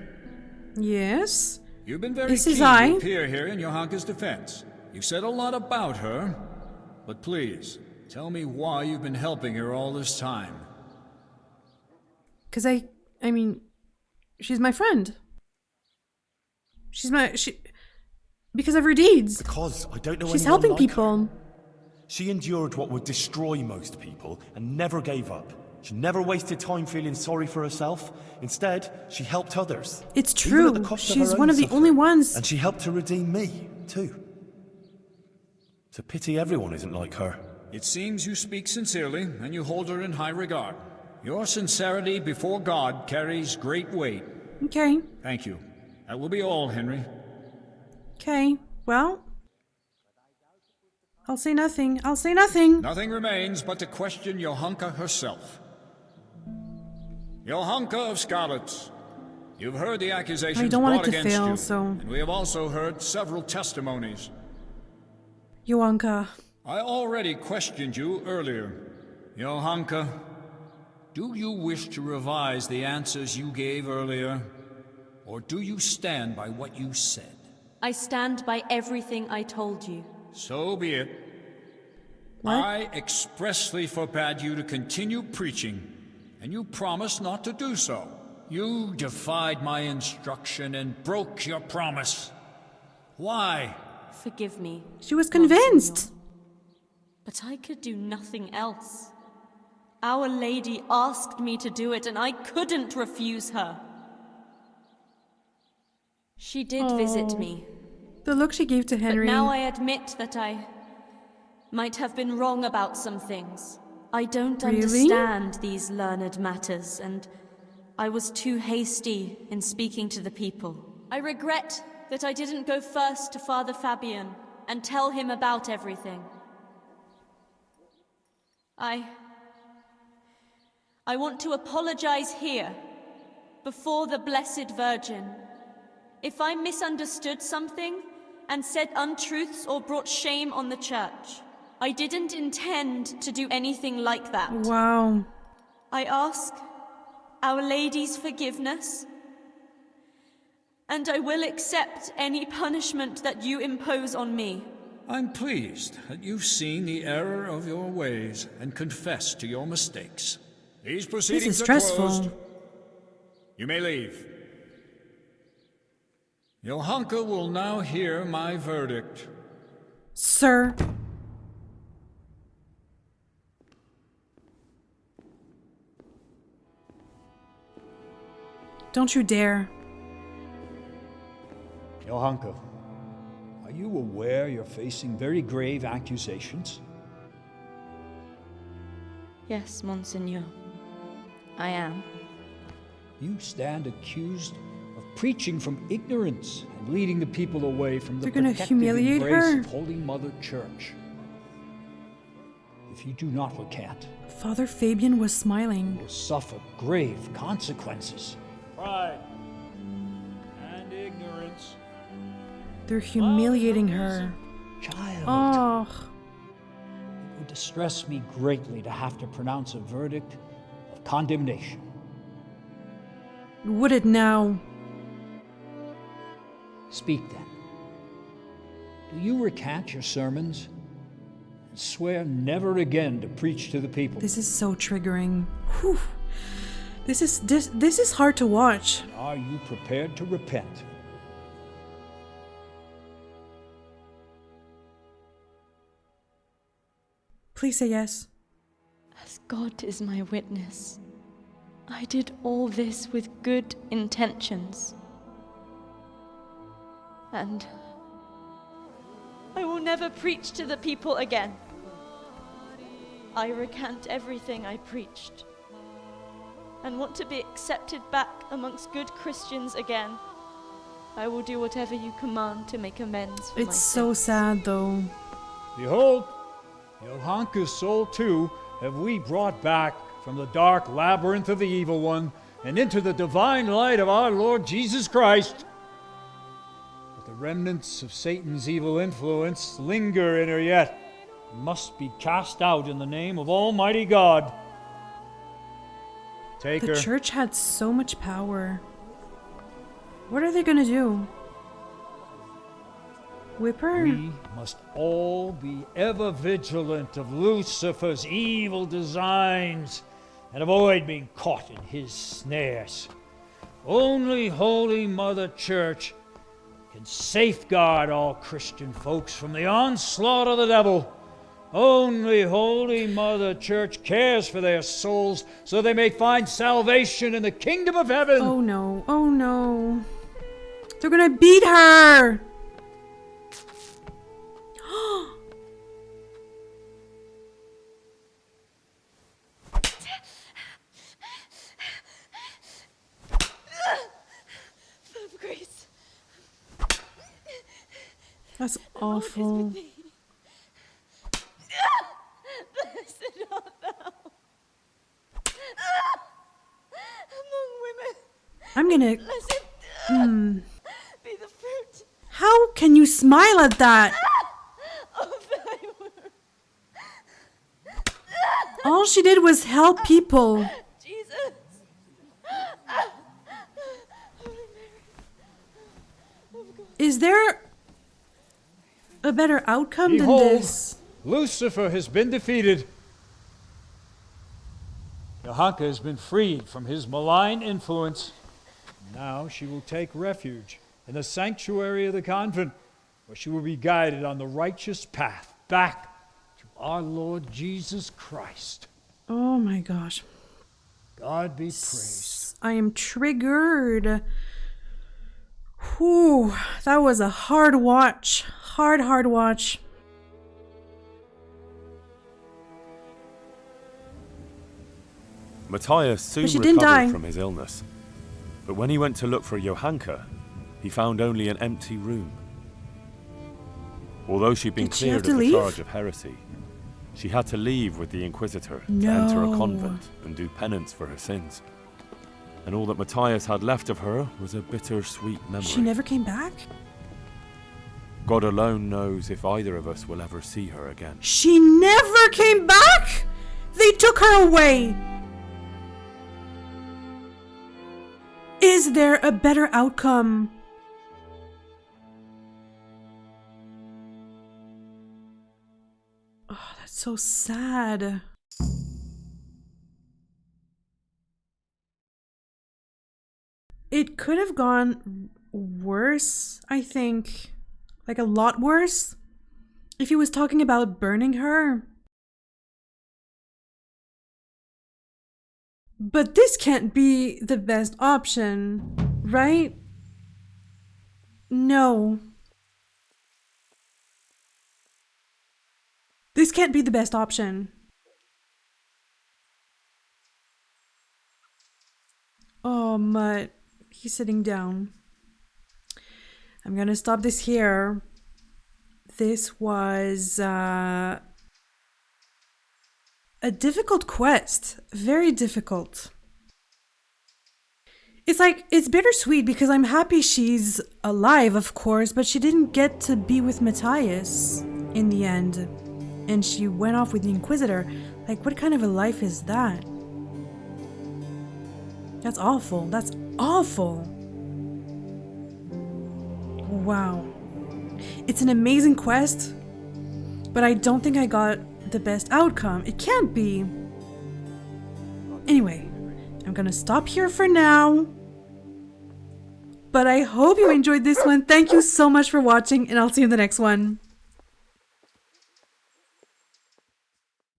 Yes? You've been very This keen is I. to appear here in Johanka's defense. You've said a lot about her, but please, tell me why you've been helping her all this time. Because I mean, she's my friend. Because of her deeds. Because I don't know She's anyone helping like people. her. She endured what would destroy most people and never gave up. She never wasted time feeling sorry for herself. Instead, she helped others. It's even at true. the cost She's her own one of the suffering. only ones. And she helped to redeem me, too. It's a pity everyone isn't like her. It seems you speak sincerely, and you hold her in high regard. Your sincerity before God carries great weight. Okay. Thank you. That will be all, Henry. Okay. Well, I'll say nothing. I'll say nothing. Nothing remains but to question Johanka herself. Johanka of Skalitz, you've heard the accusations I don't want brought it to against fail, you, so... and we have also heard several testimonies. Johanka. I already questioned you earlier. Johanka, do you wish to revise the answers you gave earlier? Or do you stand by what you said? I stand by everything I told you. So be it. What? I expressly forbade you to continue preaching, and you promised not to do so. You defied my instruction and broke your promise. Why? Forgive me. She was convinced. But I could do nothing else. Our Lady asked me to do it, and I couldn't refuse her. She did visit me. The look she gave to Henry. But now I admit that I might have been wrong about some things. I don't understand these learned matters, and I was too hasty in speaking to the people. I regret that I didn't go first to Father Fabian and tell him about everything. I want to apologize here, before the Blessed Virgin. If I misunderstood something and said untruths or brought shame on the Church, I didn't intend to do anything like that. Wow. I ask Our Lady's forgiveness, and I will accept any punishment that you impose on me. I'm pleased that you've seen the error of your ways and confessed to your mistakes. These proceedings This is are stressful. closed. You may leave. Johanka will now hear my verdict. Sir. Don't you dare. Johanka, are you aware you're facing very grave accusations? Yes, Monseigneur. I am. You stand accused of preaching from ignorance and leading the people away from the protective embrace of Holy Mother Church. If you do not recant, Father Fabian was smiling. You will suffer grave consequences. Pride and ignorance. They're humiliating her. Child. Oh. It would distress me greatly to have to pronounce a verdict of condemnation. Would it now? Speak then. Do you recant your sermons and swear never again to preach to the people? This is so triggering. Whew. This is hard to watch. Are you prepared to repent? Please say yes. As God is my witness, I did all this with good intentions. And I will never preach to the people again. I recant everything I preached and want to be accepted back amongst good Christians again. I will do whatever you command to make amends for my It's so sad, though. Behold, Johanka's soul too have we brought back from the dark labyrinth of the evil one and into the divine light of our Lord Jesus Christ. But the remnants of Satan's evil influence linger in her yet and must be cast out in the name of Almighty God. Take her. The church had so much power. What are they gonna do? Whip her? We must all be ever vigilant of Lucifer's evil designs and avoid being caught in his snares. Only Holy Mother Church can safeguard all Christian folks from the onslaught of the devil. Only Holy Mother Church cares for their souls so they may find salvation in the kingdom of heaven. Oh no, oh no. They're gonna beat her! Grace. That's awful. Blessed art thou. gonna... Be the fruit. How can you smile at that? All she did was help people. Jesus. Is there a better outcome than Behold, this? Lucifer has been defeated. Johanka has been freed from his malign influence. Now she will take refuge in the sanctuary of the convent, where she will be guided on the righteous path back to our Lord Jesus Christ. Oh my gosh. God be praised. I am triggered. Whew, that was a hard watch. Hard watch. Mathias soon recovered from his illness, but when he went to look for Johanka, he found only an empty room. Although she'd been cleared of the charge of heresy, she had to leave with the Inquisitor to enter a convent and do penance for her sins. And all that Mathias had left of her was a bittersweet memory. She never came back? God alone knows if either of us will ever see her again. She never came back? They took her away. Is there a better outcome? Oh, that's so sad. It could have gone worse, I think. Like a lot worse. If he was talking about burning her. But this can't be the best option, right? No. This can't be the best option. Oh, Mutt. He's sitting down. I'm gonna stop this here. This was a difficult quest. Very difficult. It's like, it's bittersweet because I'm happy she's alive, of course, but she didn't get to be with Mathias in the end. And she went off with the Inquisitor. Like, what kind of a life is that? That's awful. That's awful. Wow. It's an amazing quest, but I don't think I got the best outcome. It can't be. Anyway, I'm gonna stop here for now. But I hope you enjoyed this one. Thank you so much for watching, and I'll see you in the next one.